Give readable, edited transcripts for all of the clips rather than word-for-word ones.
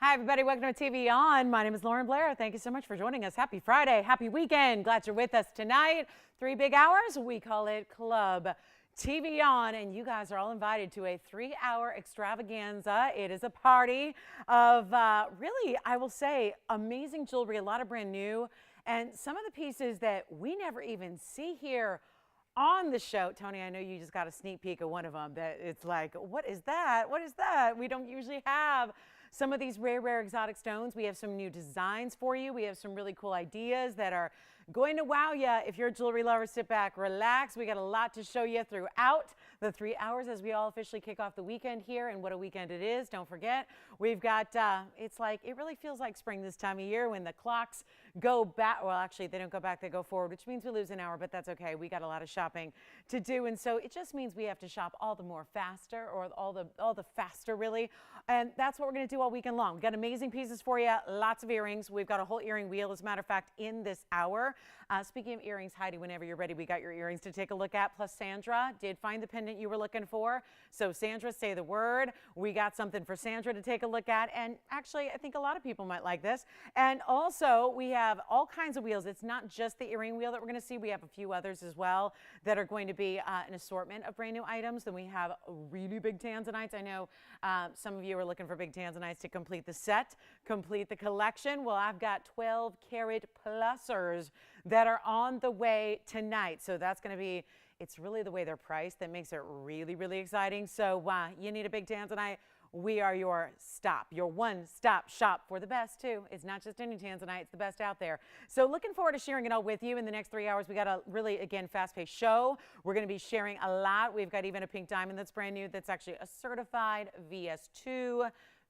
Hi, everybody. Welcome to TVON. My name is Lauren Blair. Thank you so much for joining us. Happy Friday. Happy weekend. Glad you're with us tonight. 3 big hours. We call it Club TVON, and you guys are all invited to a 3-hour extravaganza. It is a party of really, I will say, amazing jewelry, a lot of brand new, and some of the pieces that we never even see here on the show. Tony, I know you just got a sneak peek of one of them that it's like, what is that? What is that? We don't usually have some of these rare exotic stones. We have some new designs for you. We have some really cool ideas that are going to wow you. If you're a jewelry lover, sit back, relax. We got a lot to show you throughout the 3 hours as we all officially kick off the weekend here. And what a weekend it is. Don't forget, we've got, it's like, it really feels like spring this time of year when the clocks go back. Well, actually, they don't go back, they go forward, which means we lose an hour, but that's okay. We got a lot of shopping to do. And so it just means we have to shop all the more faster, or all the faster, really. And that's what we're going to do all weekend long. We've got amazing pieces for you, lots of earrings. We've got a whole earring wheel, as a matter of fact, in this hour. Speaking of earrings, Heidi, whenever you're ready, we got your earrings to take a look at. Plus, Sandra did find the pendant you were looking for. So, Sandra, say the word. We got something for Sandra to take a look at. And actually, I think a lot of people might like this. And also, we have all kinds of wheels. It's not just the earring wheel that we're going to see. We have a few others as well that are going to be an assortment of brand new items. Then we have really big Tanzanites. I know some of you are looking for big Tanzanites to complete the set, complete the collection. Well, I've got 12 carat plusers that are on the way tonight. So that's going to be, it's really the way they're priced that makes it really exciting. So you need a big Tanzanite. We are your stop, your one-stop shop for the best, too. It's not just any Tanzanite, it's the best out there. So looking forward to sharing it all with you in the next 3 hours. We got a really, again, fast-paced show. We're going to be sharing a lot. We've got even a pink diamond that's brand new that's actually a certified VS2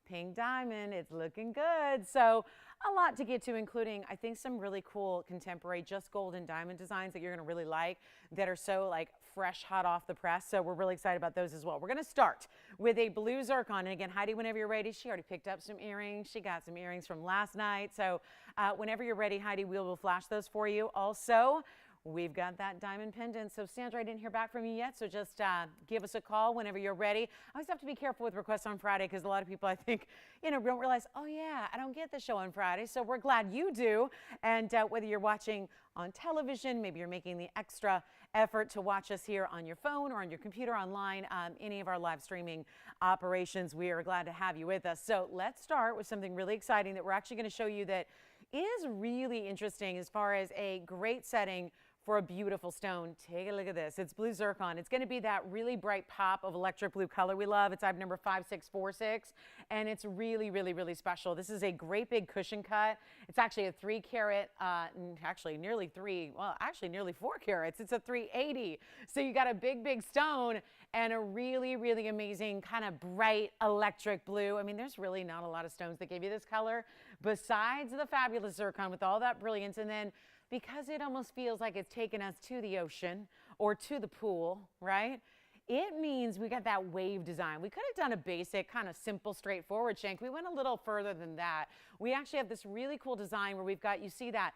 pink diamond. It's looking good. So a lot to get to, including, I think, some really cool contemporary just gold and diamond designs that you're going to really like, that are so like fresh, hot off the press. So we're really excited about those as well. We're going to start with a blue zircon. And again, Heidi, whenever you're ready, she already picked up some earrings. She got some earrings from last night. So whenever you're ready, Heidi, we will flash those for you. Also, we've got that diamond pendant. So, Sandra, I didn't hear back from you yet, so just give us a call whenever you're ready. I always have to be careful with requests on Friday because a lot of people, I think, don't realize, oh, yeah, I don't get the show on Friday. So we're glad you do. And whether you're watching on television, maybe you're making the extra effort to watch us here on your phone or on your computer online, any of our live streaming operations, we are glad to have you with us. So let's start with something really exciting that we're actually going to show you that is really interesting as far as a great setting for a beautiful stone. Take a look at this. It's blue zircon. It's going to be that really bright pop of electric blue color we love. It's item number 5646, and it's really special. This is a great big cushion cut. It's actually a 3 carat, actually nearly 4 carats. It's a 380. So you got a big stone and a really amazing kind of bright electric blue. I mean, there's really not a lot of stones that give you this color besides the fabulous zircon with all that brilliance. And then because it almost feels like it's taken us to the ocean or to the pool, right? It means we got that wave design. We could have done a basic, kind of simple, straightforward shank. We went a little further than that. We actually have this really cool design where we've got, you see that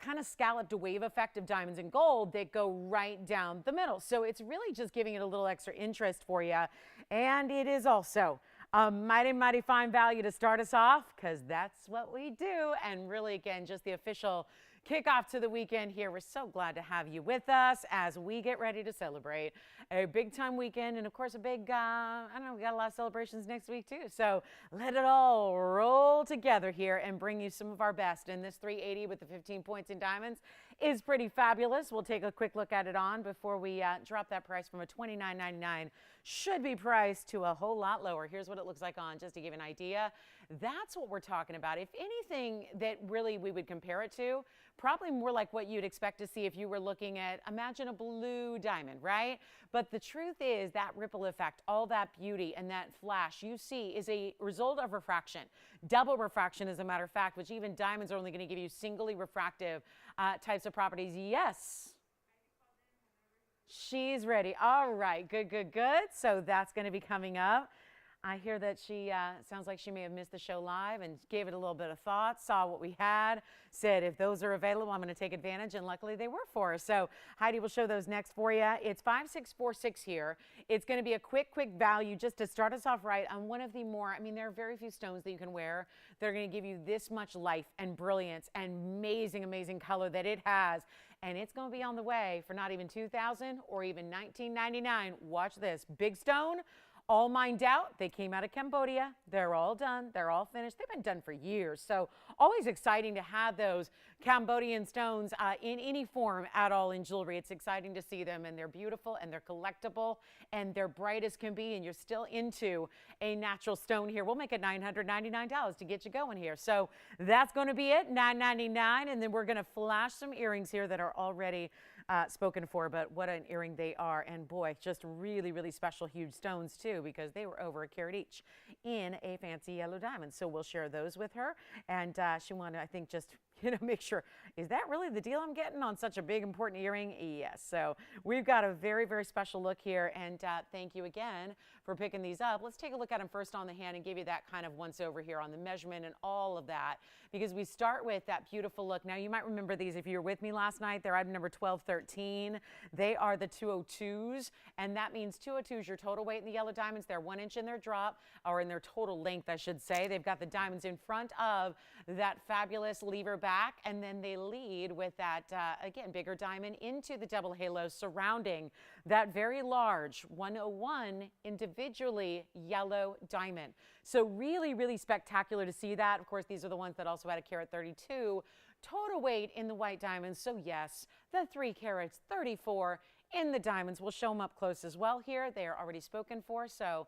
kind of scalloped wave effect of diamonds and gold that go right down the middle. So it's really just giving it a little extra interest for you. And it is also a mighty fine value to start us off, because that's what we do. And really, again, just the official kickoff to the weekend here. We're so glad to have you with us as we get ready to celebrate a big time weekend. And of course, a big, I don't know, we got a lot of celebrations next week too. So let it all roll together here and bring you some of our best. And this 380 with the 15 points in diamonds is pretty fabulous. We'll take a quick look at it on before we drop that price from a $29.99 should be priced to a whole lot lower. Here's what it looks like on, just to give you an idea. That's what we're talking about. If anything that really we would compare it to, probably more like what you'd expect to see if you were looking at, imagine a blue diamond, right? But the truth is that ripple effect, all that beauty and that flash you see is a result of refraction. Double refraction, as a matter of fact, which even diamonds are only going to give you singly refractive types of properties. Yes. She's ready. All right. Good. So that's going to be coming up. I hear that she sounds like she may have missed the show live and gave it a little bit of thought, saw what we had, said if those are available, I'm going to take advantage, and luckily they were for us. So Heidi will show those next for you. It's 5646 here. It's going to be a quick value just to start us off right on one of the more, I mean, there are very few stones that you can wear that are going to give you this much life and brilliance and amazing color that it has. And it's going to be on the way for not even $2,000 or even $19.99. Watch this. Big stone. All mined out. They came out of Cambodia. They're all done. They're all finished. They've been done for years. So always exciting to have those Cambodian stones in any form at all in jewelry. It's exciting to see them, and they're beautiful, and they're collectible, and they're bright as can be, and you're still into a natural stone here. We'll make it $999 to get you going here. So that's going to be it, $999, and then we're going to flash some earrings here that are already spoken for, but what an earring they are. And boy, just really special huge stones too, because they were over a carat each in a fancy yellow diamond. So we'll share those with her. And she wanted, I think, just make sure, is that really the deal I'm getting on such a big important earring? Yes. So we've got a very special look here, and thank you again for picking these up. Let's take a look at them first on the hand and give you that kind of once over here on the measurement and all of that, because we start with that beautiful look. Now you might remember these if you were with me last night. They're item number 1213. They are the 202s, and that means 202 is your total weight in the yellow diamonds. They're 1 inch in their drop, or in their total length, I should say. They've got the diamonds in front of that fabulous lever back, and then they lead with that, again, bigger diamond into the double halo surrounding that very large 101 individually yellow diamond. So really spectacular to see that. Of course, these are the ones that also had a carat 32 total weight in the white diamonds. So yes, the 3 carats 34 in the diamonds. We'll show them up close as well here. They are already spoken for. So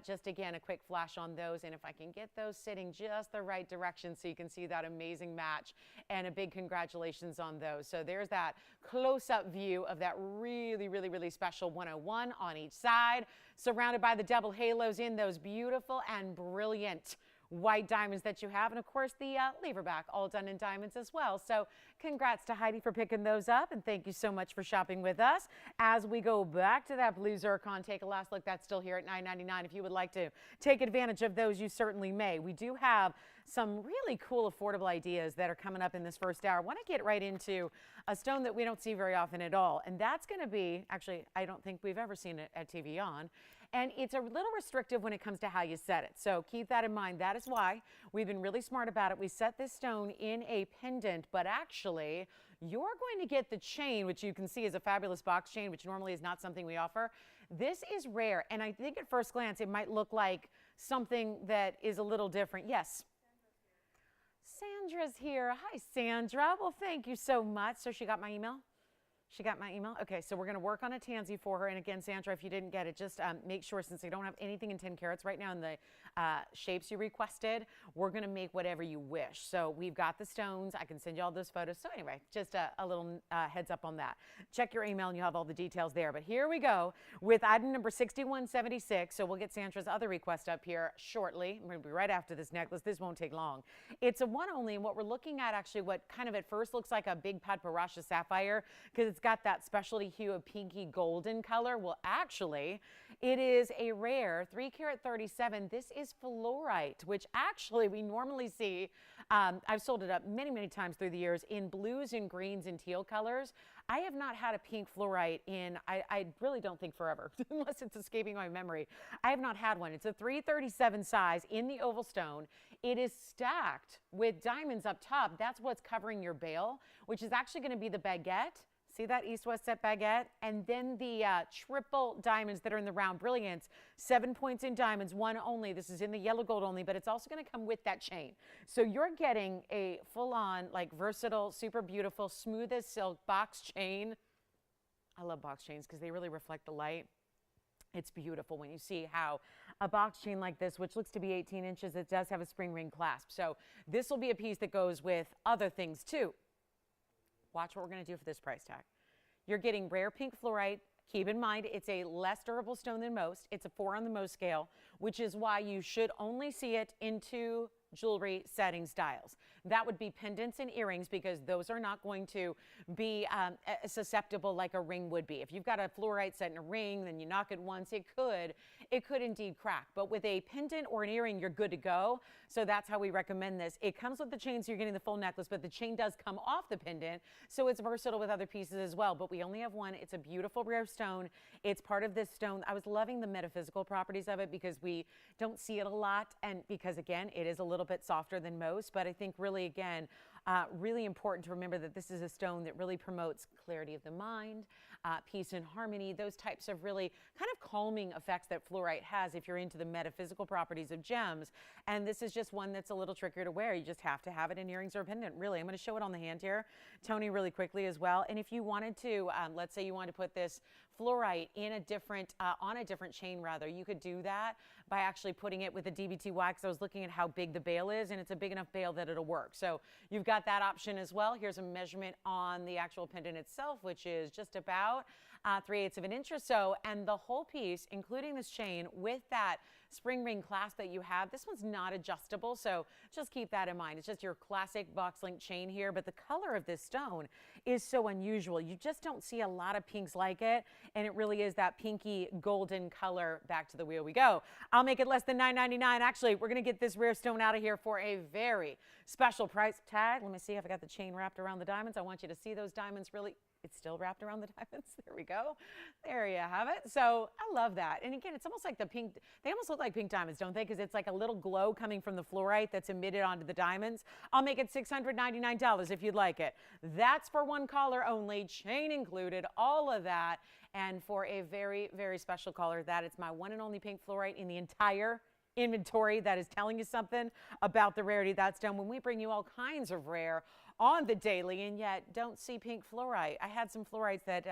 just again, a quick flash on those. And if I can get those sitting just the right direction so you can see that amazing match, and a big congratulations on those. So there's that close-up view of that really special 101 on each side, surrounded by the double halos in those beautiful and brilliant white diamonds that you have, and of course the lever back all done in diamonds as well. So congrats to Heidi for picking those up, and thank you so much for shopping with us. As we go back to that blue zircon, take a last look. That's still here at $9.99. If you would like to take advantage of those, you certainly may. We do have some really cool affordable ideas that are coming up in this first hour. I want to get right into a stone that we don't see very often at all, and that's going to be, actually, I don't think we've ever seen it at TVON. And it's a little restrictive when it comes to how you set it. So keep that in mind. That is why we've been really smart about it. We set this stone in a pendant, but actually you're going to get the chain, which you can see is a fabulous box chain, which normally is not something we offer. This is rare. And I think at first glance, it might look like something that is a little different. Yes. Sandra's here. Hi, Sandra. Well, thank you so much. So she got my email? She got my email? Okay, so we're going to work on a tansy for her. And again, Sandra, if you didn't get it, just make sure, since they don't have anything in 10 carats right now in the shapes you requested, we're going to make whatever you wish. So we've got the stones. I can send you all those photos. So anyway, just a little heads up on that. Check your email and you'll have all the details there. But here we go with item number 6176. So we'll get Sandra's other request up here shortly. I'm going to be right after this necklace. This won't take long. It's a one only, and what we're looking at, actually, what kind of at first looks like a big Paraiba sapphire, because it's got that specialty hue of pinky golden color. Well, actually, it is a rare 3 carat 37. This is fluorite, which actually we normally see. I've sold it up many times through the years in blues and greens and teal colors. I have not had a pink fluorite in, I really don't think forever, unless it's escaping my memory. I have not had one. It's a 337 size in the oval stone. It is stacked with diamonds up top. That's what's covering your bail, which is actually going to be the baguette. See that east-west set baguette? And then the triple diamonds that are in the round brilliance. 7 points in diamonds, one only. This is in the yellow gold only, but it's also going to come with that chain. So you're getting a full-on, like, versatile, super beautiful, smooth as silk box chain. I love box chains because they really reflect the light. It's beautiful when you see how a box chain like this, which looks to be 18 inches, it does have a spring ring clasp. So this will be a piece that goes with other things too. Watch what we're going to do for this price tag. You're getting rare pink fluorite. Keep in mind, it's a less durable stone than most. It's a 4 on the Mohs scale, which is why you should only see it into jewelry setting styles. That would be pendants and earrings, because those are not going to be susceptible like a ring would be. If you've got a fluorite set in a ring, then you knock it once, it could indeed crack. But with a pendant or an earring, you're good to go. So that's how we recommend this. It comes with the chain, so you're getting the full necklace, but the chain does come off the pendant, so it's versatile with other pieces as well. But we only have one. It's a beautiful rare stone. It's part of this stone. I was loving the metaphysical properties of it because we don't see it a lot, and because again, it is a little bit softer than most. But I think really, again, really important to remember that this is a stone that really promotes clarity of the mind, peace and harmony, those types of really kind of calming effects that fluorite has if you're into the metaphysical properties of gems. And this is just one that's a little trickier to wear. You just have to have it in earrings or a pendant. Really, I'm going to show it on the hand here, Tony, really quickly as well. And if you wanted to, let's say you wanted to put this fluorite in a different, on a different chain rather, you could do that by actually putting it with a DBT wax. I was looking at how big the bail is, and it's a big enough bail that it'll work. So you've got that option as well. Here's a measurement on the actual pendant itself, which is just about 3/8 of an inch or so. And the whole piece, including this chain with that spring ring clasp that you have, this one's not adjustable, so just keep that in mind. It's just your classic box link chain here, but the color of this stone is so unusual. You just don't see a lot of pinks like it, and it really is that pinky golden color. Back to the wheel we go. I'll make it less than $9.99. Actually, we're going to get this rare stone out of here for a very special price tag. Let me see if I got the chain wrapped around the diamonds. I want you to see those diamonds really. It's still wrapped around the diamonds. There we go. There you have it. So I love that. And again, it's almost like the pink, they almost look like pink diamonds, don't they? Because it's like a little glow coming from the fluorite that's emitted onto the diamonds. I'll make it $699 if you'd like it. That's for one caller only, chain included, all of that. And for a very, very special caller, that it's my one and only pink fluorite in the entire inventory. That is telling you something about the rarity that's done when we bring you all kinds of rare on the daily, and yet don't see pink fluorite. I had some fluorites that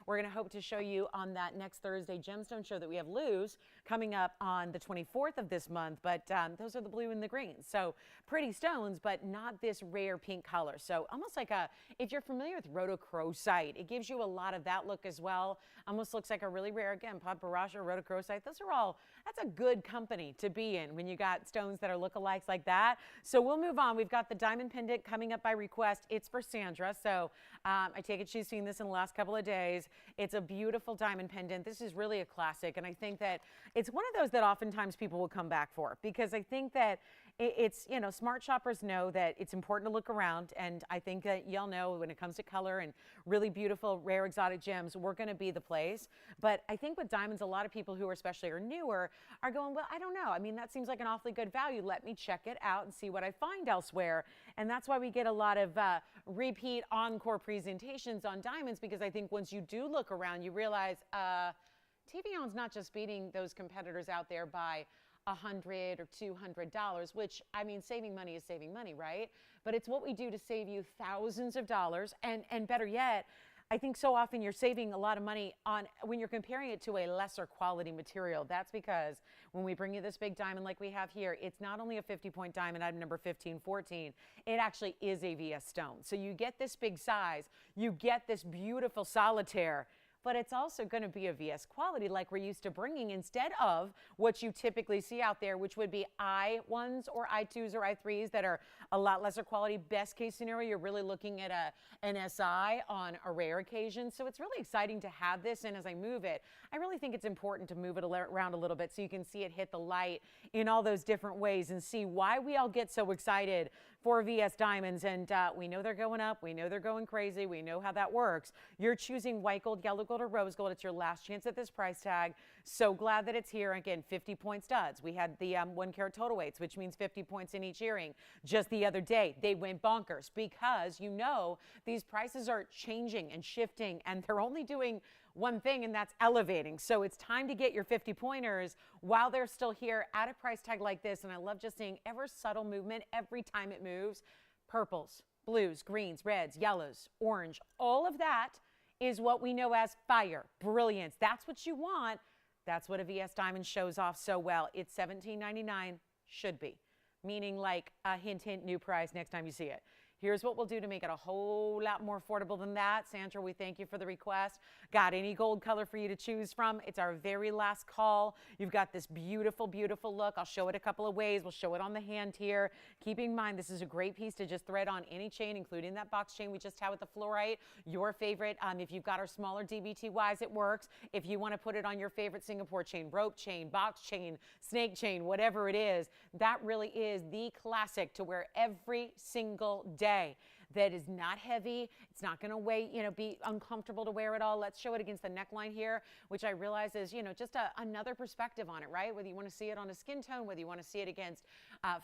we're going to hope to show you on that next Thursday gemstone show that we have loose coming up on the 24th of this month, but those are the blue and the greens. So pretty stones, but not this rare pink color. So almost like if you're familiar with rhodochrosite, it gives you a lot of that look as well. Almost looks like a really rare, again, paparasha, rhodochrosite. Those are all, that's a good company to be in when you got stones that are lookalikes like that. So we'll move on. We've got the diamond pendant coming up by request. It's for Sandra. So I take it she's seen this in the last couple of days. It's a beautiful diamond pendant. This is really a classic. And I think that it's one of those that oftentimes people will come back for, because I think that it's, you know, smart shoppers know that it's important to look around. And I think that y'all know when it comes to color and really beautiful, rare, exotic gems, we're going to be the place. But I think with diamonds, a lot of people who especially are newer are going, well, I don't know. I mean, that seems like an awfully good value. Let me check it out and see what I find elsewhere. And that's why we get a lot of repeat encore presentations on diamonds, because I think once you do look around, you realize TVON's not just beating those competitors out there by $100 or $200, which, I mean, saving money is saving money, right? But it's what we do to save you thousands of dollars. And better yet, I think so often you're saving a lot of money on when you're comparing it to a lesser quality material. That's because when we bring you this big diamond like we have here, it's not only a 50-point diamond, item number 1514, it actually is a VS stone. So you get this big size, you get this beautiful solitaire, but it's also going to be a VS quality like we're used to bringing, instead of what you typically see out there, which would be I1s or I2s or I3s that are a lot lesser quality. Best case scenario, you're really looking at an SI on a rare occasion. So it's really exciting to have this. And as I move it, I really think it's important to move it around a little bit so you can see it hit the light in all those different ways and see why we all get so excited for VS diamonds. And we know they're going up. We know they're going crazy. We know how that works. You're choosing white gold, yellow gold, or rose gold. It's your last chance at this price tag. So glad that it's here. Again, 50-point studs. We had the 1 carat total weights, which means 50 points in each earring. Just the other day, they went bonkers because, you know, these prices are changing and shifting, and they're only doing one thing, and that's elevating. So it's time to get your 50-pointers while they're still here at a price tag like this. And I love just seeing ever subtle movement every time it moves. Purples, blues, greens, reds, yellows, orange, all of that is what we know as fire, brilliance. That's what you want. That's what a VS diamond shows off so well. It's $17.99, should be. Meaning like a hint, hint, new price next time you see it. Here's what we'll do to make it a whole lot more affordable than that. Sandra, we thank you for the request. Got any gold color for you to choose from? It's our very last call. You've got this beautiful, beautiful look. I'll show it a couple of ways. We'll show it on the hand here. Keep in mind, this is a great piece to just thread on any chain, including that box chain we just had with the fluorite. Your favorite, if you've got our smaller DBTYs, it works. If you want to put it on your favorite Singapore chain, rope chain, box chain, snake chain, whatever it is, that really is the classic to wear every single day. That is not heavy. It's not going to weigh, be uncomfortable to wear at all. Let's show it against the neckline here, which I realize is, just another perspective on it, right? Whether you want to see it on a skin tone, whether you want to see it against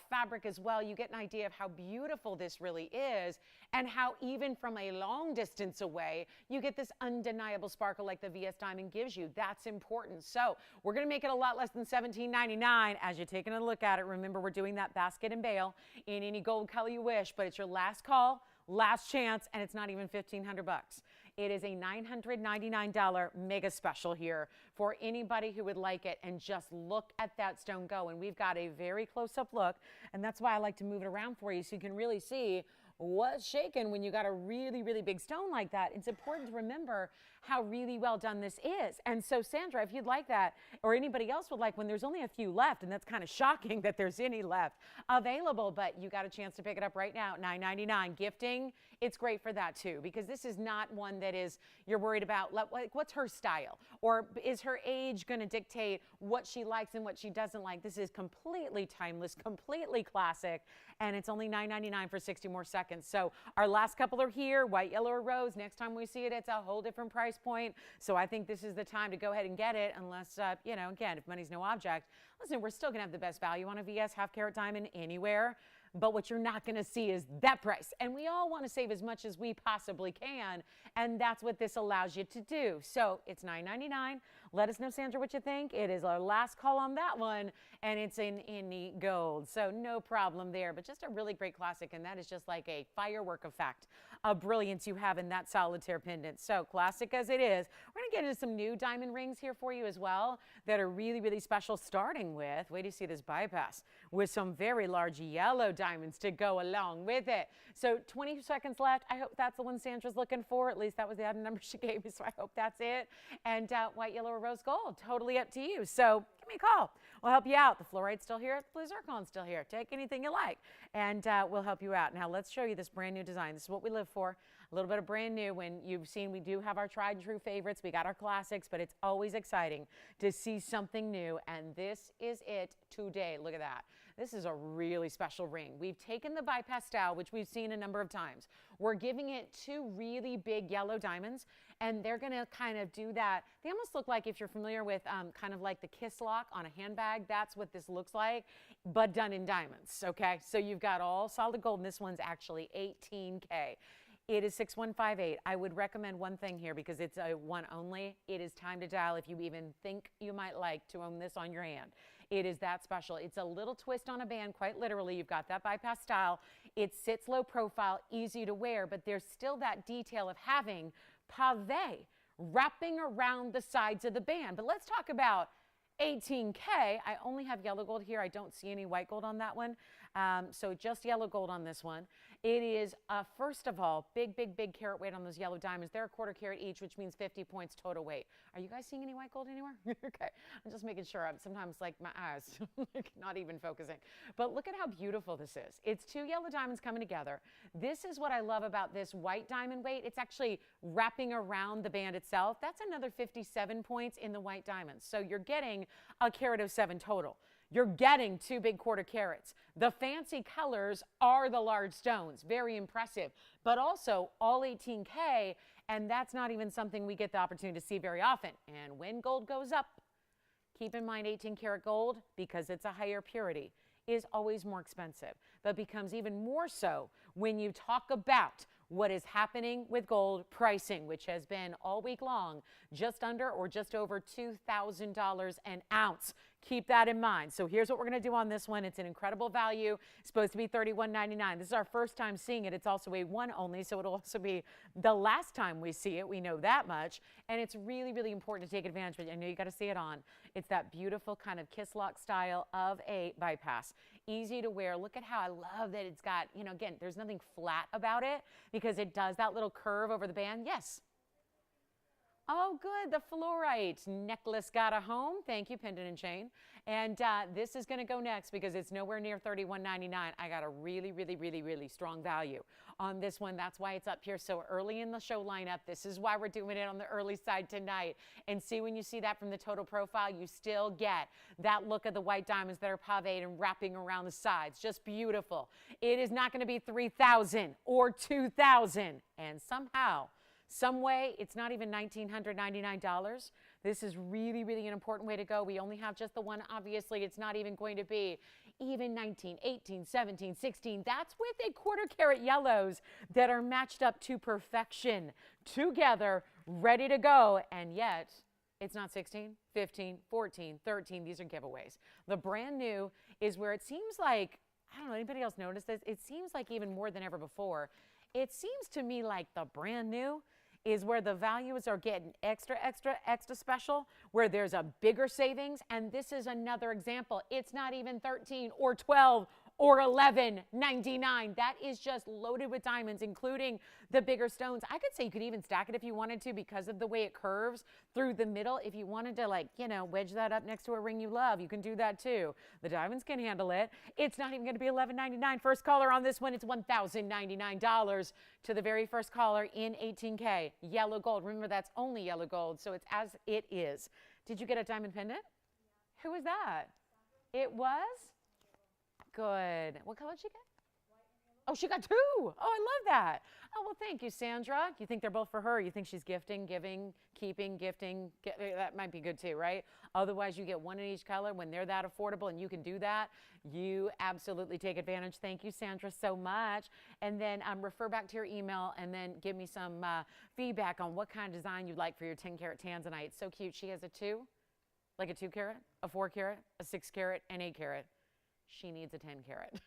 fabric as well, you get an idea of how beautiful this really is and how even from a long distance away, you get this undeniable sparkle like the VS Diamond gives you. That's important. So we're going to make it a lot less than $17.99 as you're taking a look at it. Remember, we're doing that basket and bail in any gold color you wish, but it's your last call. Last chance, and it's not even $1,500 bucks. It is a $999 mega special here for anybody who would like it. And just look at that stone go. And we've got a very close-up look, and that's why I like to move it around for you so you can really see what's shaking when you got a really, really big stone like that. It's important to remember how really well done this is. And so, Sandra, if you'd like that, or anybody else would like, when there's only a few left, and that's kind of shocking that there's any left available, but you got a chance to pick it up right now, $9.99. Gifting, it's great for that too, because this is not one that is, you're worried about, like, what's her style? Or is her age going to dictate what she likes and what she doesn't like? This is completely timeless, completely classic, and it's only $9.99 for 60 more seconds. So our last couple are here, white, yellow, or rose. Next time we see it, it's a whole different price point. So I think this is the time to go ahead and get it, unless, again, if money's no object. Listen, we're still going to have the best value on a VS half carat diamond anywhere. But what you're not going to see is that price. And we all want to save as much as we possibly can. And that's what this allows you to do. So it's $9.99. Let us know, Sandra, what you think. It is our last call on that one. And it's in any gold. So no problem there. But just a really great classic. And that is just like a firework effect of brilliance you have in that solitaire pendant. So classic as it is. We're going to get into some new diamond rings here for you as well that are really, really special, starting with, wait till you see this bypass, with some very large yellow diamonds to go along with it. So 20 seconds left. I hope that's the one Sandra's looking for. At least that was the item number she gave me, so I hope that's it. And white, yellow, or rose gold, totally up to you. So give me a call. We'll help you out. The fluorite's still here. The blue zircon's still here. Take anything you like, and we'll help you out. Now let's show you this brand new design. This is what we live for. A little bit of brand new. When you've seen, we do have our tried and true favorites. We got our classics, but it's always exciting to see something new, and this is it today. Look at that. This is a really special ring. We've taken the bypass style, which we've seen a number of times. We're giving it two really big yellow diamonds, and they're going to kind of do that. They almost look like, if you're familiar with kind of like the kiss lock on a handbag, that's what this looks like, but done in diamonds, okay? So you've got all solid gold, and this one's actually $18K. It is 6158. I would recommend one thing here because it's a one only. It is time to dial if you even think you might like to own this on your hand. It is that special. It's a little twist on a band, quite literally. You've got that bypass style. It sits low profile, easy to wear, but there's still that detail of having pavé wrapping around the sides of the band. But let's talk about 18K. I only have yellow gold here. I don't see any white gold on that one. So just yellow gold on this one. It is, first of all, big, big, big carat weight on those yellow diamonds. They're a quarter carat each, which means 50 points total weight. Are you guys seeing any white gold anywhere? Okay. I'm just making sure. I'm sometimes like my eyes, not even focusing. But look at how beautiful this is. It's two yellow diamonds coming together. This is what I love about this white diamond weight. It's actually wrapping around the band itself. That's another 57 points in the white diamonds. So you're getting a carat of 7 total. You're getting 2 big quarter carats. The fancy colors are the large stones. Very impressive. But also all 18K, and that's not even something we get the opportunity to see very often. And when gold goes up, keep in mind 18 karat gold, because it's a higher purity, is always more expensive, but becomes even more so when you talk about what is happening with gold pricing, which has been all week long just under or just over $2,000 an ounce. Keep that in mind. So here's what we're going to do on this one. It's an incredible value. It's supposed to be $31.99. This is our first time seeing it. It's also a one only, so it'll also be the last time we see it. We know that much. And it's really, really important to take advantage of it. I know you got to see it on. It's that beautiful kind of kiss lock style of a bypass. Easy to wear. Look at how I love that it's got, you know, again, there's nothing flat about it because it does that little curve over the band. Yes. Oh, good. The fluorite necklace got a home. Thank you, Pendant and Chain. And this is going to go next because it's nowhere near $31.99. I got a really, really, really, really strong value on this one. That's why it's up here so early in the show lineup. This is why we're doing it on the early side tonight. And see, when you see that from the total profile, you still get that look of the white diamonds that are paved and wrapping around the sides. Just beautiful. It is not going to be $3,000 or $2,000. And somehow, some way, it's not even $1,999. This is really, really an important way to go. We only have just the one. Obviously, it's not even going to be even 19, 18, 17, 16. That's with a quarter carat yellows that are matched up to perfection, together, ready to go. And yet, it's not 16, 15, 14, 13. These are giveaways. The brand new is where it seems like, I don't know, anybody else notice this? It seems like even more than ever before. It seems to me like the brand new is where the values are getting extra, extra, extra special, where there's a bigger savings. And this is another example. It's not even 13 or 12 or $11.99. That is just loaded with diamonds, including the bigger stones. I could say you could even stack it if you wanted to because of the way it curves through the middle. If you wanted to, like, you know, wedge that up next to a ring you love, you can do that too. The diamonds can handle it. It's not even going to be $11.99. First caller on this one, it's $1,099 to the very first caller in 18K. Yellow gold. Remember, that's only yellow gold, so it's as it is. Did you get a diamond pendant? Yeah. Who was that? It was? Good. What color did she get? Oh, she got two. Oh, I love that. Oh, well, thank you, Sandra. You think they're both for her? You think she's gifting, giving, keeping, gifting? That might be good too, right? Otherwise, you get one in each color. When they're that affordable and you can do that, you absolutely take advantage. Thank you, Sandra, so much. And then refer back to your email and then give me some feedback on what kind of design you'd like for your 10 karat Tanzanite. So cute. She has a 2, like a 2 carat, a 4 carat, a 6 carat, and 8 carat. She needs a 10 carat.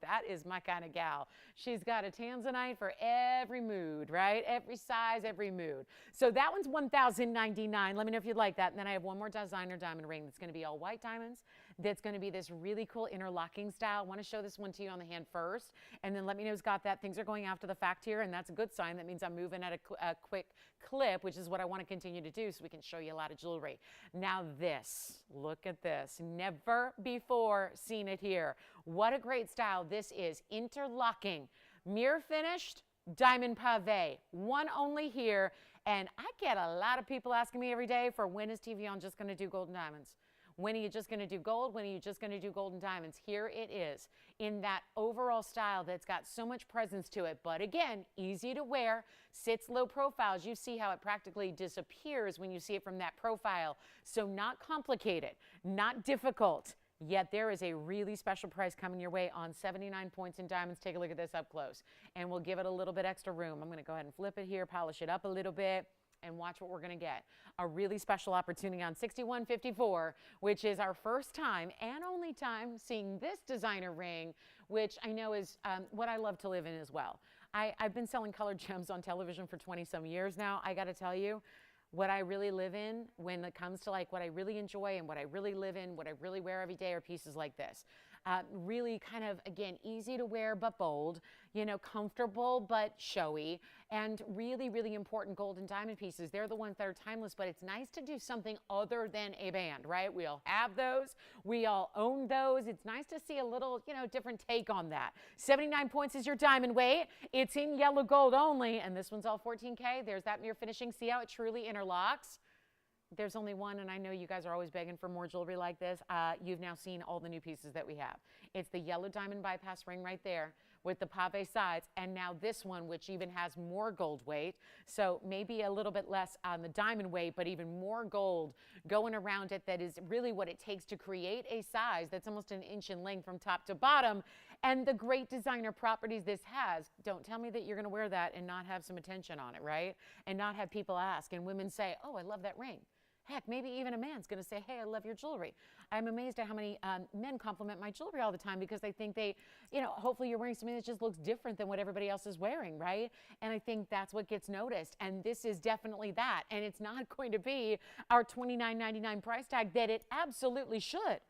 That is my kind of gal. She's got a Tanzanite for every mood, right? Every size, every mood. So that one's $1,099. Let me know if you'd like that. And then I have one more designer diamond ring that's going to be all white diamonds. That's going to be this really cool interlocking style. I want to show this one to you on the hand first. And then let me know who's got that. Things are going after the fact here, and that's a good sign. That means I'm moving at a quick clip, which is what I want to continue to do so we can show you a lot of jewelry. Now this, look at this. Never before seen it here. What a great style this is. Interlocking, mirror finished, diamond pave. One only here. And I get a lot of people asking me every day for when is TVON just going to do gold and diamonds? When are you just going to do gold? When are you just going to do gold and diamonds? Here it is in that overall style that's got so much presence to it. But again, easy to wear, sits low profiles. You see how it practically disappears when you see it from that profile. So not complicated, not difficult. Yet there is a really special price coming your way on 79 points in diamonds. Take a look at this up close. And we'll give it a little bit extra room. I'm going to go ahead and flip it here, polish it up a little bit, and watch what we're going to get. A really special opportunity on 6154, which is our first time and only time seeing this designer ring, which I know is what I love to live in as well. I've been selling colored gems on television for 20-some years now. I got to tell you, what I really live in when it comes to like what I really enjoy and what I really live in, what I really wear every day are pieces like this. Really kind of, again, easy to wear but bold, you know, comfortable but showy, and really, really important gold and diamond pieces. They're the ones that are timeless, but it's nice to do something other than a band, right? We all have those. We all own those. It's nice to see a little, you know, different take on that. 79 points is your diamond weight. It's in yellow gold only, and this one's all 14K. There's that mirror finishing. See how it truly interlocks? There's only one, and I know you guys are always begging for more jewelry like this. You've now seen all the new pieces that we have. It's the yellow diamond bypass ring right there with the pave sides, and now this one, which even has more gold weight. So maybe a little bit less on the diamond weight, but even more gold going around it. That is really what it takes to create a size that's almost an inch in length from top to bottom. And the great designer properties this has. Don't tell me that you're going to wear that and not have some attention on it, right? And not have people ask and women say, oh, I love that ring. Heck, maybe even a man's going to say, hey, I love your jewelry. I'm amazed at how many men compliment my jewelry all the time because they think they, hopefully you're wearing something that just looks different than what everybody else is wearing, right? And I think that's what gets noticed. And this is definitely that. And it's not going to be our $29.99 price tag that it absolutely should.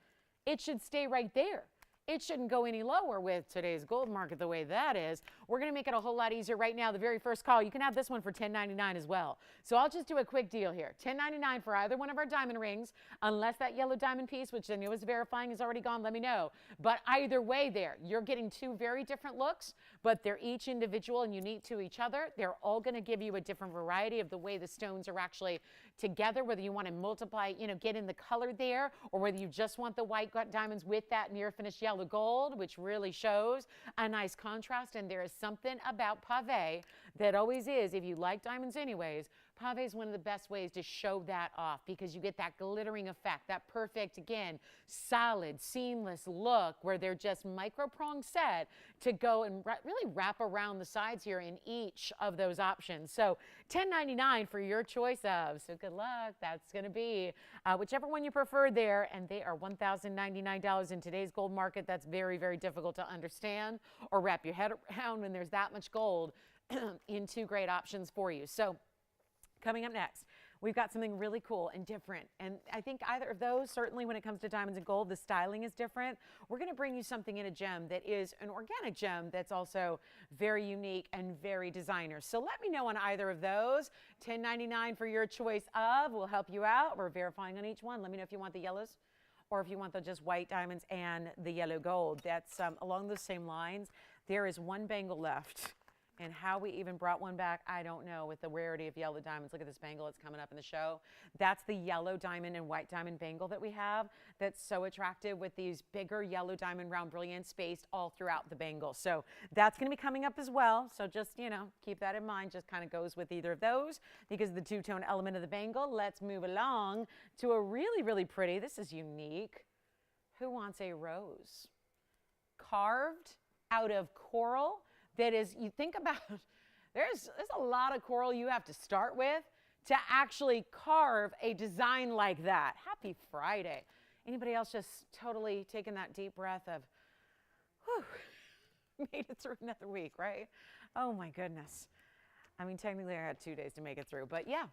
It should stay right there. It shouldn't go any lower with today's gold market the way that is. We're going to make it a whole lot easier right now. The very first call, you can have this one for $10.99 as well. So I'll just do a quick deal here. $10.99 for either one of our diamond rings, unless that yellow diamond piece, which I know is verifying, is already gone, let me know. But either way there, you're getting two very different looks, but they're each individual and unique to each other. They're all going to give you a different variety of the way the stones are actually together, whether you want to multiply, get in the color there, or whether you just want the white diamonds with that near finished yellow gold, which really shows a nice contrast. And there is something about pave that always is, if you like diamonds anyways, pave is one of the best ways to show that off because you get that glittering effect, that perfect, again, solid, seamless look where they're just micro prong set to go and really wrap around the sides here in each of those options. So $10.99 for your choice of. So good luck. That's going to be whichever one you prefer there. And they are $1,099 in today's gold market. That's very, very difficult to understand or wrap your head around when there's that much gold in two great options for you. So coming up next, we've got something really cool and different. And I think either of those, certainly when it comes to diamonds and gold, the styling is different. We're going to bring you something in a gem that is an organic gem that's also very unique and very designer. So let me know on either of those. $10.99 for your choice of. We'll help you out. We're verifying on each one. Let me know if you want the yellows or if you want the just white diamonds and the yellow gold. That's along those same lines. There is one bangle left. And how we even brought one back, I don't know, with the rarity of yellow diamonds. Look at this bangle. It's coming up in the show. That's the yellow diamond and white diamond bangle that we have that's so attractive with these bigger yellow diamond round brilliants spaced all throughout the bangle. So that's going to be coming up as well. So just, keep that in mind. Just kind of goes with either of those because of the two-tone element of the bangle. Let's move along to a really, really pretty. This is unique. Who wants a rose? Carved out of coral. That is, you think about, there's a lot of coral you have to start with to actually carve a design like that. Happy Friday. Anybody else just totally taking that deep breath of, whew, made it through another week, right? Oh my goodness. I mean, technically I had 2 days to make it through, but yeah.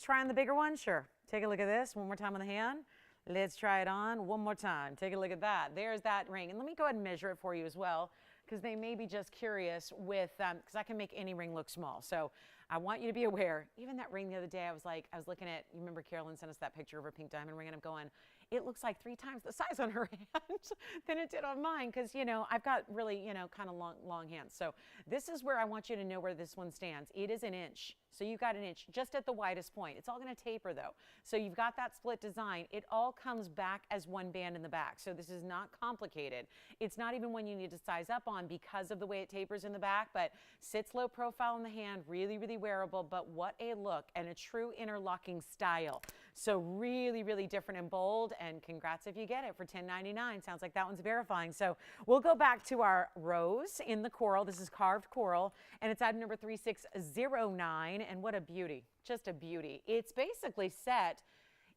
Trying the bigger one? Sure. Take a look at this one more time on the hand. Let's try it on one more time. Take a look at that. There's that ring. And let me go ahead and measure it for you as well, because they may be just curious with, because I can make any ring look small. So I want you to be aware. Even that ring the other day, I was looking at, you remember Carolyn sent us that picture of her pink diamond ring, and I'm going, it looks like 3 times the size on her hand than it did on mine, because, I've got really, kind of long hands. So this is where I want you to know where this one stands. It is an inch. So you've got an inch just at the widest point. It's all going to taper though. So you've got that split design. It all comes back as one band in the back. So this is not complicated. It's not even one you need to size up on because of the way it tapers in the back, but sits low profile in the hand, really, really wearable, but what a look and a true interlocking style. So really, really different and bold, and congrats if you get it for $10.99. Sounds like that one's verifying. So we'll go back to our rose in the coral. This is carved coral, and it's item number 3609. And what a beauty, just a beauty. It's basically set,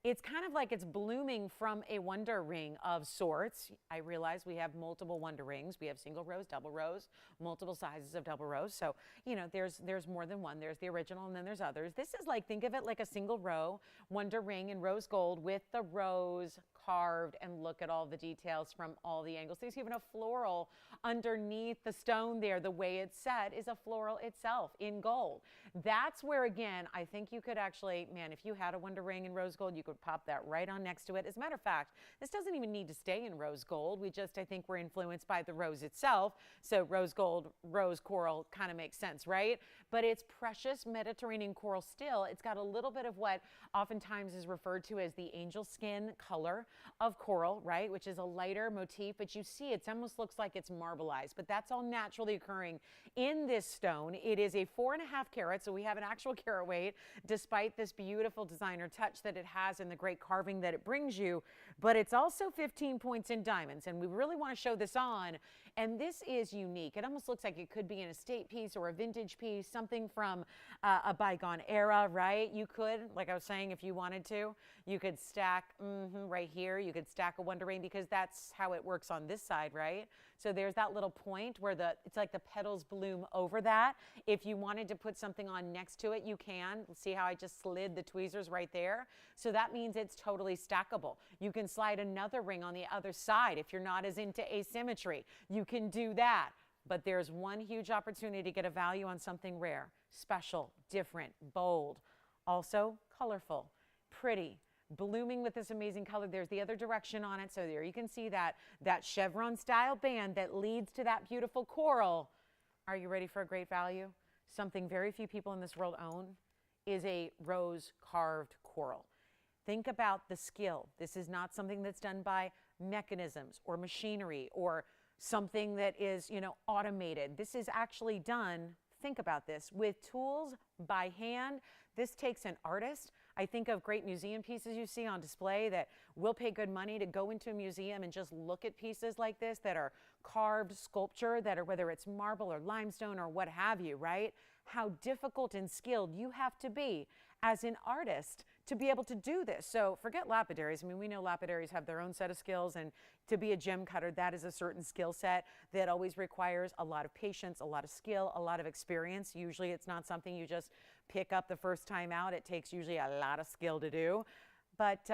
it's kind of like it's blooming from a wonder ring of sorts. I realize we have multiple wonder rings. We have single rose, double rose, multiple sizes of double rose. So, there's more than one. There's the original and then there's others. This is like, think of it like a single row wonder ring in rose gold with the rose carved, and look at all the details from all the angles. There's even a floral underneath the stone there. The way it's set is a floral itself in gold. That's where, again, I think you could actually, man, if you had a wonder ring in rose gold, you could pop that right on next to it. As a matter of fact, this doesn't even need to stay in rose gold. I think we're influenced by the rose itself. So rose gold, rose coral kind of makes sense, right? But it's precious Mediterranean coral still. It's got a little bit of what oftentimes is referred to as the angel skin color of coral, right? Which is a lighter motif, but you see it almost looks like it's marbleized, but that's all naturally occurring in this stone. It is a 4.5 carat, so we have an actual carat weight, despite this beautiful designer touch that it has and the great carving that it brings you, but it's also 15 points in diamonds, and we really want to show this on, and this is unique. It almost looks like it could be an estate piece or a vintage piece, something something from a bygone era, right? You could, like I was saying, if you wanted to, you could stack right here. You could stack a Wonder Ring because that's how it works on this side, right? So there's that little point where it's like the petals bloom over that. If you wanted to put something on next to it, you can. See how I just slid the tweezers right there? So that means it's totally stackable. You can slide another ring on the other side if you're not as into asymmetry. You can do that. But there's one huge opportunity to get a value on something rare, special, different, bold, also colorful, pretty, blooming with this amazing color. There's the other direction on it. So there you can see that chevron style band that leads to that beautiful coral. Are you ready for a great value? Something very few people in this world own is a rose carved coral. Think about the skill. This is not something that's done by mechanisms or machinery or something that is, automated. This is actually done, think about this, with tools by hand. This takes an artist. I think of great museum pieces you see on display that will pay good money to go into a museum and just look at pieces like this that are carved sculpture, that are whether it's marble or limestone or what have you, right? How difficult and skilled you have to be as an artist to be able to do this. So forget lapidaries. I mean, we know lapidaries have their own set of skills, and to be a gem cutter, that is a certain skill set that always requires a lot of patience, a lot of skill, a lot of experience. Usually it's not something you just pick up the first time out. It takes usually a lot of skill to do. But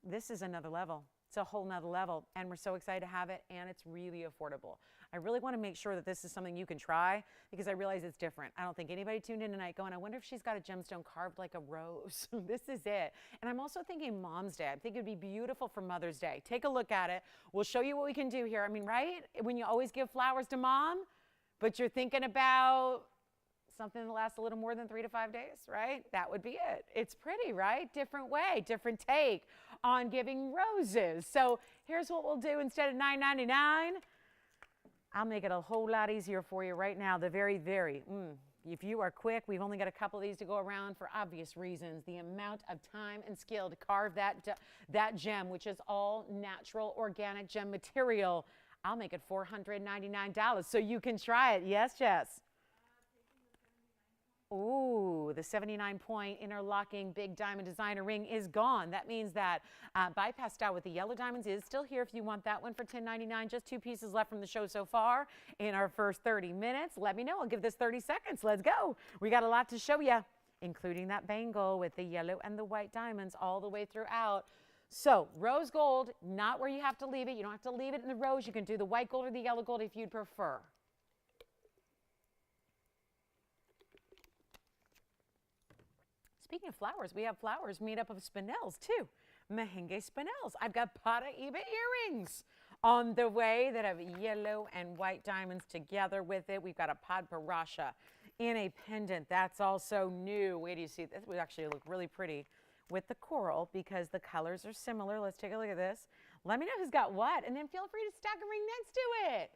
this is another level. It's a whole nother level, and we're so excited to have it, and it's really affordable. I really want to make sure that this is something you can try because I realize it's different. I don't think anybody tuned in tonight going, I wonder if she's got a gemstone carved like a rose. This is it. And I'm also thinking Mom's Day. I think it'd be beautiful for Mother's Day. Take a look at it. We'll show you what we can do here. I mean, right? When you always give flowers to Mom, but you're thinking about something that lasts a little more than 3 to 5 days, right? That would be it. It's pretty, right? Different way, different take on giving roses. So here's what we'll do. Instead of $9.99, I'll make it a whole lot easier for you right now. The very, if you are quick, we've only got a couple of these to go around for obvious reasons. The amount of time and skill to carve that gem, which is all natural organic gem material, I'll make it $499 so you can try it. Yes, Jess? Ooh, the 79-point interlocking big diamond designer ring is gone. That means that bypass style with the yellow diamonds is still here if you want that one for $10.99. Just 2 pieces left from the show so far in our first 30 minutes. Let me know. I'll give this 30 seconds. Let's go. We got a lot to show you, including that bangle with the yellow and the white diamonds all the way throughout. So rose gold, not where you have to leave it. You don't have to leave it in the rose. You can do the white gold or the yellow gold if you'd prefer. Speaking of flowers, we have flowers made up of spinels too. Mahenge spinels. I've got Paraiba earrings on the way that have yellow and white diamonds together with it. We've got a Paraiba in a pendant. That's also new. Wait till you see this. Would actually look really pretty with the coral because the colors are similar. Let's take a look at this. Let me know who's got what, and then feel free to stack a ring next to it.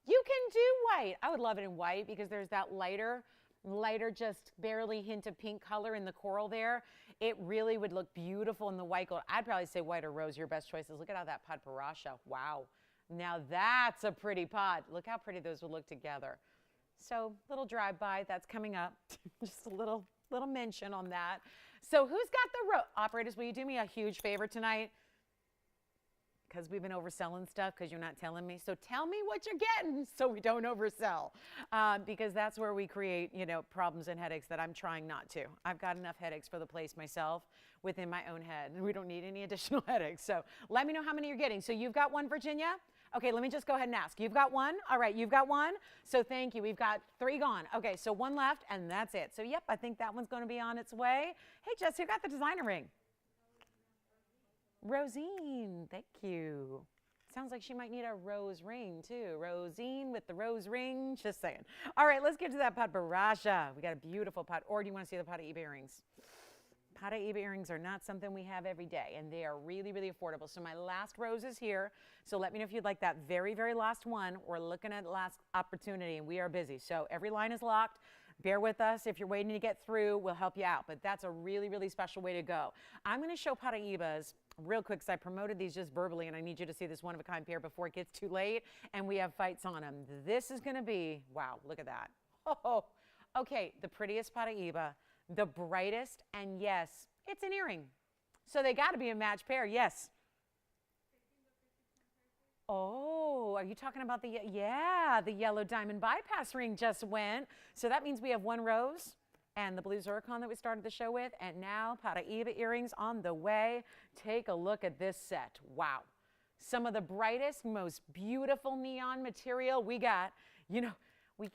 You can do white. I would love it in white because there's that lighter, just barely hint of pink color in the coral there. It really would look beautiful in the white gold. I'd probably say white or rose, your best choices. Look at how that pot Parasha. Wow. Now that's a pretty pot. Look how pretty those would look together. So little drive-by, that's coming up. Just a little mention on that. So who's got the rose? Operators, will you do me a huge favor tonight? Because we've been overselling stuff because you're not telling me. So tell me what you're getting so we don't oversell. Because that's where we create, problems and headaches that I'm trying not to. I've got enough headaches for the place myself within my own head. And we don't need any additional headaches. So let me know how many you're getting. So you've got one, Virginia? Okay, let me just go ahead and ask. You've got one? All right, you've got one. So thank you. We've got 3 gone. Okay, so 1 left, and that's it. So yep, I think that one's going to be on its way. Hey, Jess, who got the designer ring? Rosine, thank you. Sounds like she might need a rose ring too. Rosine with the rose ring, just saying. All right, let's get to that pot Parasha. We got a beautiful pot. Or do you want to see the Paraiba earrings? Paraiba earrings are not something we have every day, and they are really, really affordable. So my last rose is here. So let me know if you'd like that very, very last one. We're looking at the last opportunity, and we are busy. So every line is locked. Bear with us. If you're waiting to get through, we'll help you out. But that's a really, really special way to go. I'm going to show Paraibas real quick because I promoted these just verbally, and I need you to see this one-of-a-kind pair before it gets too late, and we have fights on them. This is going to be, wow, look at that. Oh, Okay, the prettiest Paraiba, the brightest, and yes, it's an earring. So they got to be a match pair, yes. Oh, are you talking about the, yeah, the yellow diamond bypass ring just went. So that means we have one rose and the blue zircon that we started the show with, and now Paraiba earrings on the way. Take a look at this set. Wow. Some of the brightest, most beautiful neon material we got. You know,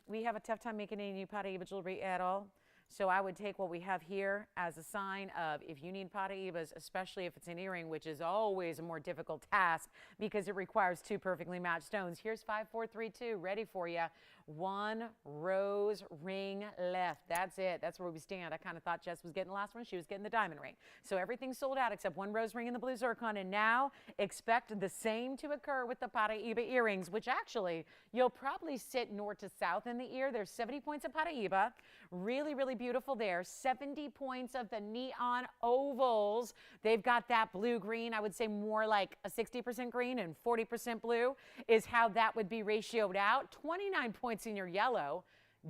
we have a tough time making any new Paraiba jewelry at all. So I would take what we have here as a sign of if you need Paraibas, especially if it's an earring, which is always a more difficult task because it requires two perfectly matched stones. Here's 5, 4, 3, 2, ready for you. One rose ring left. That's it. That's where we stand. I kind of thought Jess was getting the last one. She was getting the diamond ring. So everything's sold out except one rose ring and the blue zircon. And now expect the same to occur with the Paraiba earrings, which actually you'll probably sit north to south in the ear. There's 70 points of Paraiba. Really, really beautiful there. 70 points of the neon ovals. They've got that blue green. I would say more like a 60% green and 40% blue is how that would be ratioed out. 29 points in your yellow.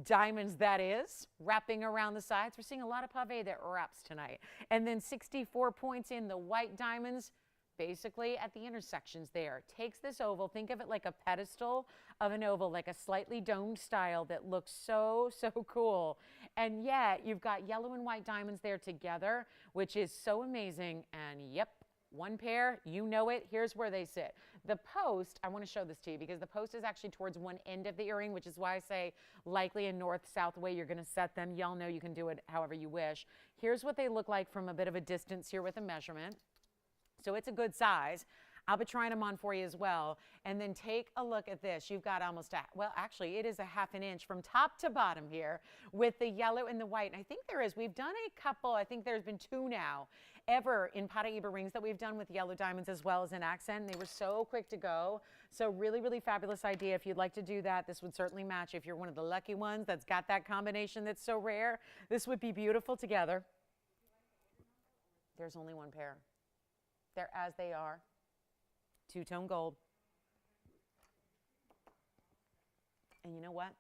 Diamonds, that is, wrapping around the sides. We're seeing a lot of pave that wraps tonight. And then 64 points in the white diamonds, basically at the intersections there. Takes this oval, think of it like a pedestal of an oval, like a slightly domed style that looks so, so cool. And yet you've got yellow and white diamonds there together, which is so amazing. And yep, one pair, you know it. Here's where they sit. The post, I want to show this to you because the post is actually towards one end of the earring, which is why I say likely a north-south way you're going to set them. Y'all know you can do it however you wish. Here's what they look like from a bit of a distance here with a measurement. So it's a good size. I'll be trying them on for you as well. And then take a look at this. You've got almost a, well, actually, it is a ½ an inch from top to bottom here with the yellow and the white. And I think there is, we've done a couple, I think there's been 2 now, ever in Paraiba rings that we've done with yellow diamonds as well as an accent. They were so quick to go. So really, really fabulous idea. If you'd like to do that, this would certainly match. If you're one of the lucky ones that's got that combination that's so rare, this would be beautiful together. There's only one pair. They're as they are. Two-tone gold. And you know what?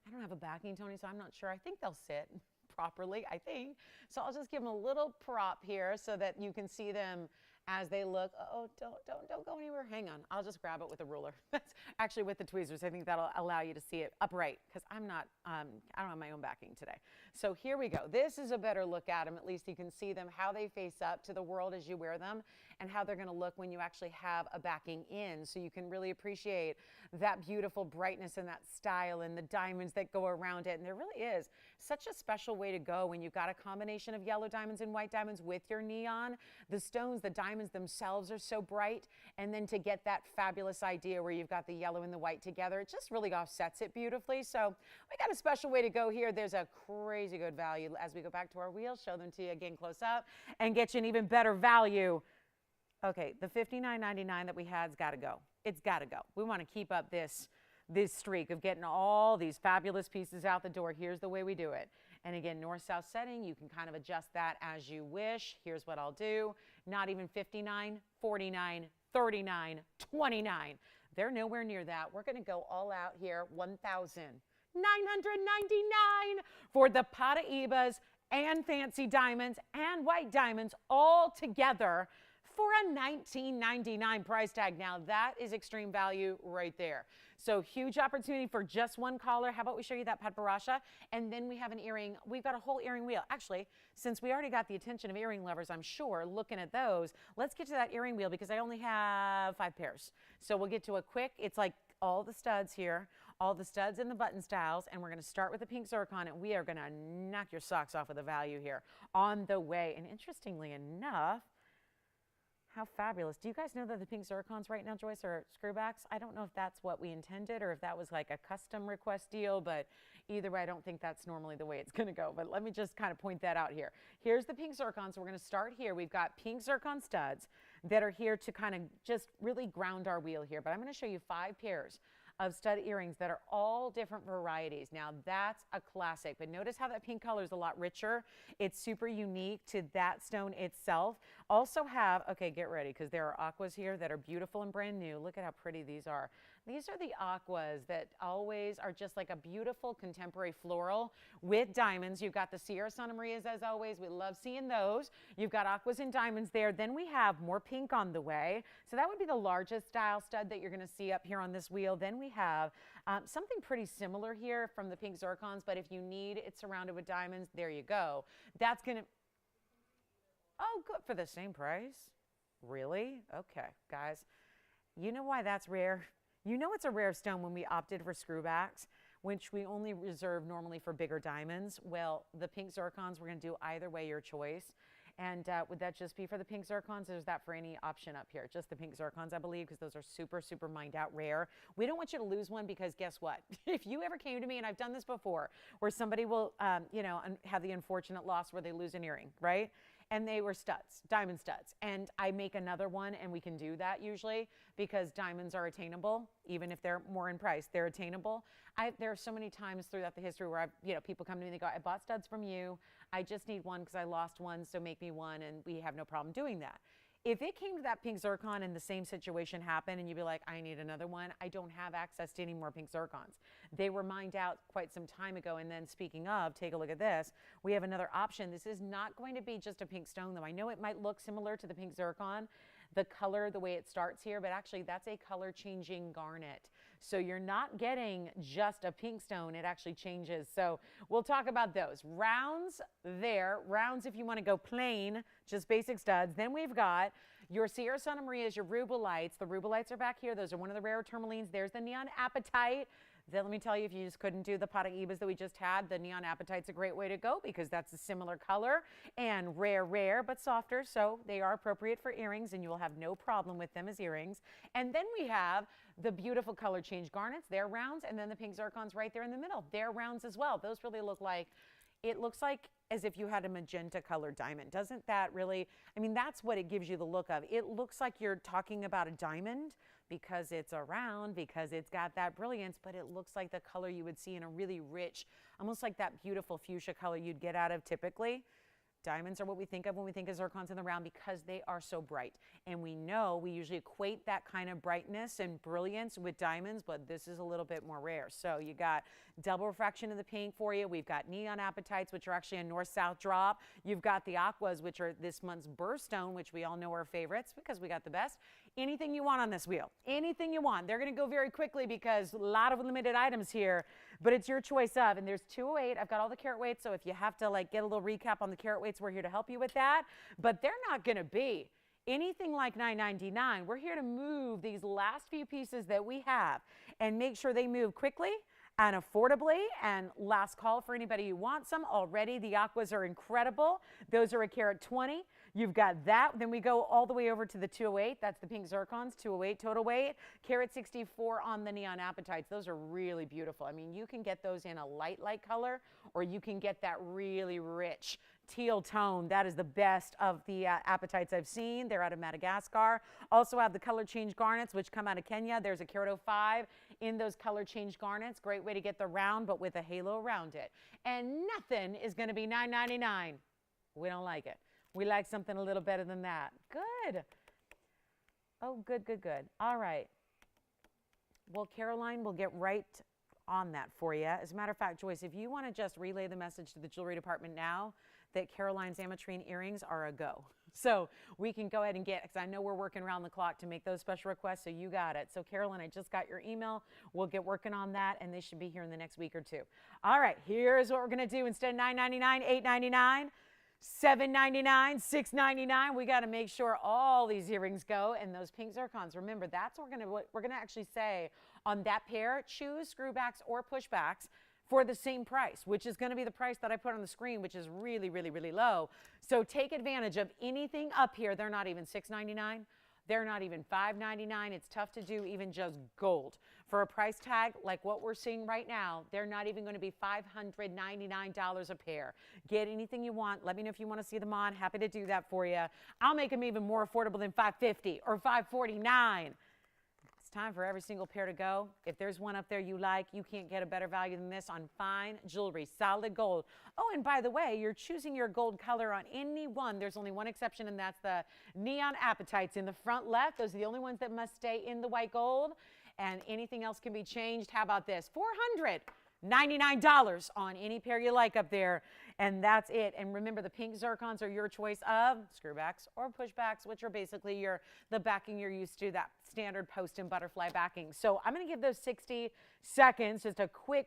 I don't have a backing, Tony, so I'm not sure. I think they'll sit properly, I think. So I'll just give them a little prop here so that you can see them as they look. Oh, don't go anywhere. Hang on. I'll just grab it with a ruler. That's actually with the tweezers. I think that'll allow you to see it upright because I'm not, I don't have my own backing today. So here we go. This is a better look at them. At least you can see them, how they face up to the world as you wear them and how they're going to look when you actually have a backing in. So you can really appreciate that beautiful brightness and that style and the diamonds that go around it. And there really is such a special way to go when you've got a combination of yellow diamonds and white diamonds with your neon. The stones, the diamonds themselves are so bright. And then to get that fabulous idea where you've got the yellow and the white together, it just really offsets it beautifully. So we got a special way to go here. There's a crazy good value. As we go back to our wheel, show them to you again close up and get you an even better value. Okay, the $59.99 that we had's got to go. It's got to go. We want to keep up this streak of getting all these fabulous pieces out the door. Here's the way we do it. And again, north-south setting, you can kind of adjust that as you wish. Here's what I'll do. Not even 59, 49, 39, 29. They're nowhere near that. We're going to go all out here, $1,999 for the Paraibas and fancy diamonds and white diamonds all together for a $19.99 price tag. Now that is extreme value right there. So huge opportunity for just one caller. How about we show you that Padbarasha? And then we have an earring. We've got a whole earring wheel. Actually, since we already got the attention of earring lovers, I'm sure, looking at those, let's get to that earring wheel because I only have 5 pairs. So we'll get to a quick, it's like all the studs here, all the studs and the button styles, and we're going to start with the pink zircon, and we are going to knock your socks off with the value here on the way. And interestingly enough, how fabulous. Do you guys know that the pink zircons right now, Joyce, are screwbacks? I don't know if that's what we intended or if that was like a custom request deal, but either way, I don't think that's normally the way it's going to go. But let me just kind of point that out here. Here's the pink zircons. So we're going to start here. We've got pink zircon studs that are here to kind of just really ground our wheel here. But I'm going to show you 5 pairs of stud earrings that are all different varieties. Now that's a classic, but notice how that pink color is a lot richer. It's super unique to that stone itself. Also have, okay, get ready, because there are aquas here that are beautiful and brand new. Look at how pretty these are. These are the aquas that always are just like a beautiful contemporary floral with diamonds. You've got the Sierra Santa Marias, as always. We love seeing those. You've got aquas and diamonds there. Then we have more pink on the way. So that would be the largest style stud that you're going to see up here on this wheel. Then we have something pretty similar here from the pink zircons, but if you need it surrounded with diamonds, there you go. That's going to... Oh, good, for the same price? Really? Okay, guys. You know why that's rare? You know it's a rare stone when we opted for screwbacks, which we only reserve normally for bigger diamonds. Well, the pink zircons, we're going to do either way, your choice. And would that just be for the pink zircons, or is that for any option up here? Just the pink zircons, I believe, because those are super, super mined out rare. We don't want you to lose one, because guess what? If you ever came to me, and I've done this before, where somebody will, you know, have the unfortunate loss where they lose an earring, right? And they were studs, diamond studs. And I make another one, and we can do that usually because diamonds are attainable, even if they're more in price, they're attainable. There are so many times throughout the history where people come to me and they go, I bought studs from you. I just need one because I lost one, so make me one, and we have no problem doing that. If it came to that pink zircon and the same situation happened and you'd be like, I need another one, I don't have access to any more pink zircons. They were mined out quite some time ago. And then speaking of, take a look at this. We have another option. This is not going to be just a pink stone, though. I know it might look similar to the pink zircon, the color, the way it starts here, but actually that's a color changing garnet. So you're not getting just a pink stone, it actually changes. So we'll talk about those. Rounds there, rounds if you want to go plain, just basic studs. Then we've got your Sierra Santa Marias, your rubelites. The rubelites are back here. Those are one of the rare tourmalines. There's the neon apatite. Then let me tell you, if you just couldn't do the Paraibas that we just had, the neon apatite's a great way to go because that's a similar color and rare, but softer. So they are appropriate for earrings, and you will have no problem with them as earrings. And then we have the beautiful color change garnets. They're rounds, and then the pink zircons right there in the middle. They're rounds as well. Those really look like, it looks like as if you had a magenta colored diamond. Doesn't that really, I mean, that's what it gives you the look of. It looks like you're talking about a diamond because it's a round, because it's got that brilliance, but it looks like the color you would see in a really rich, almost like that beautiful fuchsia color you'd get out of typically. Diamonds are what we think of when we think of zircons in the round because they are so bright. And we know we usually equate that kind of brightness and brilliance with diamonds, but this is a little bit more rare. So you got double refraction of the pink for you. We've got neon apatites, which are actually a north-south drop. You've got the aquas, which are this month's birthstone, which we all know are favorites because we got the best. Anything you want on this wheel, anything you want. They're going to go very quickly because a lot of limited items here, but it's your choice of, and there's 208. I've got all the carat weights, so if you have to like get a little recap on the carat weights, we're here to help you with that, but they're not going to be anything like $9.99. We're here to move these last few pieces that we have and make sure they move quickly and affordably. And last call for anybody who wants them. Already the aquas are incredible. Those are a carat 20. You've got that. Then we go all the way over to the 208. That's the pink zircons, 208 total weight. Carat 64 on the neon apatites. Those are really beautiful. I mean, you can get those in a light color, or you can get that really rich teal tone. That is the best of the apatites I've seen. They're out of Madagascar. Also have the color change garnets, which come out of Kenya. There's a carat 05 in those color change garnets. Great way to get the round, but with a halo around it. And nothing is going to be $9.99. We don't like it. We like something a little better than that. Good. Oh, good. All right. Well, Caroline will get right on that for you. As a matter of fact, Joyce, if you want to just relay the message to the jewelry department now that Caroline's ametrine earrings are a go. So we can go ahead and get, because I know we're working around the clock to make those special requests, so you got it. So Caroline, I just got your email. We'll get working on that, and they should be here in the next week or two. All right, here's what we're going to do. Instead of $9.99, $8.99. $7.99, $6.99. We got to make sure all these earrings go, and those pink zircons. Remember, that's what we're gonna actually say on that pair. Choose screwbacks or pushbacks for the same price, which is going to be the price that I put on the screen, which is really, really, really low. So take advantage of anything up here. They're not even $6.99. They're not even $5.99. It's tough to do even just gold. For a price tag like what we're seeing right now, they're not even going to be $599 a pair. Get anything you want. Let me know if you want to see them on. Happy to do that for you. I'll make them even more affordable than $550 or $549. It's time for every single pair to go. If there's one up there you like, you can't get a better value than this on fine jewelry, solid gold. Oh, and by the way, you're choosing your gold color on any one. There's only one exception, and that's the neon apatites in the front left. Those are the only ones that must stay in the white gold, and anything else can be changed. How about this? $499 on any pair you like up there, and that's it. And remember, the pink zircons are your choice of screwbacks or pushbacks, which are basically the backing you're used to, that standard post and butterfly backing. So I'm going to give those 60 seconds, just a quick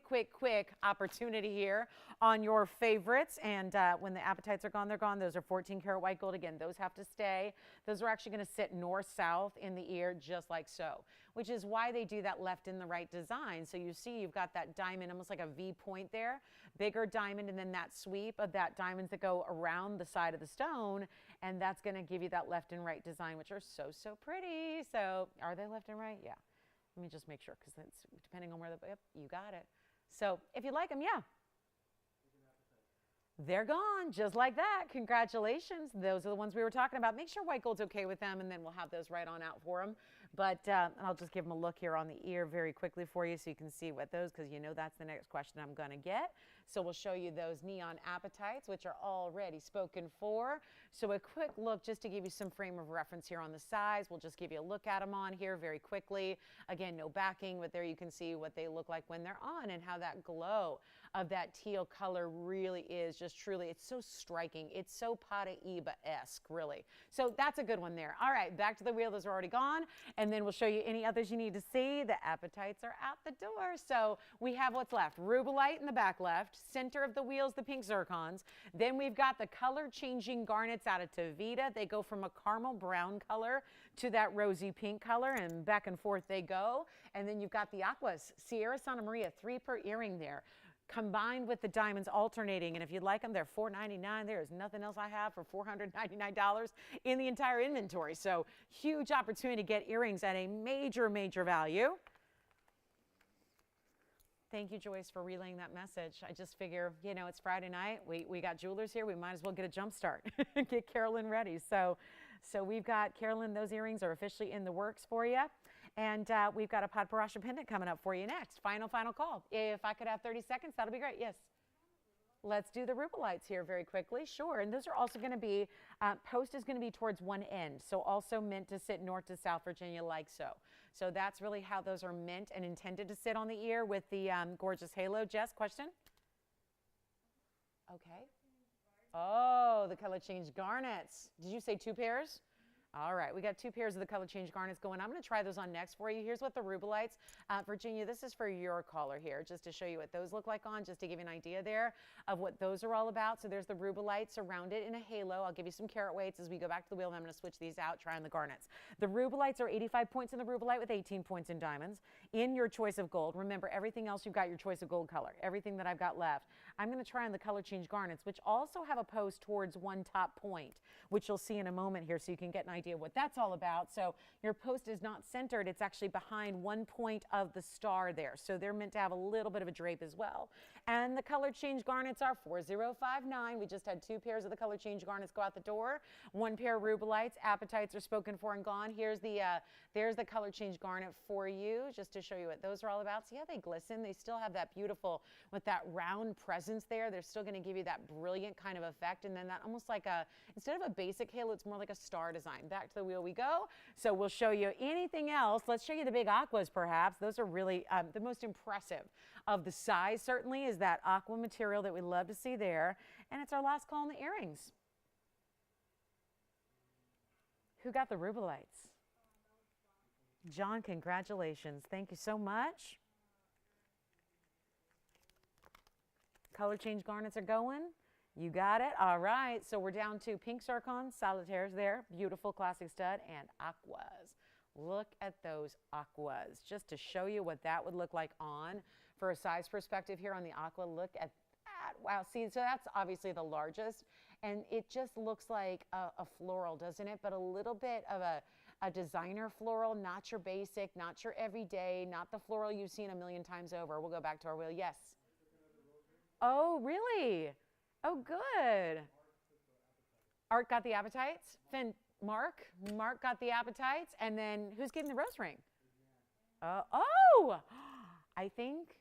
opportunity here on your favorites. And when the apatites are gone, they're gone. Those are 14 karat white gold. Again, those have to stay. Those are actually going to sit north-south in the ear, just like so, which is why they do that left and the right design. So you see you've got that diamond, almost like a V point there, bigger diamond, and then that sweep of that diamonds that go around the side of the stone, and that's going to give you that left and right design, which are so pretty. So are they left and right? Yeah. Let me just make sure, because that's depending on where yep, you got it. So if you like them, yeah. They're gone, just like that. Congratulations. Those are the ones we were talking about. Make sure white gold's okay with them, and then we'll have those right on out for them. But I'll just give them a look here on the ear very quickly for you so you can see what those, because you know that's the next question I'm going to get. So we'll show you those neon apatites, which are already spoken for. So a quick look just to give you some frame of reference here on the size. We'll just give you a look at them on here very quickly. Again, no backing, but there you can see what they look like when they're on and how that glow of that teal color really is just truly, it's so striking. It's so Paraiba-esque, really. So that's a good one there. All right, back to the wheel. Those are already gone. And then we'll show you any others you need to see. The apatites are out the door. So we have what's left. Rubelite in the back left. Center of the wheels, the pink zircons. Then we've got the color-changing garnets out of Tavita. They go from a caramel brown color to that rosy pink color, and back and forth they go. And then you've got the aquas, Sierra Santa Maria, 3 per earring there, combined with the diamonds alternating. And if you'd like them, they're $499. There is nothing else I have for $499 in the entire inventory. So huge opportunity to get earrings at a major value. Thank you, Joyce, for relaying that message. I just figure, you know, it's Friday night. We got jewelers here. We might as well get a jump start and get Carolyn ready. So we've got, Carolyn, those earrings are officially in the works for you. And we've got a Paraiba pendant coming up for you next. Final call. If I could have 30 seconds, that'll be great. Yes. Let's do the rubelites here very quickly. Sure. And those are also going to be, post is going to be towards one end. So also meant to sit north to South Virginia like so. So that's really how those are meant and intended to sit on the ear with the gorgeous halo. Jess, question? Okay. Oh, the color change garnets. Did you say 2 pairs? All right, we got 2 pairs of the color change garnets going. I'm going to try those on next for you. Here's what the rubelites, Virginia, this is for your caller here, just to show you what those look like on, just to give you an idea there of what those are all about. So there's the rubelites surrounded in a halo. I'll give you some carat weights as we go back to the wheel, and I'm going to switch these out, try on the garnets. The rubelites are 85 points in the rubelite with 18 points in diamonds in your choice of gold. Remember, everything else you've got your choice of gold color, everything that I've got left. I'm going to try on the color change garnets, which also have a post towards one top point, which you'll see in a moment here so you can get an idea what that's all about. So your post is not centered. It's actually behind one point of the star there. So they're meant to have a little bit of a drape as well. And the color change garnets are 4059. We just had 2 pairs of the color change garnets go out the door. 1 pair of rubelites. Apatites are spoken for and gone. Here's the there's the color change garnet for you, just to show you what those are all about. See how they glisten? They still have that beautiful, with that round presence there. They're still going to give you that brilliant kind of effect. And then that almost like a, instead of a basic halo, it's more like a star design. Back to the wheel we go. So we'll show you anything else. Let's show you the big aquas perhaps. Those are really the most impressive of the size, certainly, is that aqua material that we love to see there. And it's our last call on the earrings. Who got the rubelites? John, congratulations. Thank you so much. Color change garnets are going. You got it. All right. So we're down to pink zircon, solitaires there. Beautiful classic stud and aquas. Look at those aquas. Just to show you what that would look like on for a size perspective here on the aqua. Look at that. Wow. See, so that's obviously the largest. And it just looks like a floral, doesn't it? But a little bit of a designer floral, not your basic, not your everyday, not the floral you've seen a million times over. We'll go back to our wheel. Yes. Oh, really? Oh, good. Art got the appetites. Mark got the appetites. And then who's getting the rose ring? Oh, I think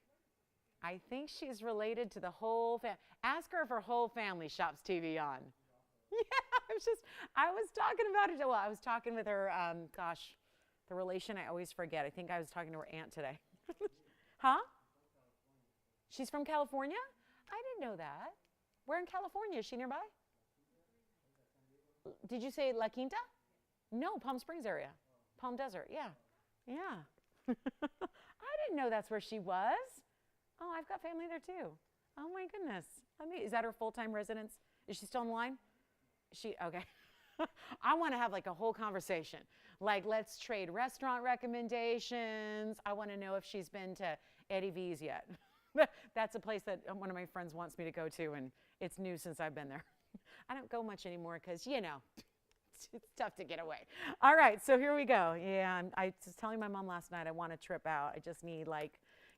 she's related to the whole family. Ask her if her whole family shops TVON. Yeah, I was talking about it. Well, I was talking with her, gosh, the relation I always forget. I think I was talking to her aunt today. Huh? She's from California? I didn't know that. Where in California? Is she nearby? Did you say La Quinta? No, Palm Springs area. Palm Desert, yeah. Yeah. I didn't know that's where she was. Oh, I've got family there too. Oh my goodness. Is that her full-time residence? Is she still in line? Okay. I want to have like a whole conversation. Like, let's trade restaurant recommendations. I want to know if she's been to Eddie V's yet. That's a place that one of my friends wants me to go to, and it's new since I've been there. I don't go much anymore because, it's tough to get away. All right, so here we go. Yeah, I was telling my mom last night I want to trip out. I just need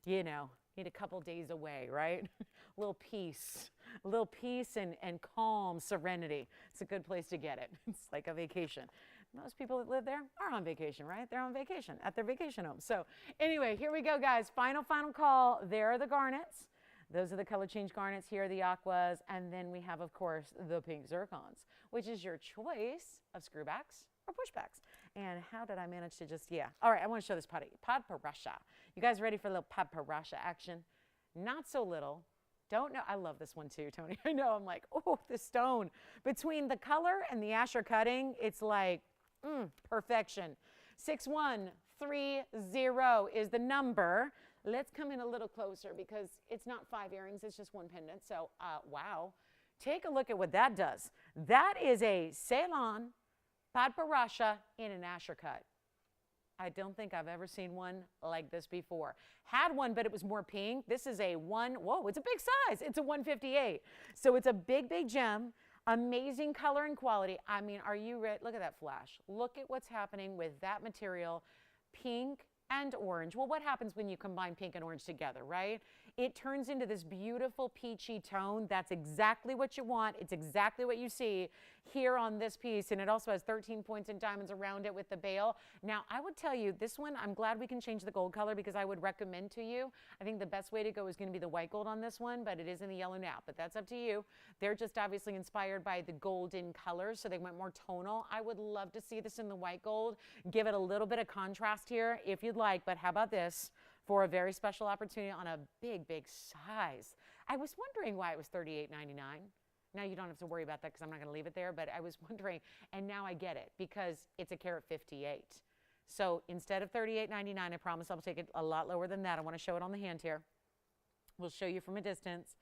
need a couple days away, right? A little peace and calm, serenity. It's a good place to get it. It's like a vacation. Most people that live there are on vacation, right? They're on vacation at their vacation home. So anyway, here we go, guys. Final call. There are the garnets. Those are the color change garnets. Here are the aquas. And then we have, of course, the pink zircons, which is your choice of screwbacks or pushbacks. And how did I manage to all right, I want to show this Paraiba. You guys ready for a little Paraiba action? Not so little. Don't know. I love this one too, Tony. I know. I'm like, oh, the stone. Between the color and the Asher cutting, it's like perfection. 6130 is the number. Let's come in a little closer because it's not 5 earrings. It's just one pendant. So, wow. Take a look at what that does. That is a Ceylon Paraiba in an Asher cut. I don't think I've ever seen one like this before. Had one, but it was more pink. This is a it's a big size. It's a 158. So it's a big, big gem. Amazing color and quality. I mean, are you ready? Look at that flash. Look at what's happening with that material. Pink and orange. Well, what happens when you combine pink and orange together, right? It turns into this beautiful peachy tone. That's exactly what you want. It's exactly what you see here on this piece. And it also has 13 points and diamonds around it with the bail. Now, I would tell you this one, I'm glad we can change the gold color because I would recommend to you, I think the best way to go is going to be the white gold on this one, but it is in the yellow now, but that's up to you. They're just obviously inspired by the golden colors, so they went more tonal. I would love to see this in the white gold. Give it a little bit of contrast here if you'd like, but how about this? For a very special opportunity on a big, big size. I was wondering why it was $38.99. Now you don't have to worry about that because I'm not going to leave it there, but I was wondering, and now I get it because it's a carat 58. So instead of $38.99, I promise I'll take it a lot lower than that. I want to show it on the hand here. We'll show you from a distance,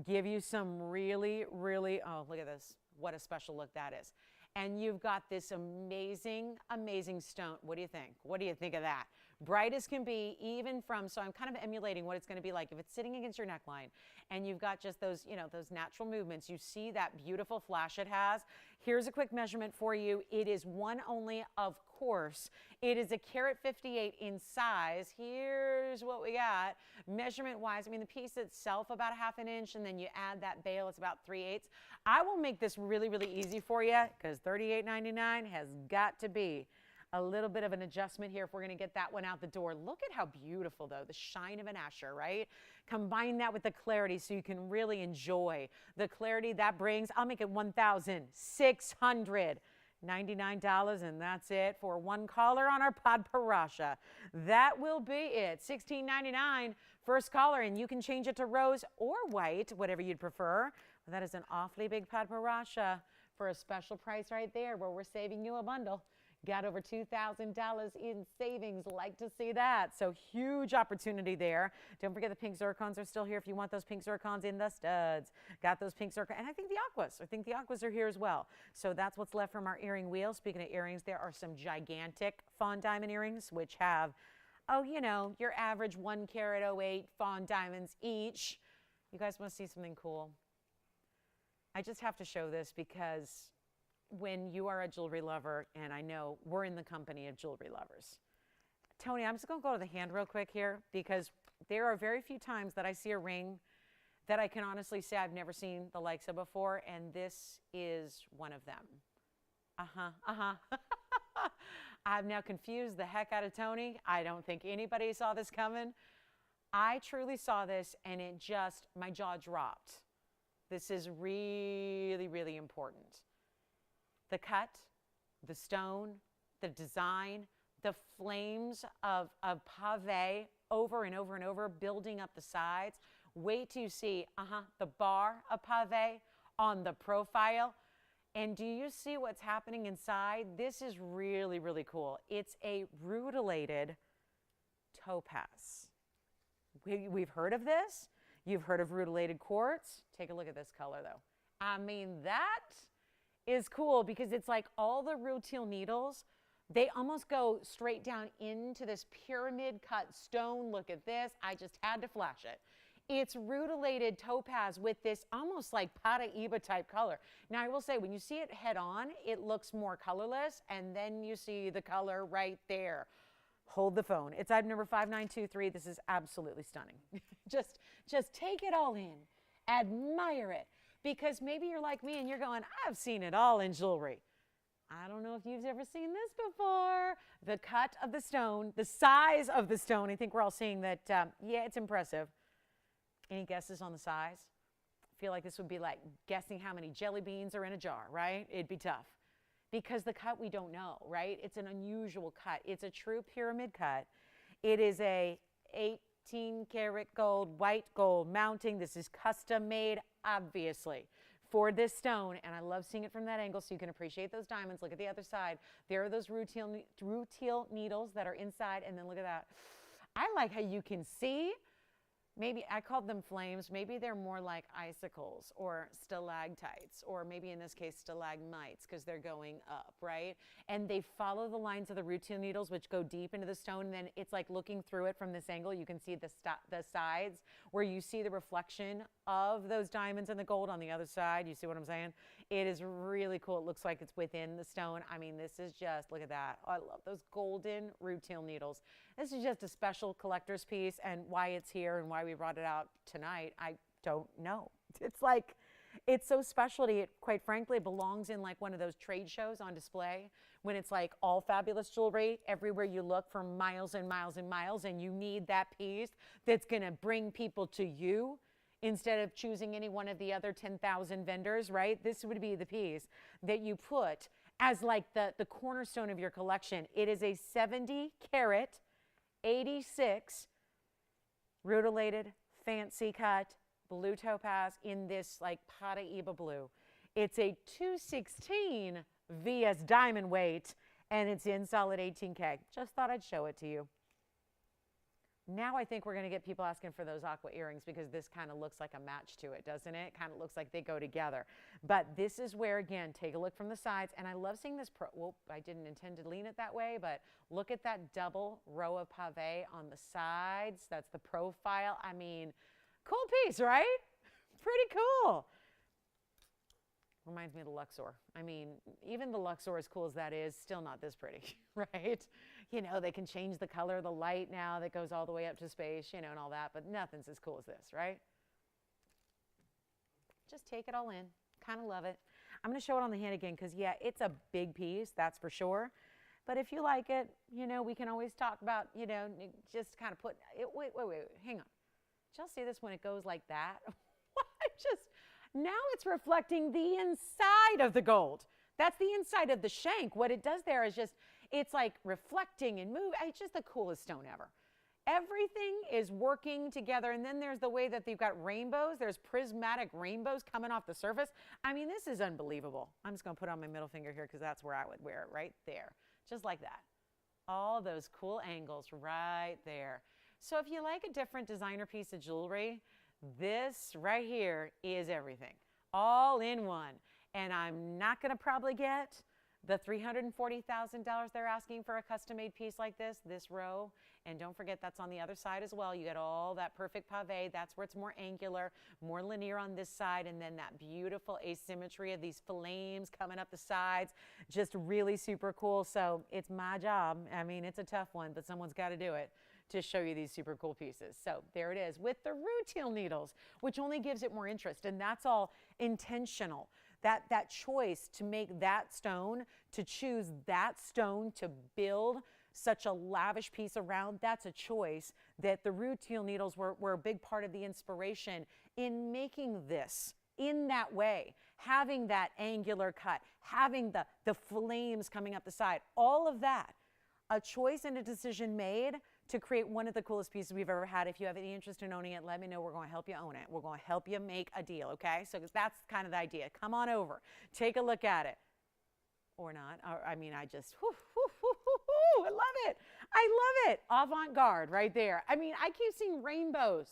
give you some really, really, oh, look at this. What a special look that is. And you've got this amazing, amazing stone. What do you think? What do you think of that? Bright as can be, even from, so I'm kind of emulating what it's going to be like if it's sitting against your neckline and you've got just those, those natural movements. You see that beautiful flash it has. Here's a quick measurement for you. It is one only, of course. It is a carat 58 in size. Here's what we got. Measurement wise, the piece itself about 1/2 inch, and then you add that bail, it's about 3/8. I will make this really, really easy for you because $38.99 has got to be a little bit of an adjustment here if we're going to get that one out the door. Look at how beautiful, though, the shine of an Asher, right? Combine that with the clarity so you can really enjoy the clarity that brings. I'll make it $1,699, and that's it for one caller on our Paraiba. That will be it. $16.99 first caller, and you can change it to rose or white, whatever you'd prefer. Well, that is an awfully big Paraiba for a special price right there where we're saving you a bundle. Got over $2,000 in savings. Like to see that. So huge opportunity there. Don't forget the pink zircons are still here if you want those pink zircons in the studs. Got those pink zircons. And I think the aquas. are here as well. So that's what's left from our earring wheel. Speaking of earrings, there are some gigantic fawn diamond earrings, which have, your average 1 carat 08 fawn diamonds each. You guys want to see something cool? I just have to show this because when you are a jewelry lover, and I know we're in the company of jewelry lovers. Tony, I'm just going to go to the hand real quick here because there are very few times that I see a ring that I can honestly say I've never seen the likes of before, and this is one of them. I've now confused the heck out of Tony. I don't think anybody saw this coming. I truly saw this and it just, my jaw dropped. This is really, really important. The cut, the stone, the design, the flames of pave over and over and over, building up the sides. Wait till you see, the bar of pave on the profile. And do you see what's happening inside? This is really, really cool. It's a rutilated topaz. We've heard of this. You've heard of rutilated quartz. Take a look at this color though. I mean, that is cool because it's like all the rutile needles, they almost go straight down into this pyramid cut stone. Look at this. I just had to flash it. It's rutilated topaz with this almost like Paraiba type color. Now I will say when you see it head on, it looks more colorless and then you see the color right there. Hold the phone. It's item number 5923. This is absolutely stunning. just take it all in. Admire it. Because maybe you're like me and you're going, I've seen it all in jewelry. I don't know if you've ever seen this before. The cut of the stone, the size of the stone. I think we're all seeing that, yeah, it's impressive. Any guesses on the size? I feel like this would be like guessing how many jelly beans are in a jar, right? It'd be tough. Because the cut we don't know, right? It's an unusual cut. It's a true pyramid cut. It is a 18 karat gold, white gold mounting. This is custom made, obviously, for this stone. And I love seeing it from that angle so you can appreciate those diamonds. Look at the other side. There are those rutile needles that are inside. And then look at that. I like how you can see. Maybe I called them flames. Maybe they're more like icicles or stalactites, or maybe in this case stalagmites because they're going up, right? And they follow the lines of the rutile needles, which go deep into the stone. And then it's like looking through it from this angle. You can see the sides where you see the reflection of those diamonds and the gold on the other side. You see what I'm saying? It is really cool. It looks like it's within the stone. I mean, this is just, look at that. Oh, I love those golden rutile needles. This is just a special collector's piece, and why it's here and why we brought it out tonight, I don't know. It's like, it's so specialty. It, quite frankly, belongs in like one of those trade shows on display when it's like all fabulous jewelry everywhere you look for miles and miles and miles, and you need that piece that's going to bring people to you instead of choosing any one of the other 10,000 vendors, right? This would be the piece that you put as like the cornerstone of your collection. It is a 70 karat, 86 rutilated, fancy cut, blue topaz in this like Paraiba blue. It's a 216 VS diamond weight, and it's in solid 18K. Just thought I'd show it to you. Now I think we're going to get people asking for those Aqua earrings because this kind of looks like a match to it, doesn't it? It kind of looks like they go together. But this is where, again, take a look from the sides. And I love seeing this, whoop, I didn't intend to lean it that way, but look at that double row of pave on the sides. That's the profile. I mean, cool piece, right? Pretty cool. Reminds me of the Luxor. I mean, even the Luxor, as cool as that is, still not this pretty, right? You know, they can change the color of the light now that goes all the way up to space, you know, and all that, but nothing's as cool as this, right? Just take it all in. Kind of love it. I'm going to show it on the hand again because, yeah, it's a big piece, that's for sure. But if you like it, you know, we can always talk about, you know, just kind of put it. Wait, hang on. Did y'all see this when it goes like that? Now it's reflecting the inside of the gold. That's the inside of the shank. What it does there is just, it's like reflecting and move. It's just the coolest stone ever. Everything is working together. And then there's the way that they've got rainbows. There's prismatic rainbows coming off the surface. I mean, this is unbelievable. I'm just going to put on my middle finger here because that's where I would wear it, right there. Just like that. All those cool angles right there. So if you like a different designer piece of jewelry, this right here is everything, all in one. And I'm not going to probably get the $340,000 they're asking for a custom-made piece like this row. And don't forget, that's on the other side as well. You get all that perfect pave. That's where it's more angular, more linear on this side. And then that beautiful asymmetry of these flames coming up the sides. Just really super cool. So it's my job. I mean, it's a tough one, but someone's got to do it to show you these super cool pieces. So there it is with the rutile needles, which only gives it more interest. And that's all intentional. that choice to make that stone, to choose that stone to build such a lavish piece around, that's a choice that the Rutilated needles were a big part of the inspiration in making this in that way, having that angular cut, having the flames coming up the side, all of that, a choice and a decision made to create one of the coolest pieces we've ever had. If you have any interest in owning it, let me know. We're going to help you own it. We're going to help you make a deal, okay? So that's kind of the idea. Come on over. Take a look at it. Or not. I mean, I just, I love it. I love it. Avant-garde right there. I mean, I keep seeing rainbows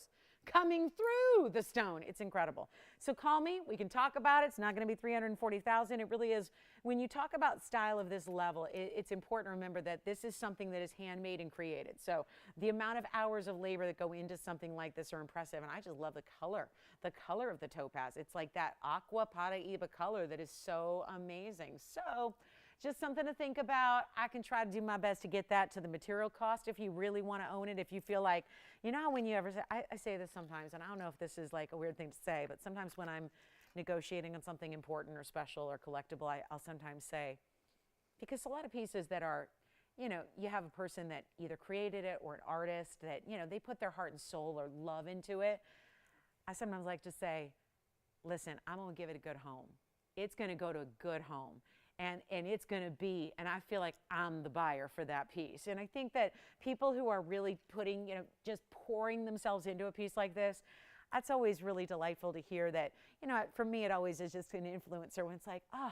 coming through the stone. It's incredible. So call me. We can talk about it. It's not going to be $340,000. It really is. When you talk about style of this level, it's important to remember that this is something that is handmade and created. So the amount of hours of labor that go into something like this are impressive. And I just love the color of the topaz. It's like that Aqua Paraiba color that is so amazing. So just something to think about. I can try to do my best to get that to the material cost if you really want to own it. If you feel like, you know, when you ever say, I say this sometimes, and I don't know if this is like a weird thing to say, but sometimes when I'm negotiating on something important or special or collectible, I'll sometimes say, because a lot of pieces that are, you know, you have a person that either created it or an artist that, you know, they put their heart and soul or love into it. I sometimes like to say, listen, I'm going to give it a good home. It's going to go to a good home. And it's going to be, and I feel like I'm the buyer for that piece. And I think that people who are really putting, you know, just pouring themselves into a piece like this, that's always really delightful to hear that, you know, for me, it always is just an influencer when it's like, oh,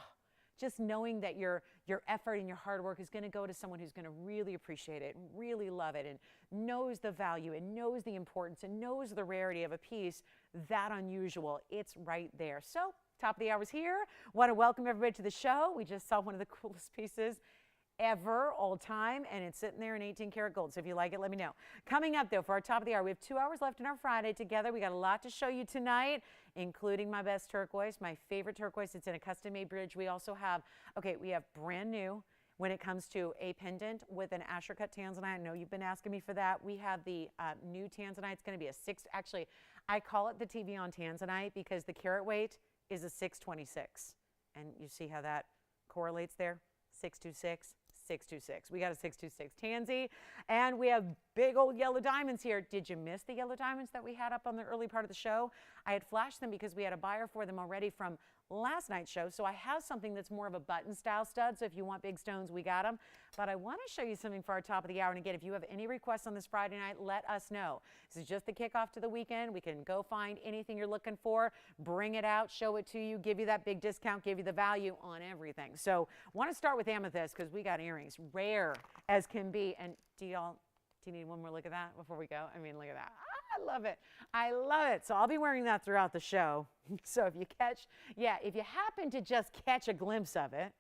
just knowing that your effort and your hard work is going to go to someone who's going to really appreciate it and really love it and knows the value and knows the importance and knows the rarity of a piece that unusual. It's right there. So top of the hour's here. Want to welcome everybody to the show. We just saw one of the coolest pieces ever, all time, and it's sitting there in 18 karat gold. So if you like it, let me know. Coming up, though, for our top of the hour, we have 2 hours left in our Friday together. We got a lot to show you tonight, including my best turquoise, my favorite turquoise. It's in a custom-made bridge. We also have, we have brand new when it comes to a pendant with an Karat Tanzanite. I know you've been asking me for that. We have the new Tanzanite. It's going to be a 6, actually, I call it the TVON Tanzanite because the carat weight is a 626. And you see how that correlates there? 626, 626. We got a 626 Tansy, and we have big old yellow diamonds here. Did you miss the yellow diamonds that we had up on the early part of the show? I had flashed them because we had a buyer for them already from last night's show. So I have something that's more of a button style stud. So if you want big stones, we got them. But I want to show you something for our top of the hour. And again, if you have any requests on this Friday night, let us know. This is just the kickoff to the weekend. We can go find anything you're looking for, bring it out, show it to you, give you that big discount, give you the value on everything. So want to start with amethyst because we got earrings, rare as can be. And do you need one more look at that before we go? I mean, look at that. I love it. I love it. So I'll be wearing that throughout the show. So if you if you happen to just catch a glimpse of it,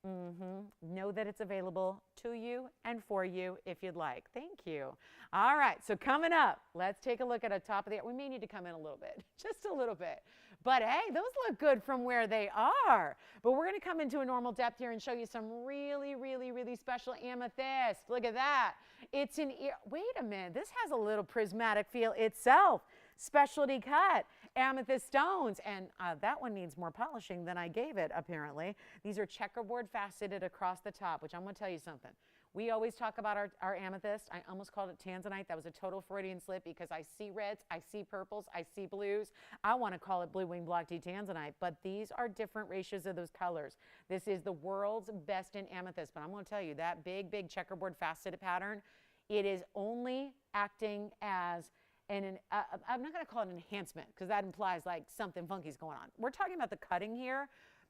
know that it's available to you and for you if you'd like. Thank you. All right. So coming up, let's take a look at a top of the hour. We may need to come in a little bit, just a little bit. But hey, those look good from where they are. But we're going to come into a normal depth here and show you some really, really, really special amethyst. Look at that. It's an ear. Wait a minute. This has a little prismatic feel itself. Specialty cut amethyst stones. And that one needs more polishing than I gave it, apparently. These are checkerboard faceted across the top, which I'm going to tell you something. We always talk about our amethyst. I almost called it Tanzanite. That was a total Freudian slip because I see reds, I see purples, I see blues. I want to call it blue wing block tea Tanzanite, but these are different ratios of those colors. This is the world's best in amethyst, but I'm going to tell you that big, big checkerboard faceted pattern, it is only acting as I'm not going to call it an enhancement because that implies like something funky is going on. We're talking about the cutting here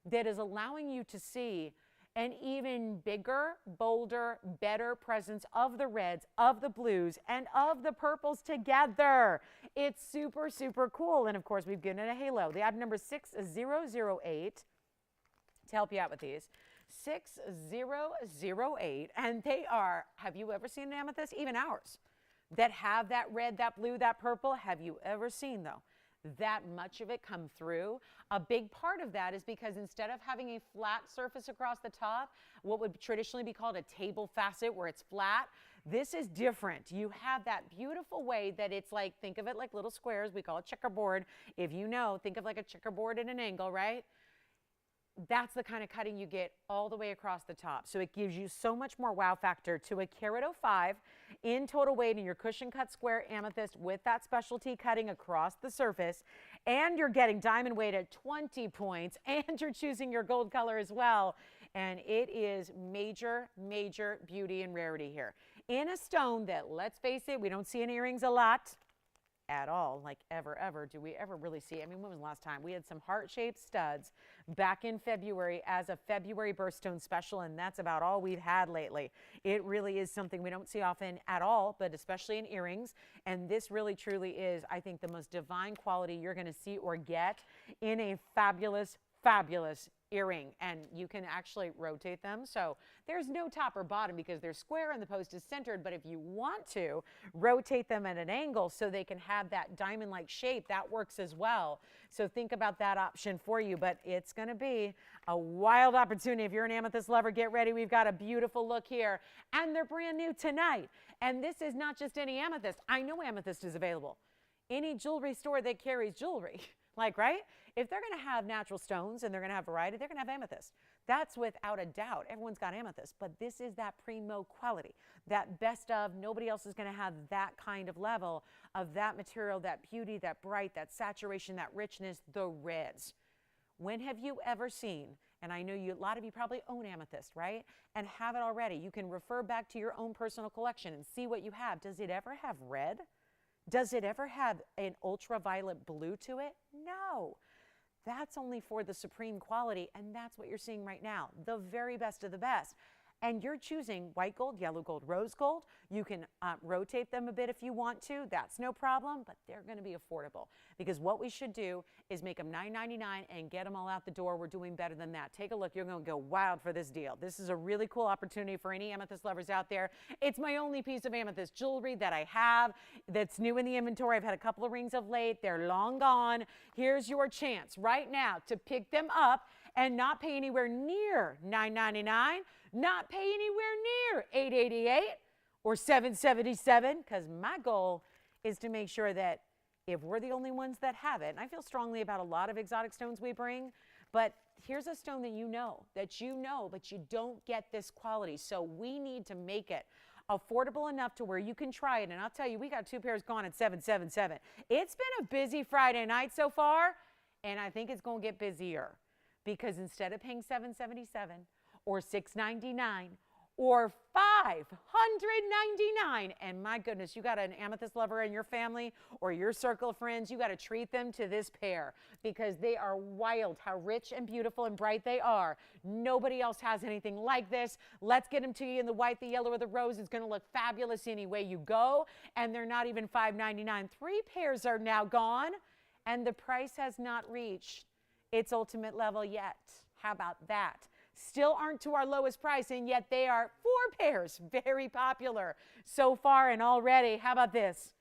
that is allowing you to see an even bigger, bolder, better presence of the reds, of the blues, and of the purples together. It's super, super cool. And of course, we've given it a halo. The item number 6008 to help you out with these. 6008. And they are, have you ever seen an amethyst? Even ours that have that red, that blue, that purple. Have you ever seen, though? that much of it come through. A big part of that is because instead of having a flat surface across the top, what would traditionally be called a table facet where it's flat, this is different. You have that beautiful way that it's like, think of it like little squares. We call it checkerboard. If you know, think of like a checkerboard at an angle, right? That's the kind of cutting you get all the way across the top. So it gives you so much more wow factor to a carat 05 in total weight in your cushion cut square amethyst with that specialty cutting across the surface. And you're getting diamond weight at 20 points, and you're choosing your gold color as well. And it is major, major beauty and rarity here. In a stone that, let's face it, we don't see in earrings a lot at all, like ever do we ever really see. I mean, when was the last time? We had some heart-shaped studs back in February as a February birthstone special, and that's about all we've had lately. It really is something we don't see often at all, but especially in earrings. And this really truly is, I think, the most divine quality you're going to see or get in a fabulous, fabulous earring. And you can actually rotate them, so there's no top or bottom because they're square and the post is centered. But if you want to rotate them at an angle so they can have that diamond-like shape, that works as well. So think about that option for you. But it's going to be a wild opportunity. If you're an amethyst lover, get ready. We've got a beautiful look here, and they're brand new tonight. And this is not just any amethyst. I know amethyst is available. Any jewelry store that carries jewelry, like, right? If they're going to have natural stones and they're going to have variety, they're going to have amethyst. That's without a doubt. Everyone's got amethyst, but this is that primo quality, that best of. Nobody else is going to have that kind of level of that material, that beauty, that bright, that saturation, that richness, the reds. When have you ever seen, and I know a lot of you probably own amethyst, right? And have it already. You can refer back to your own personal collection and see what you have. Does it ever have red? Does it ever have an ultraviolet blue to it? No. That's only for the supreme quality, and that's what you're seeing right now, the very best of the best. And you're choosing white gold, yellow gold, rose gold. You can rotate them a bit if you want to. That's no problem, but they're going to be affordable, because what we should do is make them $9.99 and get them all out the door. We're doing better than that. Take a look. You're going to go wild for this deal. This is a really cool opportunity for any amethyst lovers out there. It's my only piece of amethyst jewelry that I have that's new in the inventory. I've had a couple of rings of late. They're long gone. Here's your chance right now to pick them up and not pay anywhere near $9.99, not pay anywhere near $8.88 or $7.77, because my goal is to make sure that if we're the only ones that have it, and I feel strongly about a lot of exotic stones we bring, but here's a stone that you know, but you don't get this quality. So we need to make it affordable enough to where you can try it. And I'll tell you, we got two pairs gone at $7.77. It's been a busy Friday night so far, and I think it's going to get busier. Because instead of paying $7.77 or $6.99 or $599, and my goodness, you got an amethyst lover in your family or your circle of friends, you got to treat them to this pair, because they are wild how rich and beautiful and bright they are. Nobody else has anything like this. Let's get them to you in the white, the yellow, or the rose. It's going to look fabulous any way you go, and they're not even $5.99. 3 pairs are now gone, and the price has not reached its ultimate level yet. How about that? Still aren't to our lowest price, and yet they are 4 pairs, very popular so far and already. How about this?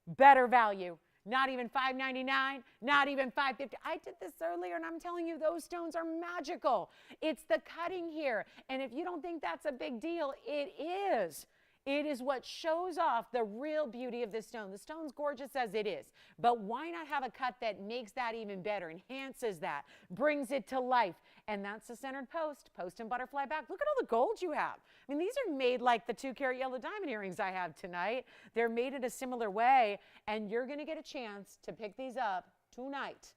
Better value. Not even $5.99, not even $5.50. I did this earlier, and I'm telling you, those stones are magical. It's the cutting here, and if you don't think that's a big deal, it is. It is what shows off the real beauty of this stone. The stone's gorgeous as it is, but why not have a cut that makes that even better, enhances that, brings it to life? And that's the centered post and butterfly back. Look at all the gold you have. I mean, these are made like the 2-carat yellow diamond earrings I have tonight. They're made in a similar way, and you're going to get a chance to pick these up tonight.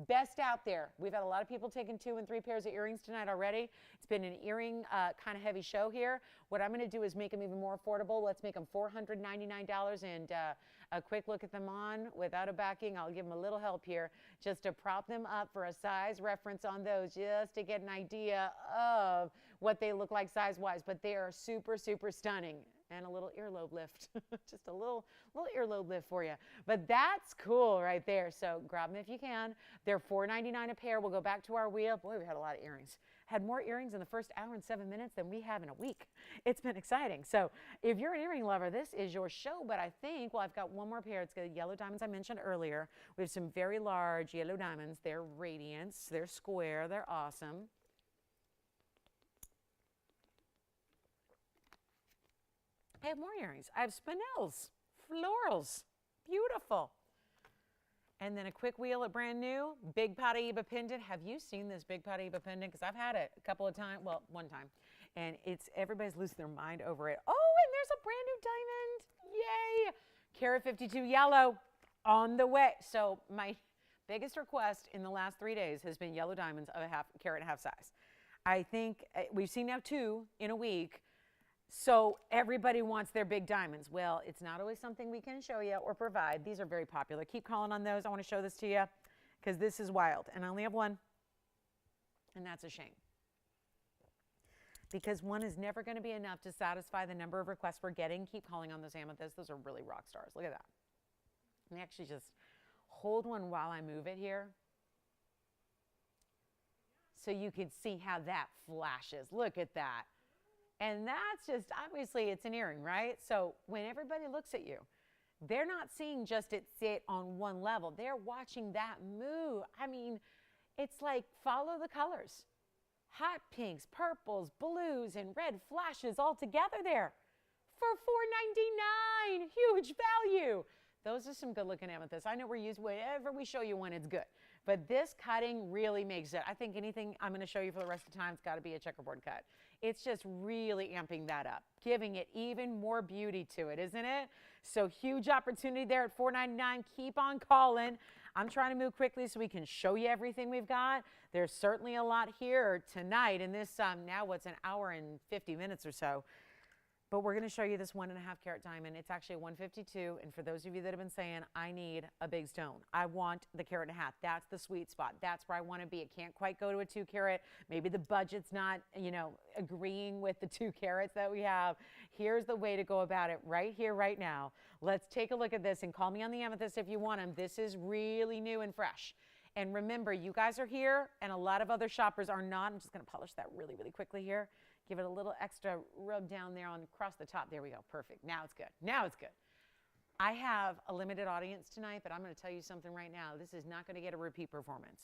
Best out there. We've had a lot of people taking 2 and 3 pairs of earrings tonight already. It's been an earring kind of heavy show here. What I'm going to do is make them even more affordable. Let's make them $499, and a quick look at them on without a backing. I'll give them a little help here just to prop them up for a size reference on those, just to get an idea of what they look like size-wise. But they are super, super stunning. And a little earlobe lift, just a little earlobe lift for you. But that's cool right there. So grab them if you can. They're $4.99 a pair. We'll go back to our wheel. Boy, we had a lot of earrings. had more earrings in the first hour and 7 minutes than we have in a week. It's been exciting. So if you're an earring lover, this is your show. But I think, well, I've got one more pair. It's got yellow diamonds I mentioned earlier. We have some very large yellow diamonds. They're radiance. They're square. They're awesome. I have more earrings. I have spinels, florals, beautiful. And then a quick wheel at brand new, big Paraiba pendant. Have you seen this big Paraiba pendant? Because I've had it a couple of times, well, one time. And everybody's losing their mind over it. Oh, and there's a brand new diamond. Yay. Carat 52 yellow on the way. So my biggest request in the last 3 days has been yellow diamonds of a carat half size. I think we've seen now 2 in a week. So everybody wants their big diamonds. Well, it's not always something we can show you or provide. These are very popular. Keep calling on those. I want to show this to you because this is wild. And I only have one, and that's a shame. Because one is never going to be enough to satisfy the number of requests we're getting. Keep calling on those amethysts. Those are really rock stars. Look at that. Let me actually just hold one while I move it here so you can see how that flashes. Look at that. And that's just, obviously, it's an earring, right? So when everybody looks at you, they're not seeing just it sit on one level. They're watching that move. I mean, it's like follow the colors. Hot pinks, purples, blues, and red flashes all together there for $4.99. Huge value. Those are some good-looking amethysts. I know we're used whatever we show you when it's good. But this cutting really makes it. I think anything I'm going to show you for the rest of the time, it's got to be a checkerboard cut. It's just really amping that up, giving it even more beauty to it, isn't it? So huge opportunity there at $4.99. Keep on calling. I'm trying to move quickly so we can show you everything we've got. There's certainly a lot here tonight in this, now what's an hour and 50 minutes or so. But we're going to show you this 1.5 carat diamond. It's actually a 152. And for those of you that have been saying, I need a big stone. I want the carat and a half. That's the sweet spot. That's where I want to be. It can't quite go to a 2 carat. Maybe the budget's not, agreeing with the 2 carats that we have. Here's the way to go about it right here, right now. Let's take a look at this and call me on the amethyst if you want them. This is really new and fresh. And remember, you guys are here and a lot of other shoppers are not. I'm just going to polish that really, really quickly here. Give it a little extra rub down there across the top. There we go. Perfect. Now it's good. Now it's good. I have a limited audience tonight, but I'm going to tell you something right now. This is not going to get a repeat performance.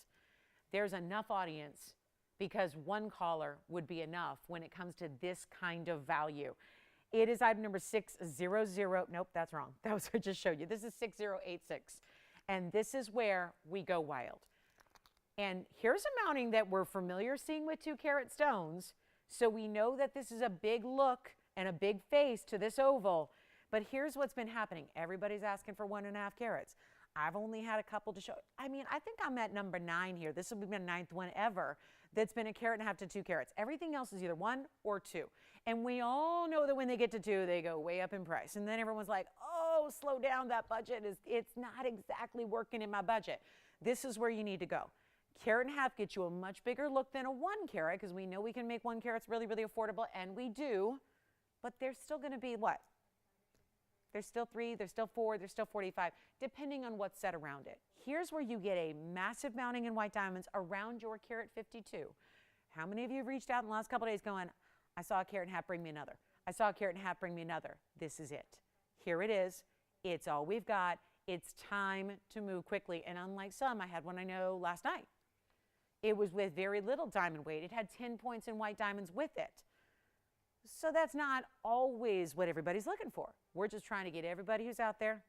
There's enough audience because one caller would be enough when it comes to this kind of value. It is item number 600. Nope, that's wrong. That was what I just showed you. This is 6086. And this is where we go wild. And here's a mounting that we're familiar seeing with 2 carat stones. So we know that this is a big look and a big face to this oval. But here's what's been happening. Everybody's asking for 1.5 carats. I've only had a couple to show. I mean, I think I'm at number 9 here. This will be my 9th one ever that's been a carat and a half to 2 carats. Everything else is either 1 or 2. And we all know that when they get to 2, they go way up in price. And then everyone's like, oh, slow down. That budget it's not exactly working in my budget. This is where you need to go. Carat and a half gets you a much bigger look than a 1 carat because we know we can make 1 carats really, really affordable, and we do. But there's still going to be what? There's still 3, there's still 4, there's still 45, depending on what's set around it. Here's where you get a massive mounting in white diamonds around your carat 52. How many of you have reached out in the last couple of days going, I saw a carat and a half, bring me another. I saw a carat and a half, bring me another. This is it. Here it is. It's all we've got. It's time to move quickly. And unlike some, I had one I know last night. It was with very little diamond weight. It had 10 points in white diamonds with it. So that's not always what everybody's looking for. We're just trying to get everybody who's out there,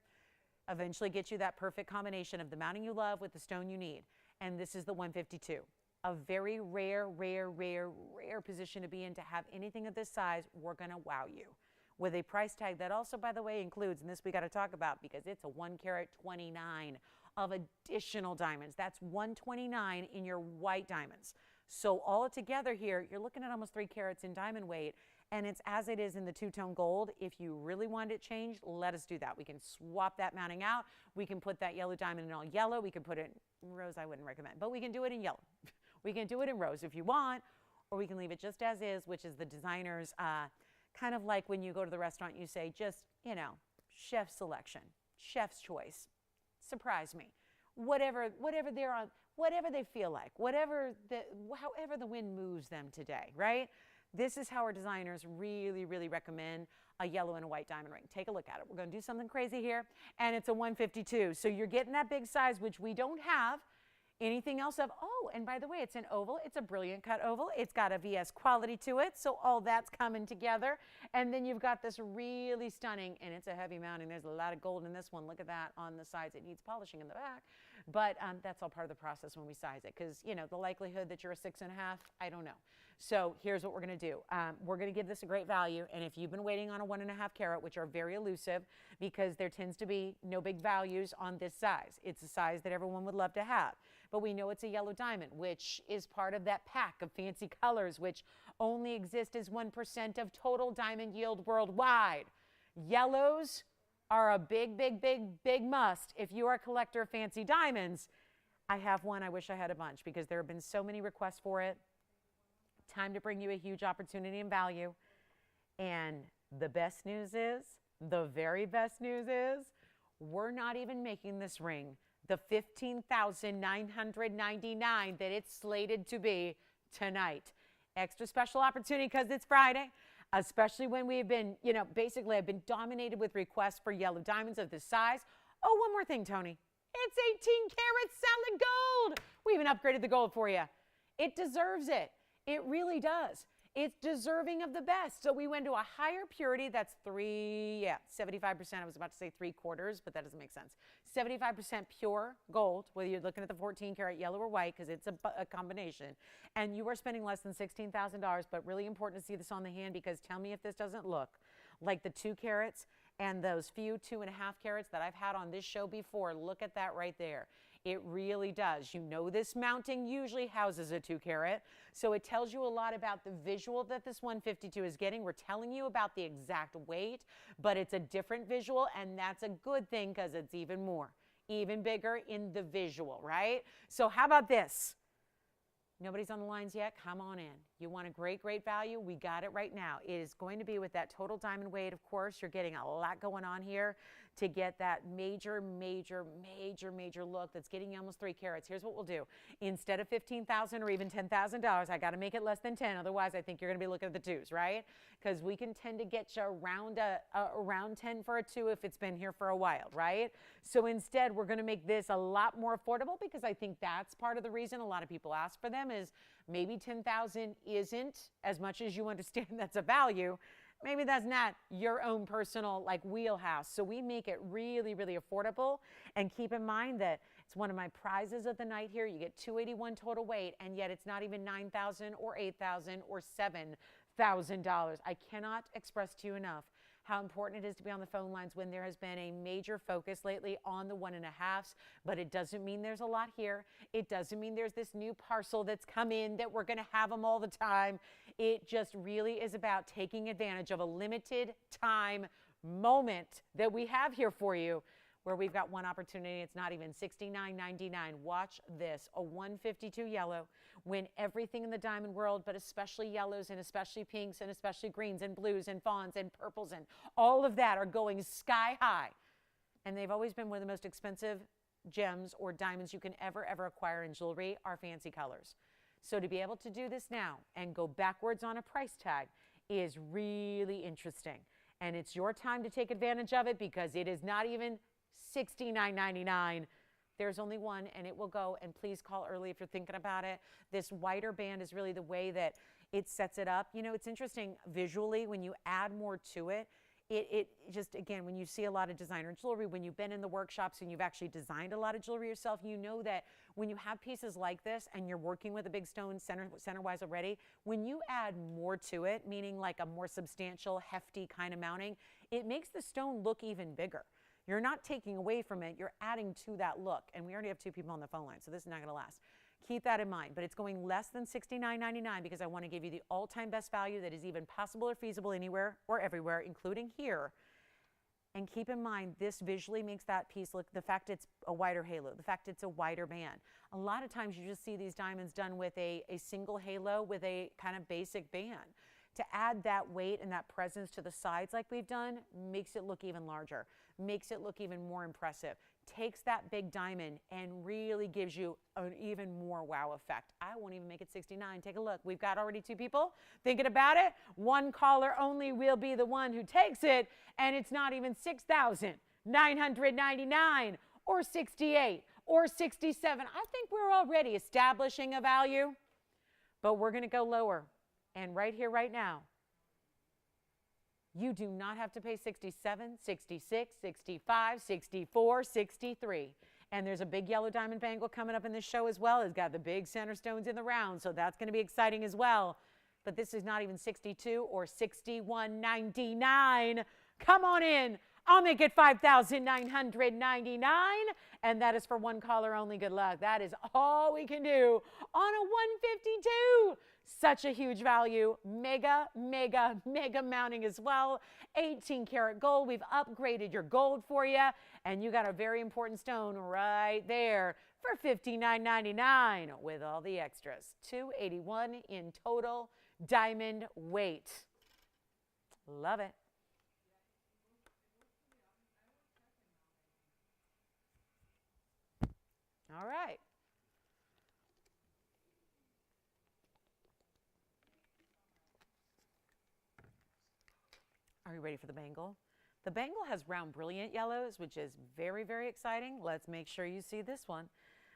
eventually get you that perfect combination of the mounting you love with the stone you need. And this is the 152. A very rare, rare, rare, rare position to be in to have anything of this size. We're going to wow you with a price tag that also, by the way, includes, and this we got to talk about because it's a 1 carat 29 of additional diamonds. That's 129 in your white diamonds. So all together here, you're looking at almost 3 carats in diamond weight, and it's as it is in the 2-tone gold. If you really want it changed, let us do that. We can swap that mounting out. We can put that yellow diamond in all yellow. We can put it in rose, I wouldn't recommend, but we can do it in yellow. We can do it in rose if you want, or we can leave it just as is, which is the designer's, kind of like when you go to the restaurant, you say just, chef's selection, chef's choice. Surprise me. Whatever they're on, whatever they feel like, however the wind moves them today, right? This is how our designers really, really recommend a yellow and a white diamond ring. Take a look at it. We're going to do something crazy here, and it's a 152. So you're getting that big size, which we don't have anything else of. Oh, and by the way, it's an oval. It's a brilliant cut oval. It's got a VS quality to it, so all that's coming together. And then you've got this really stunning, and it's a heavy mounting. There's a lot of gold in this one. Look at that on the sides. It needs polishing in the back, but that's all part of the process when we size it, because, you know, the likelihood that you're a 6.5, I don't know. So here's what we're going to do. We're going to give this a great value, and if you've been waiting on a 1.5 carat, which are very elusive because there tends to be no big values on this size. It's a size that everyone would love to have, but we know it's a yellow diamond, which is part of that pack of fancy colors, which only exist as 1% of total diamond yield worldwide. Yellows are a big, big, big, big must if you are a collector of fancy diamonds. I have one. I wish I had a bunch because there have been so many requests for it. Time to bring you a huge opportunity and value. And the best news is, the very best news is, we're not even making this ring the $15,999 that it's slated to be tonight. Extra special opportunity because it's Friday, especially when we've been, you know, basically I've been dominated with requests for yellow diamonds of this size. Oh, one more thing, Tony. It's 18 karat solid gold. We even upgraded the gold for you. It deserves it. It really does. It's deserving of the best. So we went to a higher purity. That's 75%. I was about to say 3/4, but that doesn't make sense. 75% pure gold, whether you're looking at the 14 karat yellow or white, because it's a combination. And you are spending less than $16,000, but really important to see this on the hand, because tell me if this doesn't look like the 2 carats and those few 2.5 carats that I've had on this show before. Look at that right there. It really does. You know, this mounting usually houses a 2 carat, so it tells you a lot about the visual that this 152 is getting. We're telling you about the exact weight, but it's a different visual, and that's a good thing because it's even more, even bigger in the visual, right? So how about this? Nobody's on the lines yet? Come on in. You want a great, great value? We got it right now. It is going to be with that total diamond weight. Of course, you're getting a lot going on here to get that major, major, major, major look that's getting you almost 3 carats. Here's what we'll do. Instead of $15,000 or even $10,000, I got to make it less than 10. Otherwise, I think you're going to be looking at the 2s, right? Because we can tend to get you around 10 for a 2 if it's been here for a while, right? So instead, we're going to make this a lot more affordable, because I think that's part of the reason a lot of people ask for them is maybe 10,000 isn't as much as you understand that's a value. Maybe that's not your own personal wheelhouse. So we make it really, really affordable. And keep in mind that it's one of my prizes of the night here. You get $281 total weight, and yet it's not even $9,000 or $8,000 or $7,000. I cannot express to you enough how important it is to be on the phone lines when there has been a major focus lately on the 1.5s, but it doesn't mean there's a lot here. It doesn't mean there's this new parcel that's come in that we're going to have them all the time. It just really is about taking advantage of a limited time moment that we have here for you, where we've got one opportunity. It's not even $69.99. Watch this, a 152 yellow, when everything in the diamond world, but especially yellows and especially pinks and especially greens and blues and fawns and purples and all of that are going sky high. And they've always been one of the most expensive gems or diamonds you can ever acquire in jewelry are fancy colors. So to be able to do this now and go backwards on a price tag is really interesting. And it's your time to take advantage of it, because it is not even $69.99. There's only one, and it will go. And please call early if you're thinking about it. This wider band is really the way that it sets it up. You know, it's interesting visually when you add more to it. It just, again, when you see a lot of designer jewelry, when you've been in the workshops and you've actually designed a lot of jewelry yourself, you know that when you have pieces like this and you're working with a big stone center-wise already, when you add more to it, meaning like a more substantial, hefty kind of mounting, it makes the stone look even bigger. You're not taking away from it, you're adding to that look. And we already have 2 people on the phone line, so this is not gonna last. Keep that in mind, but it's going less than $69.99 because I wanna give you the all-time best value that is even possible or feasible anywhere or everywhere, including here. And keep in mind, this visually makes that piece look, the fact it's a wider halo, the fact it's a wider band. A lot of times you just see these diamonds done with a single halo with a kind of basic band. To add that weight and that presence to the sides like we've done makes it look even larger, makes it look even more impressive, takes that big diamond and really gives you an even more wow effect. I won't even make it 69. Take a look. We've got already 2 people thinking about it. One caller only will be the one who takes it, and it's not even 6,999 or 68 or 67. I think we're already establishing a value, but we're going to go lower. And right here, right now, you do not have to pay 67, 66, 65, 64, 63. And there's a big yellow diamond bangle coming up in this show as well. It's got the big center stones in the round, so that's going to be exciting as well. But this is not even 62 or 61.99. Come on in. I'll make it 5,999, and that is for one caller only. Good luck. That is all we can do on a 152. Such a huge value. Mega, mega, mega mounting as well. 18 karat gold. We've upgraded your gold for you, and you got a very important stone right there for $59.99 with all the extras. $281 in total diamond weight. Love it. All right. Are you ready for the bangle? The bangle has round brilliant yellows, which is very, very exciting. Let's make sure you see this one.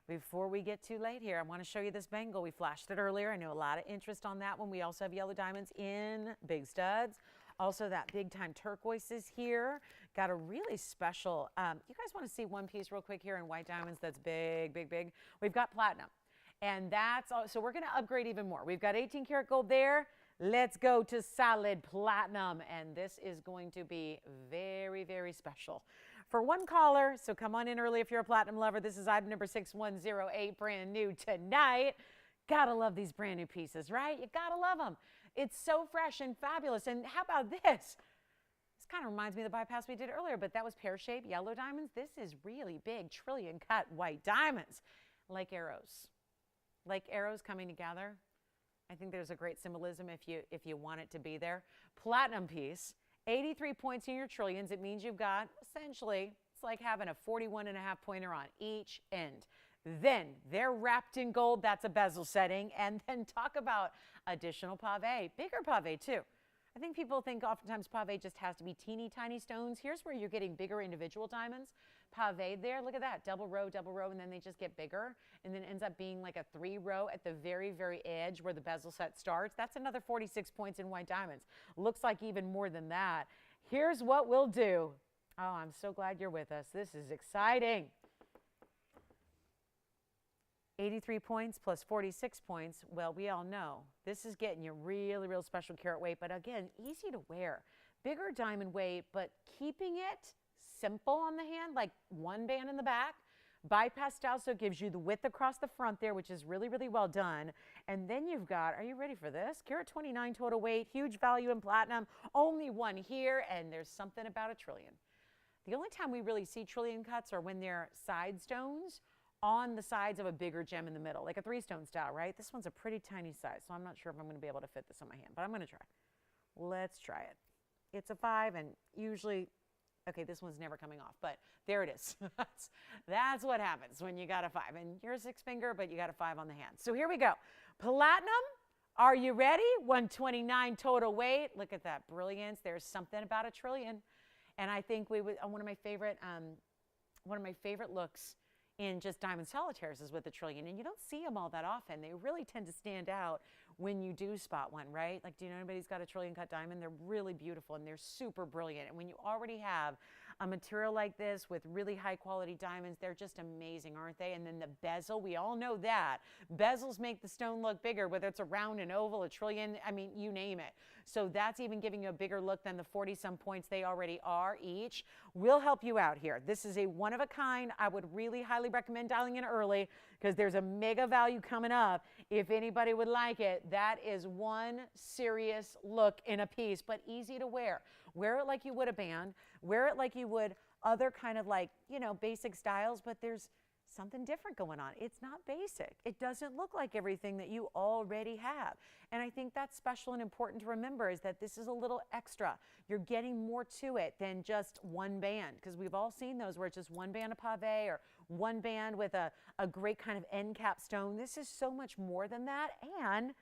Before we get too late here, I want to show you this bangle. We flashed it earlier. I know a lot of interest on that one. We also have yellow diamonds in big studs. Also, that big time turquoise is here. Got a really special, you guys want to see one piece real quick here in white diamonds that's big, big, big? We've got platinum. And that's, so we're going to upgrade even more. We've got 18 karat gold there. Let's go to solid platinum. And this is going to be very, very special. For one caller, so come on in early if you're a platinum lover. This is item number 6108, brand new tonight. Gotta love these brand new pieces, right? You gotta love them. It's so fresh and fabulous. And how about this? This kind of reminds me of the bypass we did earlier, but that was pear-shaped yellow diamonds. This is really big, trillion cut white diamonds, like arrows. Like arrows coming together. I think there's a great symbolism if you want it to be there. Platinum piece, 83 points in your trillions. It means you've got, essentially, it's like having a 41.5 pointer on each end. Then they're wrapped in gold. That's a bezel setting. And then talk about additional pave, bigger pave too. I think people think oftentimes pave just has to be teeny tiny stones. Here's where you're getting bigger individual diamonds. Pave there, look at that, double row, and then they just get bigger. And then it ends up being like a 3-row at the very, very edge where the bezel set starts. That's another 46 points in white diamonds. Looks like even more than that. Here's what we'll do. Oh, I'm so glad you're with us. This is exciting. 83 points plus 46 points. Well, we all know this is getting you really, real special carat weight, but again, easy to wear. Bigger diamond weight, but keeping it simple on the hand, like one band in the back. Bypass style, so it gives you the width across the front there, which is really, really well done. And then you've got, are you ready for this? Carat 29 total weight, huge value in platinum, only one here, and there's something about a trillion. The only time we really see trillion cuts are when they're side stones on the sides of a bigger gem in the middle, like a 3-stone style, right? This one's a pretty tiny size, so I'm not sure if I'm going to be able to fit this on my hand, but I'm going to try. Let's try it. It's a 5, and usually, okay, this one's never coming off, but there it is. That's what happens when you got a 5, and you're a 6-finger, but you got a 5 on the hand. So here we go. Platinum, are you ready? 129 total weight. Look at that brilliance. There's something about a trillion, and I think we would. One of my favorite looks in just diamond solitaires is with the trillion, and you don't see them all that often. They really tend to stand out when you do spot one, right? Like, do you know anybody who's got a trillion cut diamond? They're really beautiful and they're super brilliant. And when you already have a material like this with really high quality diamonds, they're just amazing, aren't they? And then the bezel, we all know that. Bezels make the stone look bigger, whether it's a round, an oval, a trillion, I mean, you name it. So that's even giving you a bigger look than the 40-some points they already are each. We'll help you out here. This is a one-of-a-kind. I would really highly recommend dialing in early because there's a mega value coming up. If anybody would like it, that is one serious look in a piece, but easy to wear. Wear it like you would a band. Wear it like you would other kind of like, you know, basic styles, but there's something different going on. It's not basic. It doesn't look like everything that you already have. And I think that's special and important to remember, is that this is a little extra. You're getting more to it than just one band, because we've all seen those where it's just one band of pave or one band with a great kind of end cap stone. This is so much more than that, and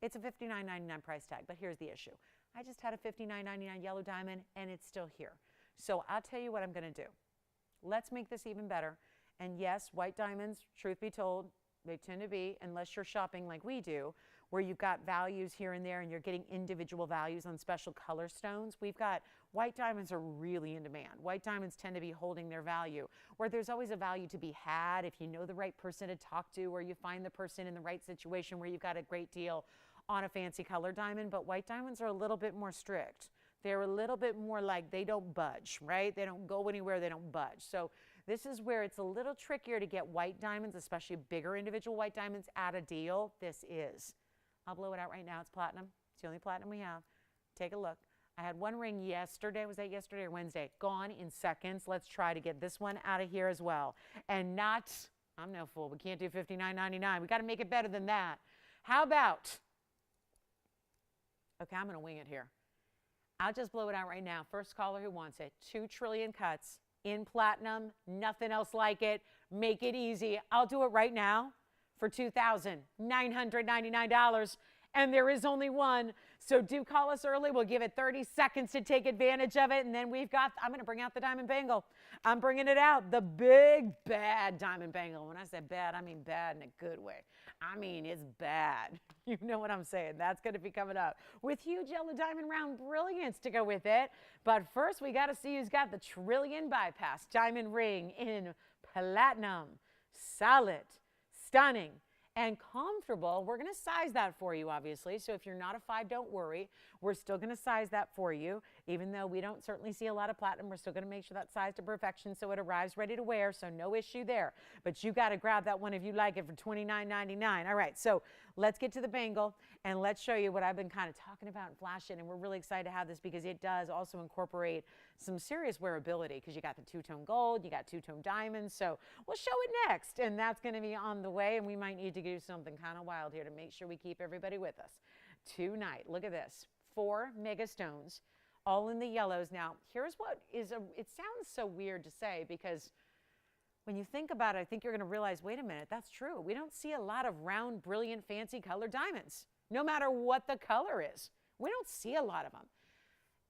it's a $59.99 price tag. But here's the issue. I just had a $59.99 yellow diamond, and it's still here. So I'll tell you what I'm going to do. Let's make this even better. And yes, white diamonds, truth be told, they tend to be, unless you're shopping like we do, where you've got values here and there and you're getting individual values on special color stones. We've got white diamonds are really in demand. White diamonds tend to be holding their value, where there's always a value to be had if you know the right person to talk to, or you find the person in the right situation where you've got a great deal on a fancy color diamond. But white diamonds are a little bit more strict. They're a little bit more like they don't budge, right? They don't go anywhere, they don't budge. So this is where it's a little trickier to get white diamonds, especially bigger individual white diamonds, at a deal. This is. I'll blow it out right now. It's platinum. It's the only platinum we have. Take a look. I had one ring yesterday. Was that yesterday or Wednesday? Gone in seconds. Let's try to get this one out of here as well. And not, I'm no fool. We can't do $59.99. We got to make it better than that. How about, okay, I'm going to wing it here. I'll just blow it out right now. First caller who wants it. 2 trillion cuts in platinum. Nothing else like it. Make it easy. I'll do it right now for $2,999. And there is only one. So do call us early. We'll give it 30 seconds to take advantage of it. And then we've got, I'm going to bring out the diamond bangle. I'm bringing it out. The big, bad diamond bangle. When I say bad, I mean bad in a good way. I mean, it's bad. You know what I'm saying. That's going to be coming up with huge yellow diamond round brilliance to go with it. But first, we got to see who's got the trillion bypass diamond ring in platinum. Solid, stunning, and comfortable. We're going to size that for you, obviously. So if you're not a 5, don't worry. We're still going to size that for you. Even though we don't certainly see a lot of platinum, we're still going to make sure that's sized to perfection so it arrives ready to wear. So no issue there. But you got to grab that one if you like it for $29.99. All right, so let's get to the bangle and let's show you what I've been kind of talking about and flashing. And we're really excited to have this because it does also incorporate some serious wearability, because you got the two-tone gold, you got two-tone diamonds. So we'll show it next, and that's going to be on the way. And we might need to do something kind of wild here to make sure we keep everybody with us tonight. Look at this. 4 mega stones, all in the yellows. Now, here's what is it sounds so weird to say, because when you think about it, I think you're going to realize, wait a minute, that's true. We don't see a lot of round, brilliant, fancy colored diamonds, no matter what the color is. We don't see a lot of them.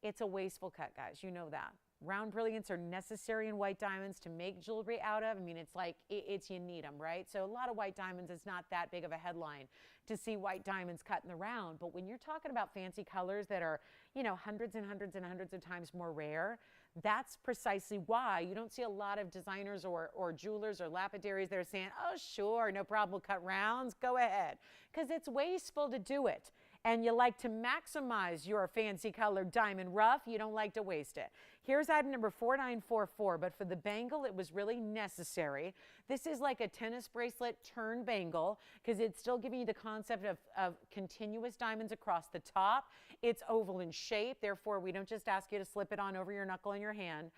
It's a wasteful cut, guys. You know that. Round brilliants are necessary in white diamonds to make jewelry out of. I mean, it's like, you need them, right? So a lot of white diamonds, it's not that big of a headline to see white diamonds cut in the round. But when you're talking about fancy colors that are, you know, hundreds and hundreds and hundreds of times more rare, that's precisely why you don't see a lot of designers or jewelers or lapidaries that are saying, oh, sure, no problem, we'll cut rounds, go ahead. Because it's wasteful to do it. And you like to maximize your fancy colored diamond rough. You don't like to waste it. Here's item number 4944, but for the bangle, it was really necessary. This is like a tennis bracelet turned bangle, because it's still giving you the concept of continuous diamonds across the top. It's oval in shape. Therefore, we don't just ask you to slip it on over your knuckle in your hand.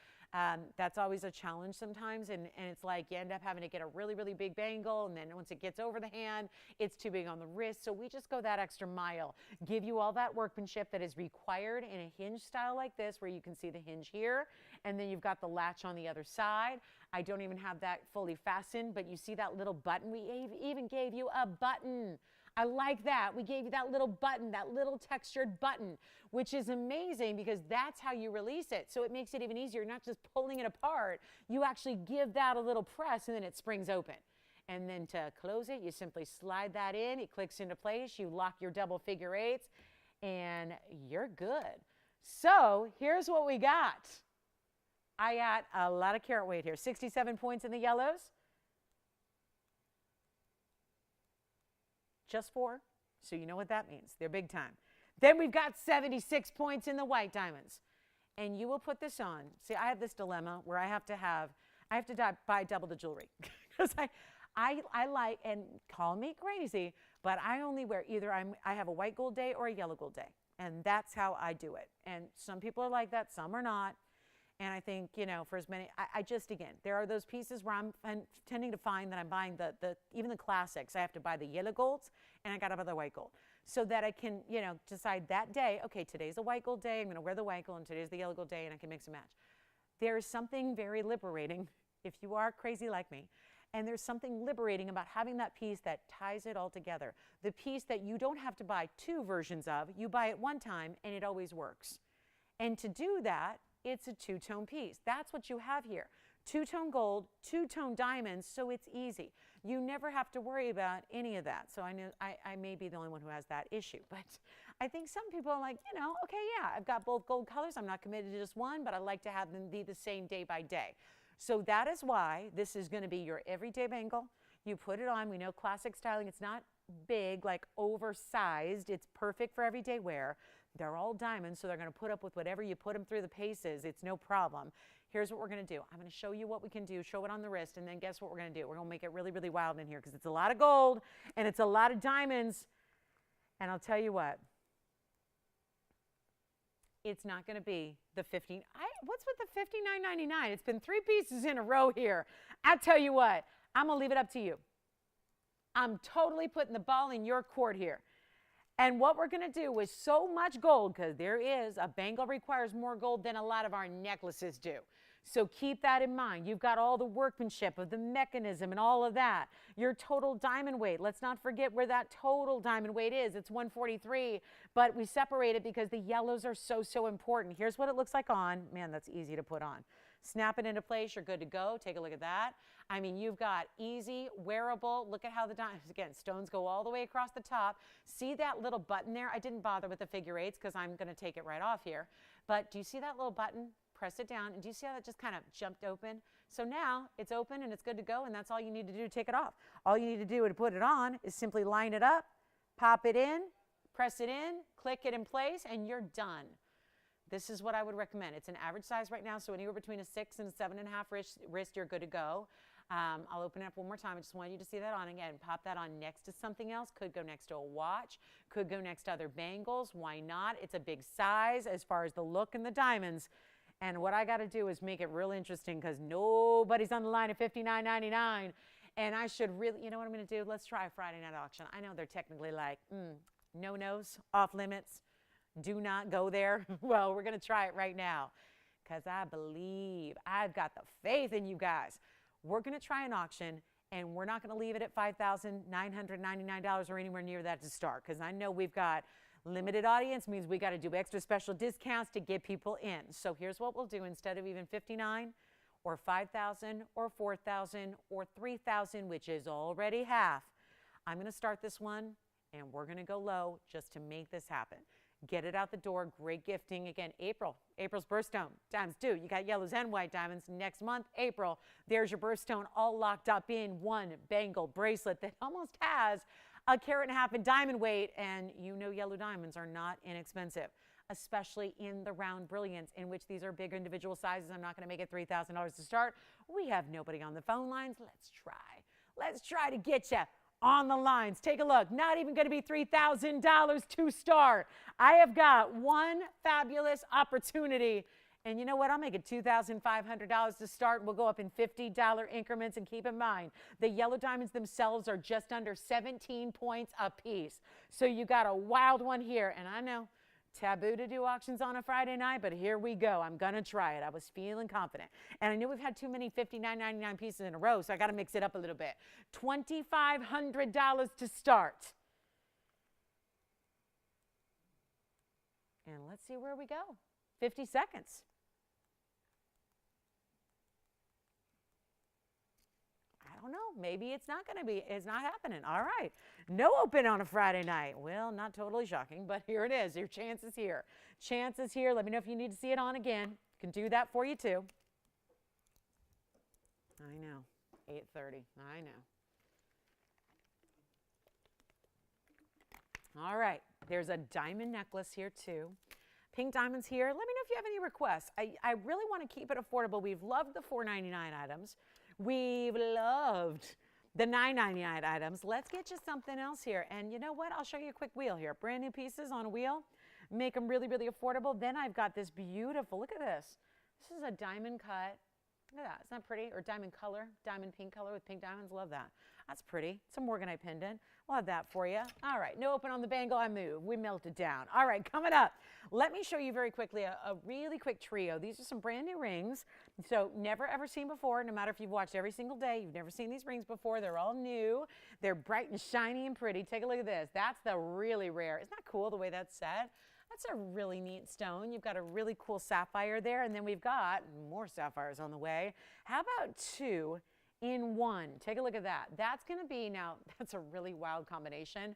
That's always a challenge sometimes, and it's like you end up having to get a really, really big bangle, and then once it gets over the hand, it's too big on the wrist. So we just go that extra mile, give you all that workmanship that is required in a hinge style like this, where you can see the hinge here, and then you've got the latch on the other side. I don't even have that fully fastened, but you see that little button? We even gave you a button. I like that. We gave you that little button, that little textured button, which is amazing because that's how you release it. So it makes it even easier. You're not just pulling it apart. You actually give that a little press and then it springs open. And then to close it, you simply slide that in. It clicks into place. You lock your double figure eights and you're good. So here's what we got. I got a lot of carat weight here. 67 points in the yellows. Just 4, so you know what that means. They're big time. Then we've got 76 points in the white diamonds. And you will put this on. See, I have this dilemma where I have to buy double the jewelry. Because I like, and call me crazy, but I only wear either I have a white gold day or a yellow gold day. And that's how I do it. And some people are like that, some are not. And I think, you know, for as many, I just, again, there are those pieces where I'm tending to find that I'm buying even the classics. I have to buy the yellow golds and I got to buy the white gold so that I can, you know, decide that day, okay, today's a white gold day. I'm going to wear the white gold and today's the yellow gold day and I can mix and match. There is something very liberating if you are crazy like me. And there's something liberating about having that piece that ties it all together. The piece that you don't have to buy two versions of, you buy it one time and it always works. And to do that, it's a two-tone piece. That's what you have here. Two-tone gold, two-tone diamonds, so it's easy. You never have to worry about any of that. So I know I may be the only one who has that issue, but I think some people are like, you know, okay, yeah, I've got both gold colors. I'm not committed to just one, but I like to have them be the same day by day. So that is why this is going to be your everyday bangle. You put it on. We know classic styling. It's not big, like oversized. It's perfect for everyday wear. They're all diamonds, so they're going to put up with whatever you put them through the paces. It's no problem. Here's what we're going to do. I'm going to show you what we can do, show it on the wrist, and then guess what we're going to do? We're going to make it really, really wild in here because it's a lot of gold and it's a lot of diamonds. And I'll tell you what, it's not going to be the $15. What's with the $59.99? It's been 3 pieces in a row here. I tell you what, I'm going to leave it up to you. I'm totally putting the ball in your court here. And what we're going to do with so much gold, because there is, a bangle requires more gold than a lot of our necklaces do. So keep that in mind. You've got all the workmanship of the mechanism and all of that. Your total diamond weight. Let's not forget where that total diamond weight is. It's 143, but we separate it because the yellows are so, so important. Here's what it looks like on. Man, that's easy to put on. Snap it into place. You're good to go. Take a look at that. I mean, you've got easy, wearable. Look at how the diamonds, again, stones go all the way across the top. See that little button there? I didn't bother with the figure eights because I'm going to take it right off here. But do you see that little button? Press it down. And do you see how that just kind of jumped open? So now it's open and it's good to go. And that's all you need to do to take it off. All you need to do to put it on is simply line it up, pop it in, press it in, click it in place, and you're done. This is what I would recommend. It's an average size right now, so anywhere between a 6 and a 7.5 wrist, you're good to go. I'll open it up one more time. I just want you to see that on again. Pop that on next to something else. Could go next to a watch. Could go next to other bangles. Why not? It's a big size as far as the look and the diamonds. And what I got to do is make it real interesting because nobody's on the line at $59.99. And I should really, you know what I'm going to do? Let's try a Friday night auction. I know they're technically like, no-nos, off limits. Do not go there. Well, we're going to try it right now because I believe I've got the faith in you guys. We're going to try an auction, and we're not going to leave it at $5,999 or anywhere near that to start because I know we've got limited audience, means we got to do extra special discounts to get people in. So here's what we'll do. Instead of even $59 or $5,000 or $4,000 or $3,000, which is already half, I'm going to start this one, and we're going to go low just to make this happen. Get it out the door. Great gifting. Again, April's birthstone times 2. You got yellows and white diamonds. Next month, April, there's your birthstone all locked up in one bangle bracelet that almost has a carat and a half in diamond weight. And you know yellow diamonds are not inexpensive, especially in the round brilliance, in which these are big individual sizes. I'm not going to make it $3,000 to start. We have nobody on the phone lines. Let's try. Let's try to get you on the lines. Take a look. Not even going to be $3,000 to start. I have got one fabulous opportunity. And you know what? I'll make it $2,500 to start. We'll go up in $50 increments. And keep in mind, the yellow diamonds themselves are just under 17 points a piece. So you got a wild one here. And I know, taboo to do auctions on a Friday night, but here we go. I'm going to try it. I was feeling confident. And I knew we've had too many $59.99 pieces in a row, so I got to mix it up a little bit. $2,500 to start. And let's see where we go. 50 seconds. I don't know. Maybe it's not going to be. It's not happening. All right. No open on a Friday night. Well, not totally shocking, but here it is. Your chance is here. Chance is here. Let me know if you need to see it on again. Can do that for you too. I know. 8:30. I know. All right. There's a diamond necklace here too. Pink diamonds here. Let me know if you have any requests. I really want to keep it affordable. We've loved the $4.99 items. We've loved the $9.99 items. Let's get you something else here. And you know what? I'll show you a quick wheel here. Brand new pieces on a wheel. Make them really, really affordable. Then I've got this beautiful, look at this, This is a diamond cut. Look at that. Isn't that pretty? Or diamond color, diamond pink color with pink diamonds. Love that. That's pretty. It's a morganite pendant. We'll have that for you. All right. No open on the bangle. I move. We melt it down. All right. Coming up, let me show you very quickly a really quick trio. These are some brand new rings. So never ever seen before. No matter if you've watched every single day, you've never seen these rings before. They're all new. They're bright and shiny and pretty. Take a look at this. That's the really rare. Isn't that cool the way that's set? That's a really neat stone. You've got a really cool sapphire there, and then we've got more sapphires on the way. How about 2 in 1? Take a look at that. That's going to be, now, that's a really wild combination.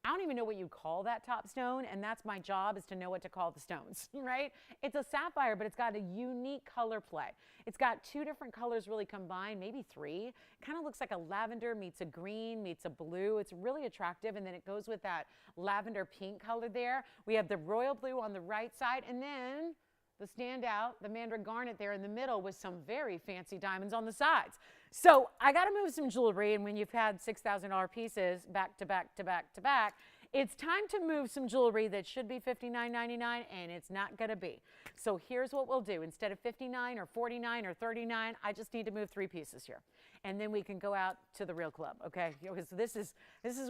I don't even know what you call that top stone, and that's my job, is to know what to call the stones, right? It's a sapphire, but it's got a unique color play. It's got 2 different colors really combined, maybe 3. Kind of looks like a lavender meets a green meets a blue. It's really attractive, and then it goes with that lavender pink color there. We have the royal blue on the right side, and then the standout, the mandarin garnet there in the middle with some very fancy diamonds on the sides. So I got to move some jewelry, and when you've had $6,000 pieces back to back to back to back, it's time to move some jewelry that should be $59.99, and it's not going to be. So here's what we'll do. Instead of $59 or $49 or $39, I just need to move 3 pieces here. And then we can go out to the real club, okay? Because this is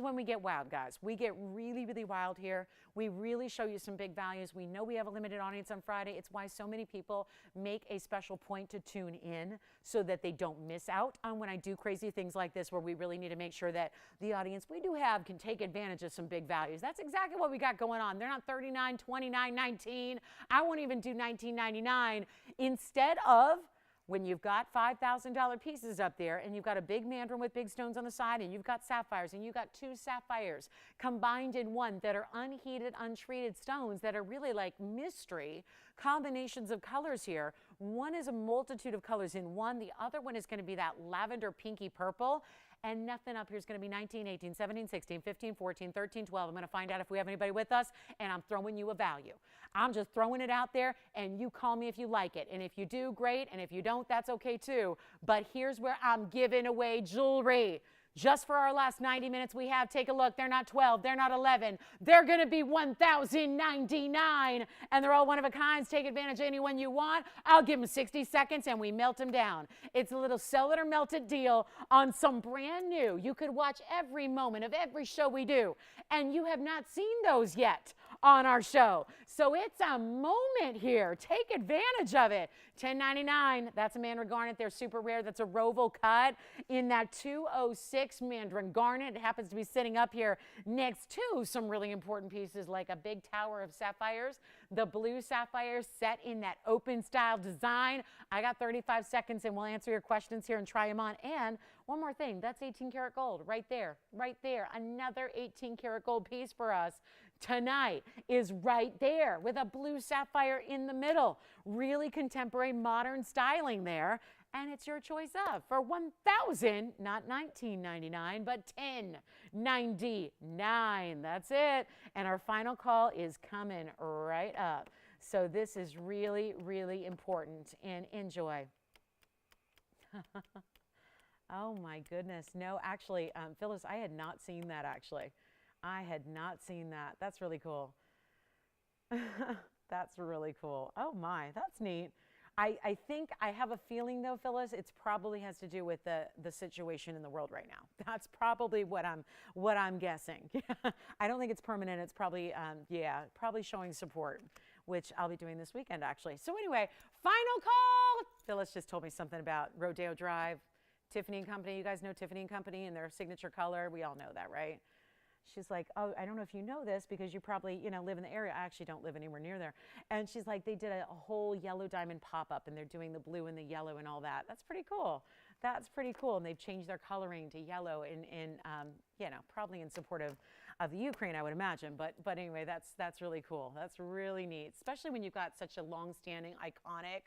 when we get wild, guys. We get really, really wild here. We really show you some big values. We know we have a limited audience on Friday. It's why so many people make a special point to tune in so that they don't miss out on when I do crazy things like this, where we really need to make sure that the audience we do have can take advantage of some big values. That's exactly what we got going on. They're not $39, $29, $19. I won't even do $19.99. Instead of, when you've got $5,000 pieces up there and you've got a big mandarin with big stones on the side and you've got sapphires and you've got 2 sapphires combined in one that are unheated, untreated stones that are really like mystery combinations of colors here. One is a multitude of colors in one. The other one is going to be that lavender pinky purple. And nothing up here is going to be 19, 18, 17, 16, 15, 14, 13, 12. I'm going to find out if we have anybody with us, and I'm throwing you a value. I'm just throwing it out there, and you call me if you like it. And if you do, great. And if you don't, that's okay too. But here's where I'm giving away jewelry. Just for our last 90 minutes we have, take a look. They're not 12. They're not 11. They're going to be $1,099. And they're all one of a kinds. Take advantage of anyone you want. I'll give them 60 seconds and we melt them down. It's a little sell it or melt it deal on some brand new. You could watch every moment of every show we do. And you have not seen those yet on our show. So it's a moment here. Take advantage of it. $10.99. That's a mandarin garnet. They're super rare. That's a Roval cut in that 206 mandarin garnet. It happens to be sitting up here next to some really important pieces like a big tower of sapphires. The blue sapphires set in that open style design. I got 35 seconds and we'll answer your questions here and try them on. And one more thing, that's 18 karat gold right there, right there. Another 18 karat gold piece for us tonight is right there with a blue sapphire in the middle. Really contemporary modern styling there. And it's your choice of for $1,000, not $19.99, but $10.99. That's it. And our final call is coming right up. So this is really, really important. And enjoy. Oh my goodness. No, actually, Phyllis, I had not seen that actually. I had not seen that. That's really cool. That's really cool. Oh my, that's neat. I think, I have a feeling though, Phyllis, it probably has to do with the situation in the world right now. That's probably what I'm guessing. I don't think it's permanent. It's probably, yeah, probably showing support, which I'll be doing this weekend actually. So anyway, final call. Phyllis just told me something about Rodeo Drive, Tiffany & Company. You guys know Tiffany & Company and their signature color. We all know that, right? She's like, oh, I don't know if you know this because you probably, live in the area. I actually don't live anywhere near there. And she's like, they did a whole yellow diamond pop-up and they're doing the blue and the yellow and all that. That's pretty cool. That's pretty cool. And they've changed their coloring to yellow probably in support of the Ukraine, I would imagine. But anyway, that's really cool. That's really neat, especially when you've got such a long-standing, iconic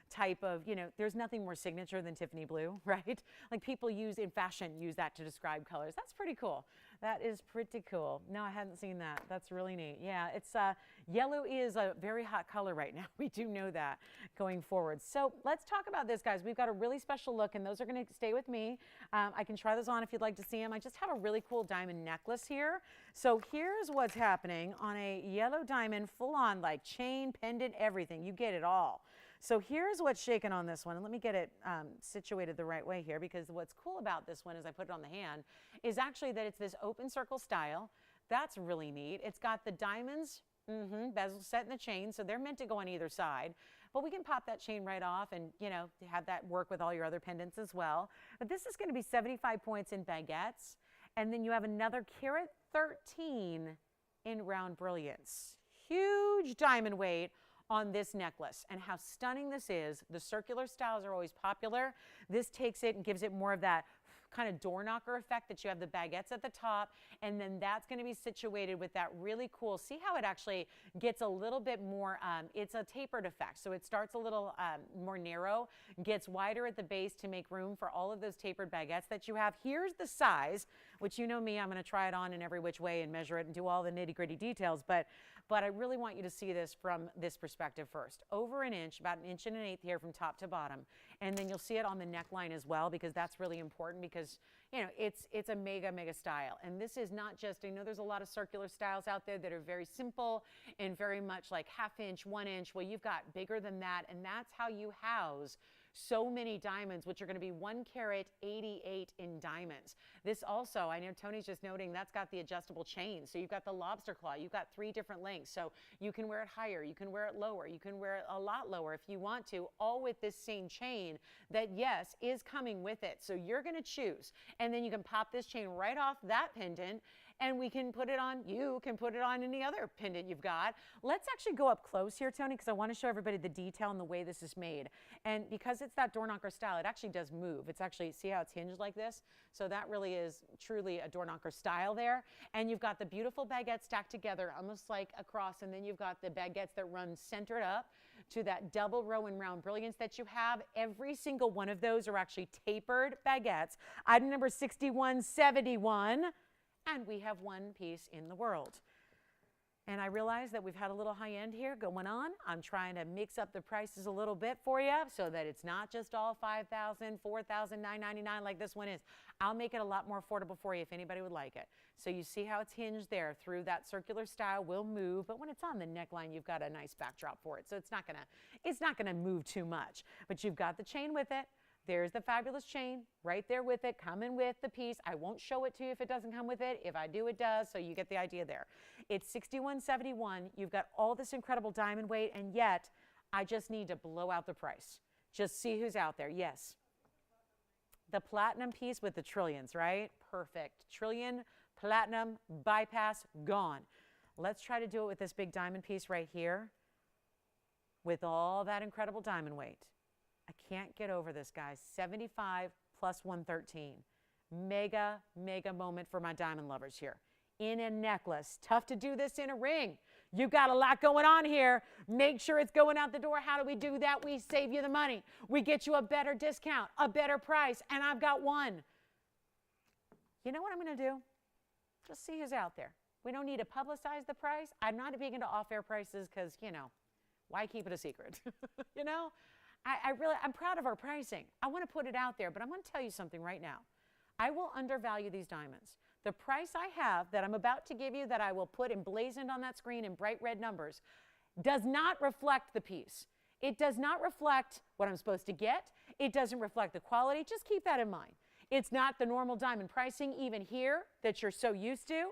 type of, there's nothing more signature than Tiffany blue, right? Like people use that to describe colors. That's pretty cool. That is pretty cool. No, I hadn't seen that. That's really neat. Yeah, it's yellow is a very hot color right now. We do know that going forward. So let's talk about this, guys. We've got a really special look, and those are going to stay with me. I can try those on if you'd like to see them. I just have a really cool diamond necklace here. So here's what's happening on a yellow diamond, full on like chain, pendant, everything. You get it all. So here's what's shaking on this one. And let me get it situated the right way here, because what's cool about this one as I put it on the hand is actually that it's this open circle style. That's really neat. It's got the diamonds, bezel set in the chain, so they're meant to go on either side. But we can pop that chain right off and, you know, have that work with all your other pendants as well. But this is going to be 75 points in baguettes. And then you have another Carat 13 in round brilliance. Huge diamond weight on this necklace, and how stunning this is. The circular styles are always popular. This takes it and gives it more of that kind of door knocker effect that you have the baguettes at the top, and then that's going to be situated with that really cool, see how it actually gets a little bit more, it's a tapered effect, so it starts a little more narrow, gets wider at the base to make room for all of those tapered baguettes that you have. Here's the size, which you know me, I'm going to try it on in every which way and measure it and do all the nitty-gritty details, but I really want you to see this from this perspective first. Over an inch, about 1 1/8 inches here from top to bottom. And then you'll see it on the neckline as well, because that's really important, because, you know, it's a mega style. And this is not just, I know there's a lot of circular styles out there that are very simple and very much like 1/2 inch, 1 inch. Well, you've got bigger than that, and that's how you house so many diamonds, which are going to be 1 carat 88 in diamonds. This also, I know Tony's just noting, that's got the adjustable chain. So you've got the lobster claw, you've got 3 different lengths. So you can wear it higher, you can wear it lower, you can wear it a lot lower if you want to, all with this same chain that, yes, is coming with it. So you're going to choose, and then you can pop this chain right off that pendant, and we can put it on, you can put it on any other pendant you've got. Let's actually go up close here, Tony, because I want to show everybody the detail and the way this is made. And because it's that door knocker style, it actually does move. It's actually, see how it's hinged like this? So that really is truly a door knocker style there. And you've got the beautiful baguettes stacked together, almost like a cross, and then you've got the baguettes that run centered up to that double row and round brilliance that you have. Every single one of those are actually tapered baguettes. Item number 6171. And we have one piece in the world. And I realize that we've had a little high end here going on. I'm trying to mix up the prices a little bit for you so that it's not just all $5,000, $4,000, $999 like this one is. I'll make it a lot more affordable for you if anybody would like it. So you see how it's hinged there through that circular style will move, but when it's on the neckline, you've got a nice backdrop for it. So it's not gonna move too much, but you've got the chain with it. There's the fabulous chain right there with it, coming with the piece. I won't show it to you if it doesn't come with it. If I do, it does, so you get the idea there. It's $61.71. You've got all this incredible diamond weight, and yet I just need to blow out the price. Just see who's out there. Yes. The platinum piece with the trillions, right? Perfect. Trillion, platinum, bypass, gone. Let's try to do it with this big diamond piece right here with all that incredible diamond weight. I can't get over this, guys. 75 plus 113. Mega moment for my diamond lovers here. In a necklace. Tough to do this in a ring. You got a lot going on here. Make sure it's going out the door. How do we do that? We save you the money. We get you a better discount, a better price, and I've got one. You know what I'm going to do? Just see who's out there. We don't need to publicize the price. I'm not big into off-air prices because, you know, why keep it a secret? You know? I'm proud of our pricing. I want to put it out there, but I'm going to tell you something right now. I will undervalue these diamonds. The price I have that I'm about to give you, that I will put emblazoned on that screen in bright red numbers, does not reflect the piece. It does not reflect what I'm supposed to get. It doesn't reflect the quality. Just keep that in mind. It's not the normal diamond pricing even here that you're so used to.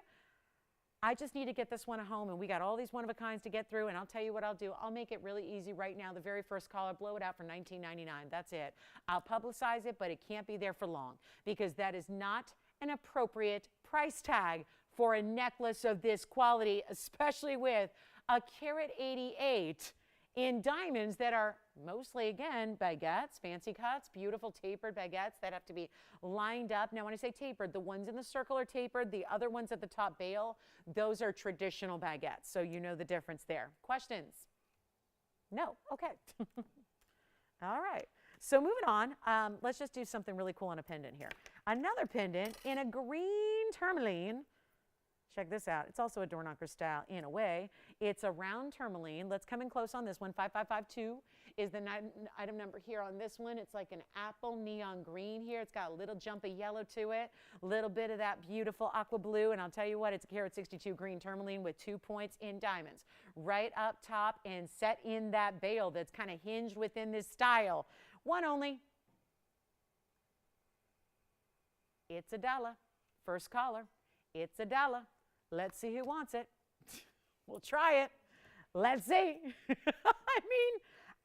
I just need to get this one at home, and we got all these one-of-a-kinds to get through, and I'll tell you what I'll do. I'll make it really easy right now. The very first caller, blow it out for $19.99. That's it. I'll publicize it, but it can't be there for long because that is not an appropriate price tag for a necklace of this quality, especially with a Carat 88 in diamonds that are mostly, again, baguettes, fancy cuts, beautiful tapered baguettes that have to be lined up. Now, when I say tapered, the ones in the circle are tapered. The other ones at the top bail, those are traditional baguettes. So you know the difference there. Questions? No? Okay. All right. So moving on, let's just do something really cool on a pendant here. Another pendant in a green tourmaline. Check this out. It's also a door knocker style in a way. It's a round tourmaline. Let's come in close on this one, 5552. is the item number here on this one. It's like an apple neon green here. It's got a little jump of yellow to it, a little bit of that beautiful aqua blue, and I'll tell you what, it's a Carat 62 green tourmaline with 2 points in diamonds right up top and set in that bail that's kind of hinged within this style. One only. It's $1. First caller. It's $1. Let's see who wants it. We'll try it. Let's see. I mean,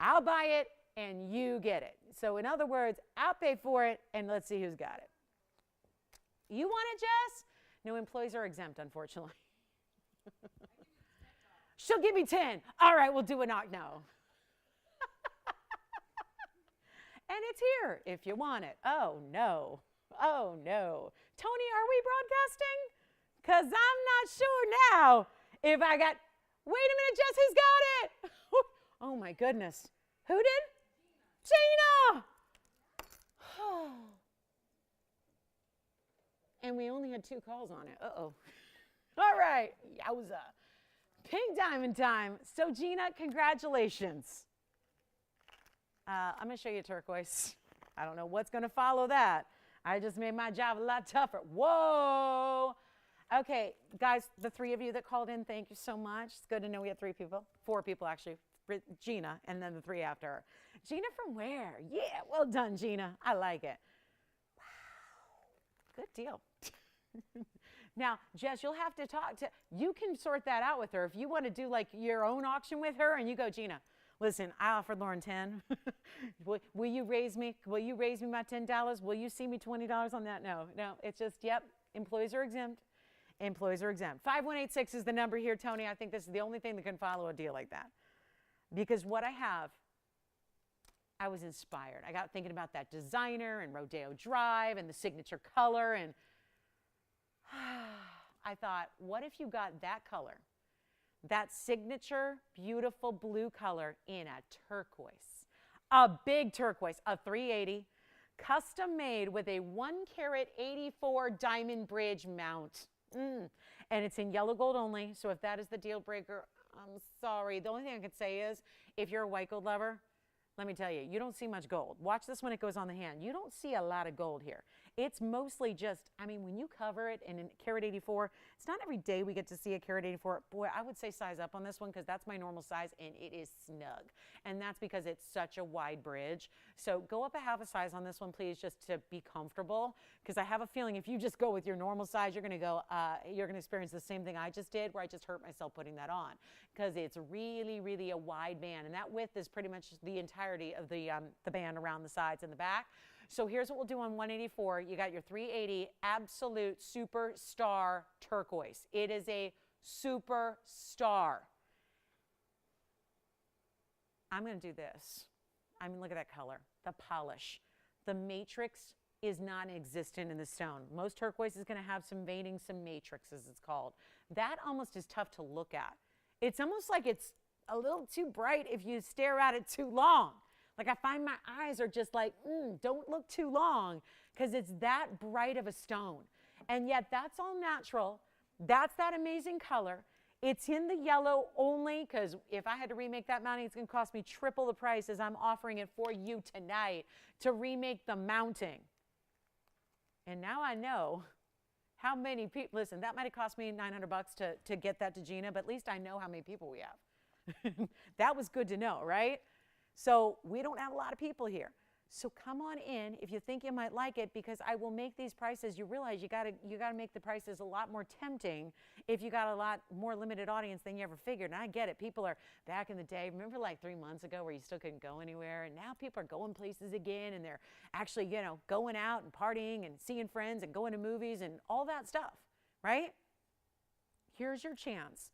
I'll buy it and you get it. So in other words, I'll pay for it and let's see who's got it. You want it, Jess? No, employees are exempt, unfortunately. She'll give me 10. All right, we'll do a knock no. And it's here if you want it. Oh, no. Oh, no. Tony, are we broadcasting? Because I'm not sure now if I got... Wait a minute, Jess, who's got it? Oh, my goodness. Who did? Gina! And we only had 2 calls on it. Uh-oh. All right. Yowza. Pink diamond time. So, Gina, congratulations. I'm going to show you turquoise. I don't know what's going to follow that. I just made my job a lot tougher. Whoa. Okay, guys, the 3 of you that called in, thank you so much. It's good to know we have 3 people, 4 people actually. Gina, and then the 3 after her. Gina from where? Yeah, well done, Gina. I like it. Wow, good deal. Now, Jess, you'll have to talk to, you can sort that out with her. If you want to do like your own auction with her and you go, Gina, listen, I offered Lauren 10. Will you raise me? Will you raise me my $10? Will you see me $20 on that? No, it's just, yep, employees are exempt. Employees are exempt. 5186 is the number here, Tony. I think this is the only thing that can follow a deal like that. Because what I have, I was inspired. I got thinking about that designer and Rodeo Drive and the signature color. And I thought, what if you got that color? That signature, beautiful blue color in a turquoise. A big turquoise, a 380, custom made with a 1 carat 84 diamond bridge mount. And it's in yellow gold only, so if that is the deal breaker, I'm sorry. The only thing I can say is, if you're a white gold lover, let me tell you, you don't see much gold. Watch this when it goes on the hand. You don't see a lot of gold here. It's mostly just, I mean, when you cover it in Carat 84, it's not every day we get to see a Carat 84. Boy, I would say size up on this one because that's my normal size and it is snug. And that's because it's such a wide bridge. So go up a half a size on this one, please, just to be comfortable. Because I have a feeling if you just go with your normal size, you're going to experience the same thing I just did, where I just hurt myself putting that on. Because it's really, really a wide band. And that width is pretty much the entirety of the band around the sides and the back. So here's what we'll do on 184. You got your 380 absolute superstar turquoise. It is a superstar. I'm going to do this. I mean, look at that color, the polish. The matrix is non-existent in the stone. Most turquoise is going to have some veining, some matrix as it's called. That almost is tough to look at. It's almost like it's a little too bright if you stare at it too long. Like I find my eyes are just like, don't look too long because it's that bright of a stone. And yet that's all natural. That's that amazing color. It's in the yellow only because if I had to remake that mounting, it's going to cost me triple the price as I'm offering it for you tonight to remake the mounting. And now I know how many people, listen, that might have cost me $900 to get that to Gina, but at least I know how many people we have. That was good to know, right? So we don't have a lot of people here. So come on in if you think you might like it, because I will make these prices. You realize you gotta make the prices a lot more tempting if you got a lot more limited audience than you ever figured. And I get it. People are back in the day. Remember like 3 months ago where you still couldn't go anywhere, and now people are going places again, and they're actually, you know, going out and partying and seeing friends and going to movies and all that stuff, right? Here's your chance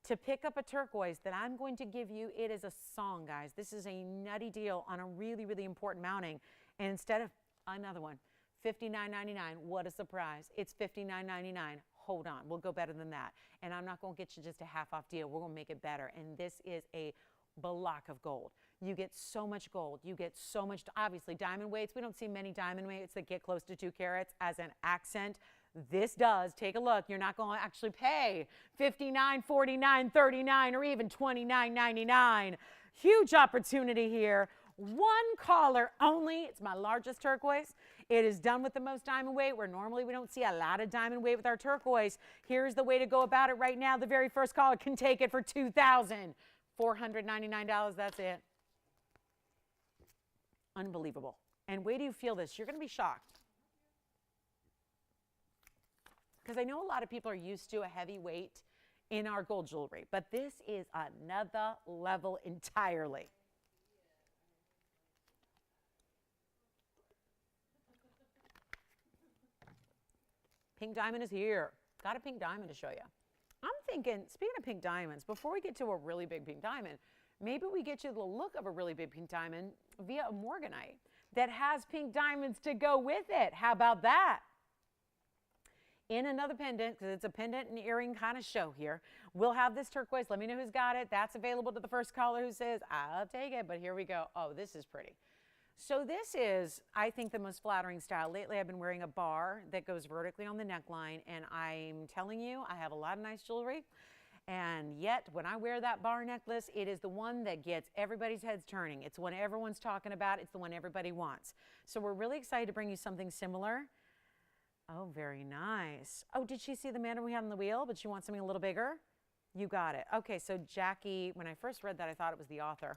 to pick up a turquoise that I'm going to give you. It is a song, guys. This is a nutty deal on a really, really important mounting. And instead of another one, $59.99. What a surprise. It's $59.99. Hold on. We'll go better than that. And I'm not going to get you just a half off deal. We're going to make it better. And this is a block of gold. You get so much gold. You get so much, obviously, diamond weights. We don't see many diamond weights that get close to 2 carats as an accent. This does. Take a look. You're not going to actually pay $59, $49, $39, or even $29.99. Huge opportunity here. One caller only. It's my largest turquoise. It is done with the most diamond weight, where normally we don't see a lot of diamond weight with our turquoise. Here's the way to go about it right now. The very first caller can take it for $2,499. That's it. Unbelievable. And wait till you feel this. You're going to be shocked. Because I know a lot of people are used to a heavy weight in our gold jewelry, but this is another level entirely. Pink diamond is here. Got a pink diamond to show you. I'm thinking, speaking of pink diamonds, before we get to a really big pink diamond, maybe we get you the look of a really big pink diamond via a morganite that has pink diamonds to go with it. How about that? In another pendant, because it's a pendant and earring kind of show here, we'll have this turquoise. Let me know who's got it. That's available to the first caller who says, I'll take it, but here we go. Oh, this is pretty. So this is, I think, the most flattering style. Lately, I've been wearing a bar that goes vertically on the neckline, and I'm telling you, I have a lot of nice jewelry, and yet when I wear that bar necklace, it is the one that gets everybody's heads turning. It's the one everyone's talking about. It's the one everybody wants. So we're really excited to bring you something similar. Oh, very nice. Oh, did she see the mandarin we had on the wheel, but she wants something a little bigger? You got it. Okay, so Jackie, when I first read that, I thought it was the author.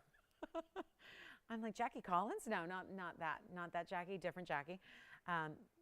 I'm like, Jackie Collins? No, not that Jackie, different Jackie.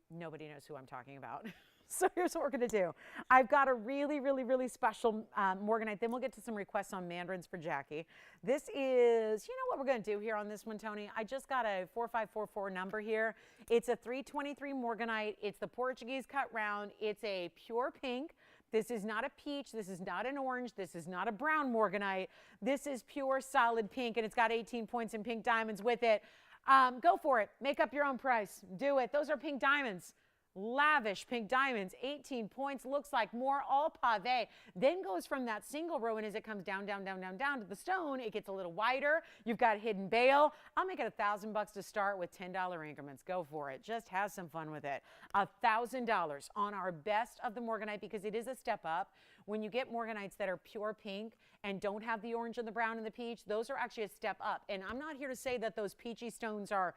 Nobody knows who I'm talking about. So here's what we're going to do. I've got a really, really, really special morganite. Then we'll get to some requests on mandarins for Jackie. This is, you know what we're going to do here on this one, Tony? I just got a 4544 number here. It's a 323 morganite. It's the Portuguese cut round. It's a pure pink. This is not a peach. This is not an orange. This is not a brown morganite. This is pure solid pink, and it's got 18 points in pink diamonds with it. Go for it. Make up your own price. Do it. Those are pink diamonds. Lavish pink diamonds, 18 points, looks like more, all pave. Then goes from that single row, and as it comes down, down, down, down, down to the stone, it gets a little wider. You've got hidden bail. I'll make it $1,000 to start with $10 increments. Go for it. Just have some fun with it. $1,000 on our best of the morganite, because it is a step up. When you get morganites that are pure pink and don't have the orange and the brown and the peach, those are actually a step up. And I'm not here to say that those peachy stones are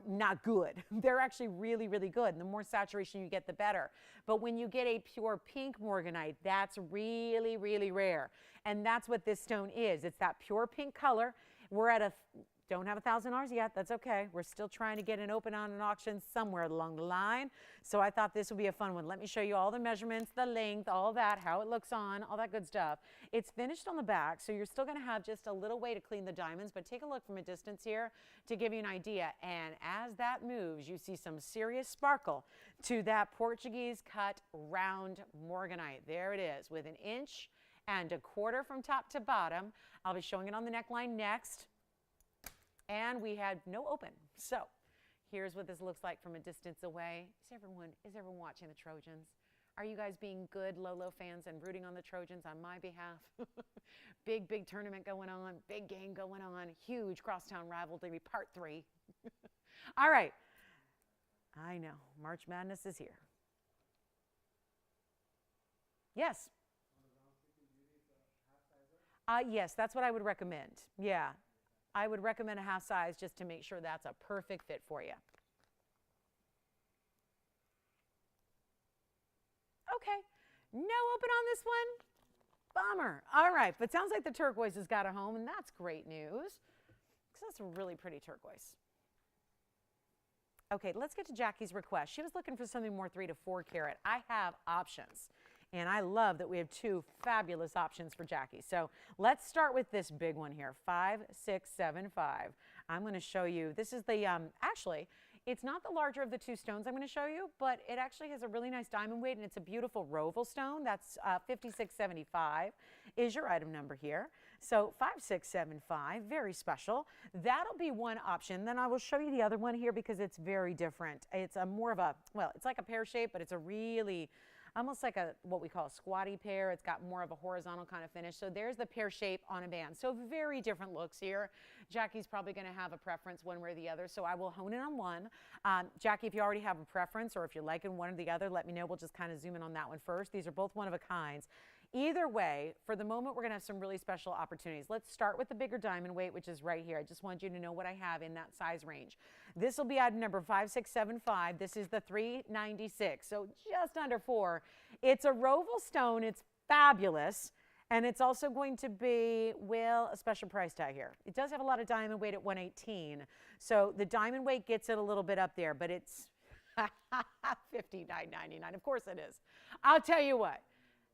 not good. They're actually really, really good. And the more saturation you get, the better. But when you get a pure pink morganite, that's really, really rare. And that's what this stone is. It's that pure pink color. We're at don't have $1,000 yet. That's okay. We're still trying to get an open on an auction somewhere along the line. So I thought this would be a fun one. Let me show you all the measurements, the length, all that, how it looks on, all that good stuff. It's finished on the back, so you're still going to have just a little way to clean the diamonds, but take a look from a distance here to give you an idea. And as that moves, you see some serious sparkle to that Portuguese cut round morganite. There it is, with 1 1/4 inches from top to bottom. I'll be showing it on the neckline next. And we had no open. So here's what this looks like from a distance away. Is everyone watching the Trojans? Are you guys being good Lolo fans and rooting on the Trojans on my behalf? Big tournament going on, big game going on, huge crosstown rivalry, part 3. All right. I know, March Madness is here. Yes. Yes, that's what I would recommend. Yeah. I would recommend a half size just to make sure that's a perfect fit for you. Okay, no open on this one. Bummer. All right, but sounds like the turquoise has got a home, and that's great news, because that's a really pretty turquoise. Okay, let's get to Jackie's request. She was looking for something more 3 to 4 carat. I have options. And I love that we have 2 fabulous options for Jackie. So let's start with this big one here, 5675. I'm going to show you, this is the, actually, it's not the larger of the 2 stones I'm going to show you, but it actually has a really nice diamond weight, and it's a beautiful roval stone. That's 5675 is your item number here. So 5675, very special. That'll be one option. Then I will show you the other one here because it's very different. It's a more of a, well, it's like a pear shape, but it's a really, almost like a what we call a squatty pear. It's got more of a horizontal kind of finish. So there's the pear shape on a band. So very different looks here. Jackie's probably going to have a preference one way or the other, so I will hone in on one. Jackie, if you already have a preference or if you're liking one or the other, let me know. We'll just kind of zoom in on that one first. These are both one of a kinds. Either way, for the moment, we're going to have some really special opportunities. Let's start with the bigger diamond weight, which is right here. I just want you to know what I have in that size range. This will be item number 5675. This is the 396, so just under 4. It's a Roval stone. It's fabulous. And it's also going to be, well, a special price tag here. It does have a lot of diamond weight at 118. So the diamond weight gets it a little bit up there, but it's $59.99. Of course it is. I'll tell you what.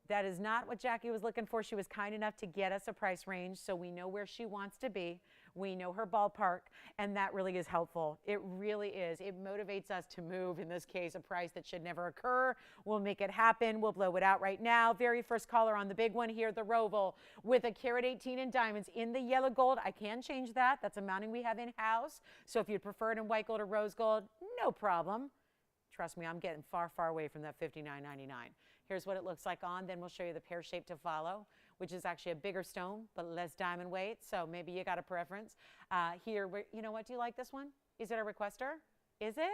That is not what Jackie was looking for. She was kind enough to get us a price range, so we know where she wants to be. We know her ballpark, and that really is helpful. It really is. It motivates us to move, in this case, a price that should never occur. We'll make it happen. We'll blow it out right now. Very first caller on the big one here, the Roval, with a carat 18 in diamonds in the yellow gold. I can change that. That's a mounting we have in-house. So if you'd prefer it in white gold or rose gold, no problem. Trust me, I'm getting far, far away from that $59.99. Here's what it looks like on. Then we'll show you the pear shape to follow, which is actually a bigger stone, but less diamond weight. So maybe you got a preference. Here, you know what? Do you like this one? Is it a requester? Is it?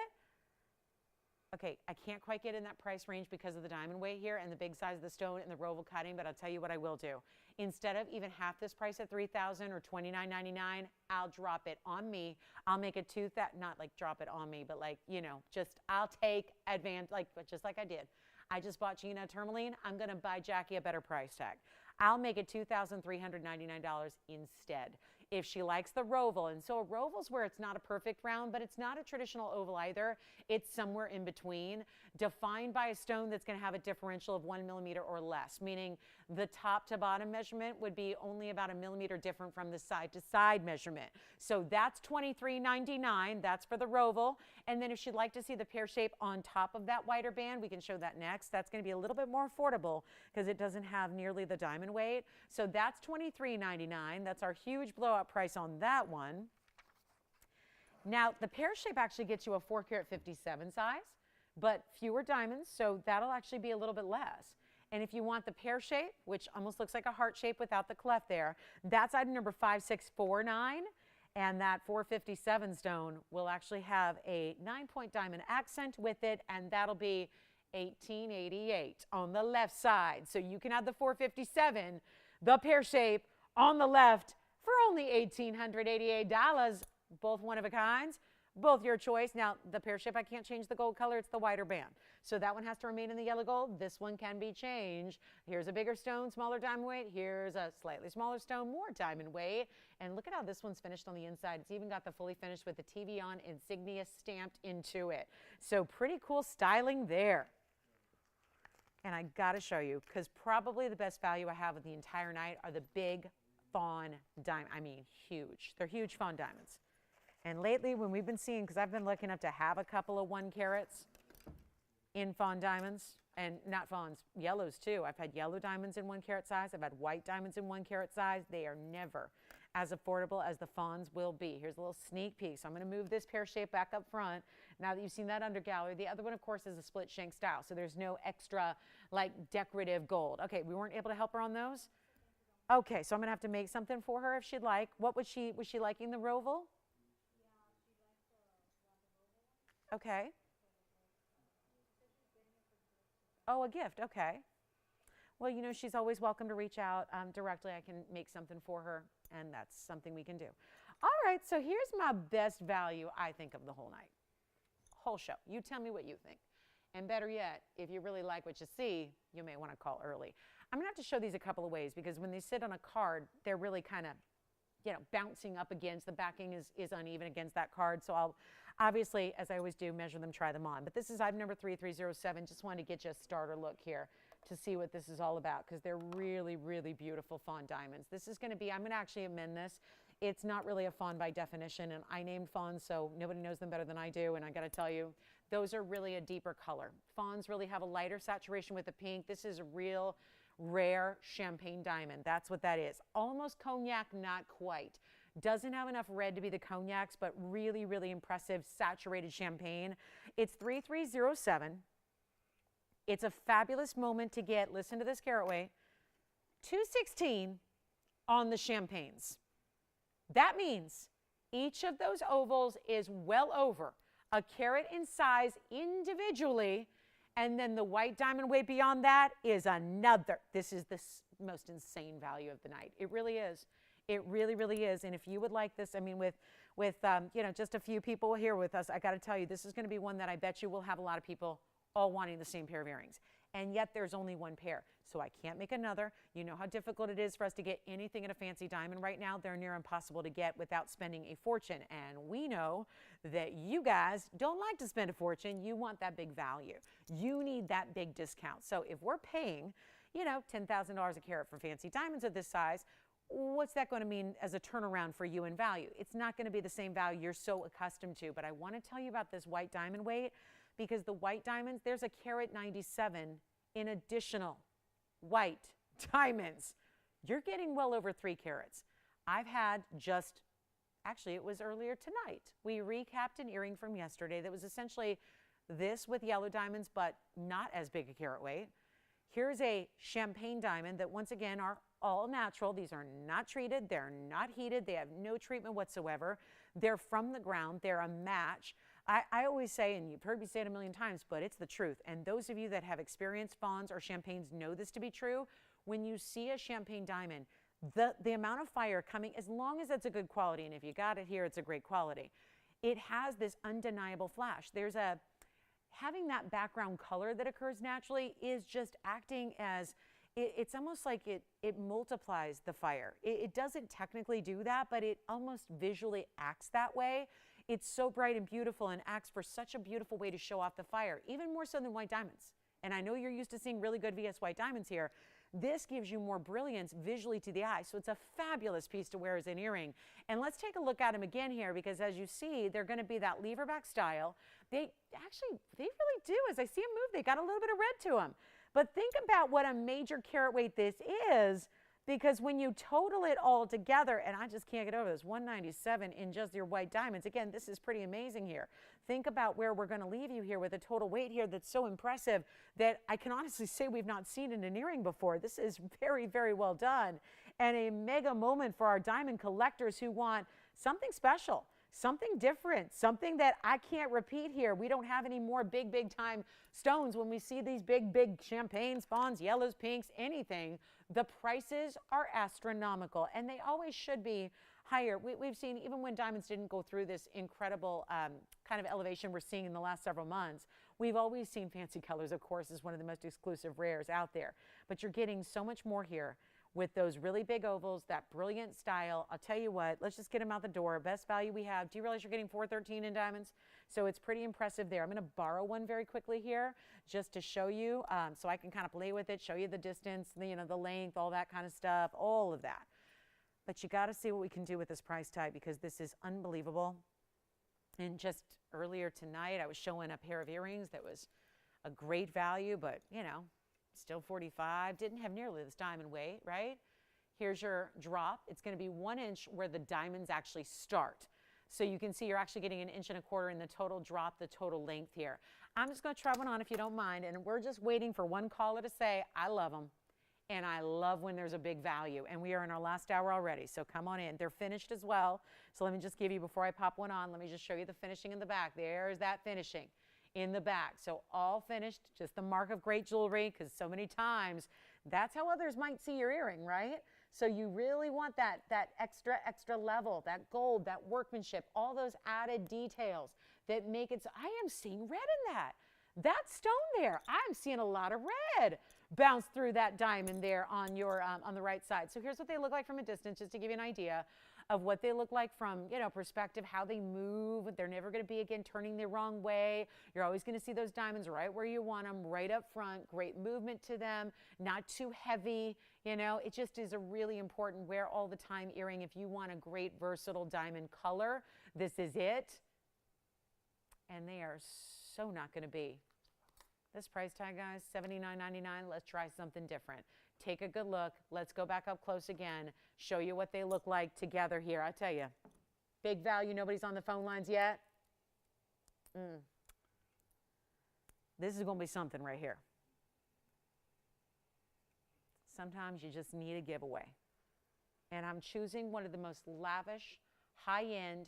Okay, I can't quite get in that price range because of the diamond weight here and the big size of the stone and the Roval cutting, but I'll tell you what I will do. Instead of even half this price at $3,000 or $29.99, I'll drop it on me. I'll make it not like drop it on me, but like, you know, just I'll take advantage, just like I did. I just bought Gina a tourmaline. I'm going to buy Jackie a better price tag. I'll make it $2,399 instead if she likes the Roval. And so a Roval's where it's not a perfect round, but it's not a traditional oval either. It's somewhere in between, defined by a stone that's going to have a differential of 1 millimeter or less, meaning the top to bottom measurement would be only about a millimeter different from the side to side measurement. So that's $23.99. That's for the Roval. And then if she'd like to see the pear shape on top of that wider band, we can show that next. That's going to be a little bit more affordable because it doesn't have nearly the diamond weight. So that's $23.99. That's our huge blowout price on that one. Now, the pear shape actually gets you a 4 carat 57 size, but fewer diamonds, so that'll actually be a little bit less. And if you want the pear shape, which almost looks like a heart shape without the cleft there, that's item number 5649. And that 457 stone will actually have a 9-point diamond accent with it, and that'll be $18.88 on the left side. So you can have the 457, the pear shape on the left for only $1,888. Both one of a kinds, both your choice. Now, the pear shape, I can't change the gold color. It's the wider band. So that one has to remain in the yellow gold. This one can be changed. Here's a bigger stone, smaller diamond weight. Here's a slightly smaller stone, more diamond weight. And look at how this one's finished on the inside. It's even got the fully finished with the TVON insignia stamped into it. So pretty cool styling there. And I got to show you, because probably the best value I have of the entire night are the big fawn diamond. I mean, huge. They're huge fawn diamonds. And lately, when we've been seeing, because I've been lucky enough to have a couple of 1 carats in fawn diamonds, and not fawns, yellows too. I've had yellow diamonds in 1 carat size. I've had white diamonds in 1 carat size. They are never as affordable as the fawns will be. Here's a little sneak peek. So I'm going to move this pear shape back up front. Now that you've seen that under gallery, the other one, of course, is a split shank style. So there's no extra like decorative gold. Okay, we weren't able to help her on those. Okay, so I'm going to have to make something for her if she'd like. What was she liking the Roval? Okay. Oh, a gift. Okay. Well, you know, she's always welcome to reach out directly. I can make something for her, and that's something we can do. All right, so here's my best value, I think, of the whole night. Whole show. You tell me what you think. And better yet, if you really like what you see, you may want to call early. I'm going to have to show these a couple of ways because when they sit on a card, they're really kind of, you know, bouncing up against, the backing is uneven against that card. So I'll obviously, as I always do, measure them, try them on. But this is item number 3307. Just wanted to get you a starter look here to see what this is all about because they're really, really beautiful fawn diamonds. This is going to be, I'm going to actually amend this. It's not really a fawn by definition, and I named fawns, so nobody knows them better than I do, and I got to tell you, those are really a deeper color. Fawns really have a lighter saturation with the pink. This is a real rare champagne diamond. That's what that is. Almost cognac, not quite. Doesn't have enough red to be the cognacs, but really, really impressive saturated champagne. It's 3307. It's a fabulous moment to get, listen to this carat weight, 216 on the champagnes. That means each of those ovals is well over a carat in size individually, And then the white diamond weight beyond that is another. This is the most insane value of the night. It really is. It really, really is. And if you would like this, I mean, with you know, just a few people here with us, I got to tell you, this is going to be one that I bet you will have a lot of people all wanting the same pair of earrings. And yet there's only one pair. So I can't make another. You know how difficult it is for us to get anything in a fancy diamond right now. They're near impossible to get without spending a fortune. And we know that you guys don't like to spend a fortune. You want that big value. You need that big discount. So if we're paying, you know, $10,000 a carat for fancy diamonds of this size, what's that going to mean as a turnaround for you in value? It's not going to be the same value you're so accustomed to. But I want to tell you about this white diamond weight, because the white diamonds, there's a carat 97 in additional white diamonds. You're getting well over 3 carats. I've had just, actually it was earlier tonight, we recapped an earring from yesterday that was essentially this with yellow diamonds, but not as big a carat weight. Here's a champagne diamond that once again are all natural. These are not treated, they're not heated, they have no treatment whatsoever. They're from the ground, they're a match. I always say, and you've heard me say it a million times, but it's the truth. And those of you that have experienced fawns or champagnes know this to be true. When you see a champagne diamond, the amount of fire coming, as long as it's a good quality, and if you got it here, it's a great quality, it has this undeniable flash. Having that background color that occurs naturally is just acting as, it's almost like it multiplies the fire. It doesn't technically do that, but it almost visually acts that way. It's so bright and beautiful and acts for such a beautiful way to show off the fire, even more so than white diamonds. And I know you're used to seeing really good VS white diamonds here. This gives you more brilliance visually to the eye. So it's a fabulous piece to wear as an earring. And let's take a look at them again here, because as you see, they're going to be that lever back style. They really do. As I see them move, they got a little bit of red to them. But think about what a major carat weight this is, because when you total it all together, and I just can't get over this, 197 in just your white diamonds. Again, this is pretty amazing here. Think about where we're going to leave you here with a total weight here that's so impressive that I can honestly say we've not seen in an earring before. This is very, very well done, and a mega moment for our diamond collectors who want something special, something different, something that I can't repeat here. We don't have any more big time stones. When we see these big champagnes, fawns, yellows, pinks, anything, the prices are astronomical, and they always should be higher. We've seen, even when diamonds didn't go through this incredible kind of elevation we're seeing in the last several months, we've always seen fancy colors, of course, as one of the most exclusive rares out there. But you're getting so much more here with those really big ovals, that brilliant style. I'll tell you what, let's just get them out the door. Best value we have. Do you realize you're getting 413 in diamonds? So it's pretty impressive there. I'm going to borrow one very quickly here just to show you, so I can kind of play with it, show you the distance, the length, all that kind of stuff, all of that. But you got to see what we can do with this price tag, because this is unbelievable. And just earlier tonight, I was showing a pair of earrings that was a great value, but still 45, didn't have nearly this diamond weight, right? Here's your drop. It's going to be 1 inch where the diamonds actually start. So you can see you're actually getting 1.25 inches in the total drop, the total length here. I'm just going to try one on if you don't mind, and we're just waiting for one caller to say, I love them, and I love when there's a big value, and we are in our last hour already, so come on in. They're finished as well, so let me just give you, before I pop one on, let me just show you the finishing in the back. There's that finishing in the back. So all finished, just the mark of great jewelry, because so many times that's how others might see your earring, right? So you really want that extra level, that gold, that workmanship, all those added details that make it so. I am seeing red in that stone there. I'm seeing a lot of red bounce through that diamond there on your on the right side. So here's what they look like from a distance, just to give you an idea of what they look like from, perspective, how they move. They're never going to be, again, turning the wrong way. You're always going to see those diamonds right where you want them, right up front, great movement to them, not too heavy. It just is a really important wear all the time earring. If you want a great versatile diamond color, this is it. And they are so not going to be. This price tag, guys, $79.99. Let's try something different. Take a good look. Let's go back up close again. Show you what they look like together here. I tell you, big value. Nobody's on the phone lines yet. This is going to be something right here. Sometimes you just need a giveaway. And I'm choosing one of the most lavish, high-end,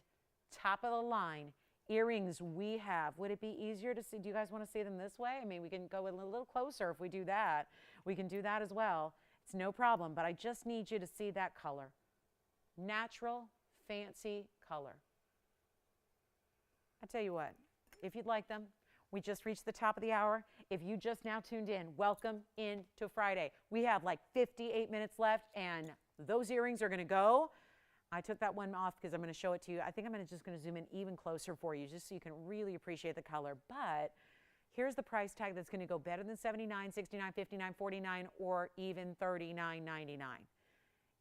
top-of-the-line earrings we have. Would it be easier to see? Do you guys want to see them this way? I mean, we can go a little closer if we do that. We can do that as well. It's no problem, but I just need you to see that color. Natural, fancy color. I tell you what, if you'd like them, we just reached the top of the hour. If you just now tuned in, welcome into Friday. We have like 58 minutes left, and those earrings are going to go. I took that one off because I'm going to show it to you. I think I'm just going to zoom in even closer for you just so you can really appreciate the color. But here's the price tag that's going to go better than $79, $69, $59, $49, or even $39.99.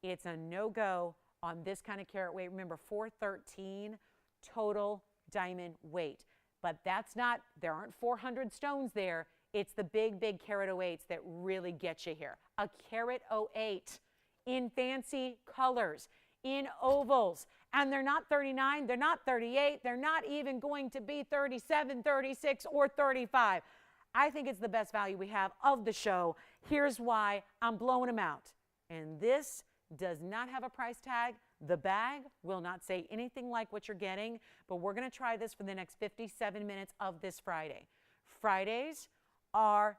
It's a no-go on this kind of carat weight. Remember, 413 total diamond weight. But that's not, there aren't 400 stones there. It's the big, big carat 08s that really get you here. A carat 08 in fancy colors, in ovals. And they're not 39, they're not 38, they're not even going to be 37, 36, or 35. I think it's the best value we have of the show. Here's why I'm blowing them out. And this does not have a price tag. The bag will not say anything like what you're getting, but we're going to try this for the next 57 minutes of this Friday. Fridays are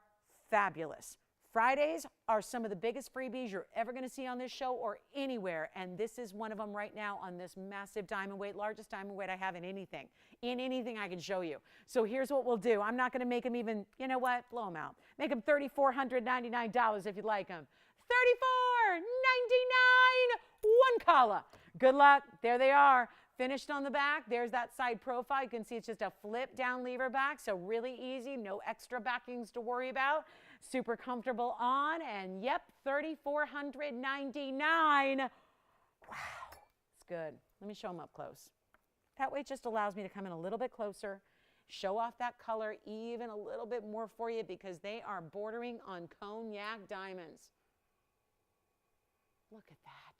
fabulous. Fridays are some of the biggest freebies you're ever going to see on this show or anywhere, and this is one of them right now on this massive diamond weight, largest diamond weight I have in anything I can show you. So here's what we'll do. I'm not going to make them even, you know what, blow them out. Make them $3,499 if you'd like them. $34.99, one collar. Good luck. There they are. Finished on the back. There's that side profile. You can see it's just a flip down lever back, so really easy. No extra backings to worry about. Super comfortable on, and yep, $3,499. Wow, it's good. Let me show them up close. That way it just allows me to come in a little bit closer, show off that color even a little bit more for you because they are bordering on cognac diamonds. Look at that.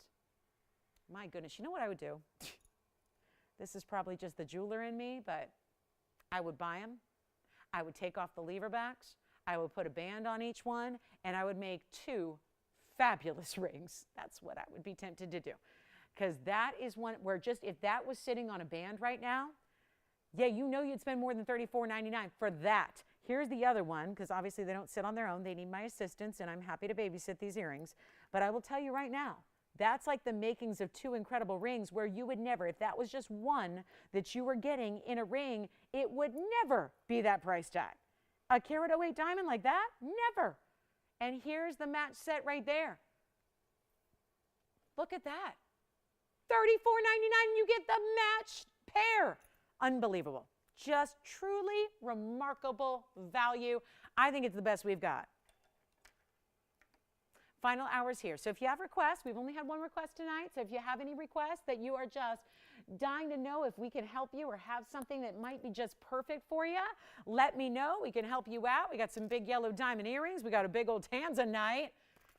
My goodness, you know what I would do? This is probably just the jeweler in me, but I would buy them. I would take off the lever backs. I would put a band on each one, and I would make 2 fabulous rings. That's what I would be tempted to do. Because that is one where just if that was sitting on a band right now, yeah, you know you'd spend more than $34.99 for that. Here's the other one, because obviously they don't sit on their own. They need my assistance, and I'm happy to babysit these earrings. But I will tell you right now, that's like the makings of 2 incredible rings where you would never, if that was just one that you were getting in a ring, it would never be that price tag. A carat 08 diamond like that? Never. And here's the match set right there. Look at that. $34.99, you get the match pair. Unbelievable. Just truly remarkable value. I think it's the best we've got. Final hours here. So if you have requests, we've only had one request tonight. So if you have any requests that you are just dying to know if we can help you or have something that might be just perfect for you, let me know. We can help you out. We got some big yellow diamond earrings. We got a big old Tanzanite.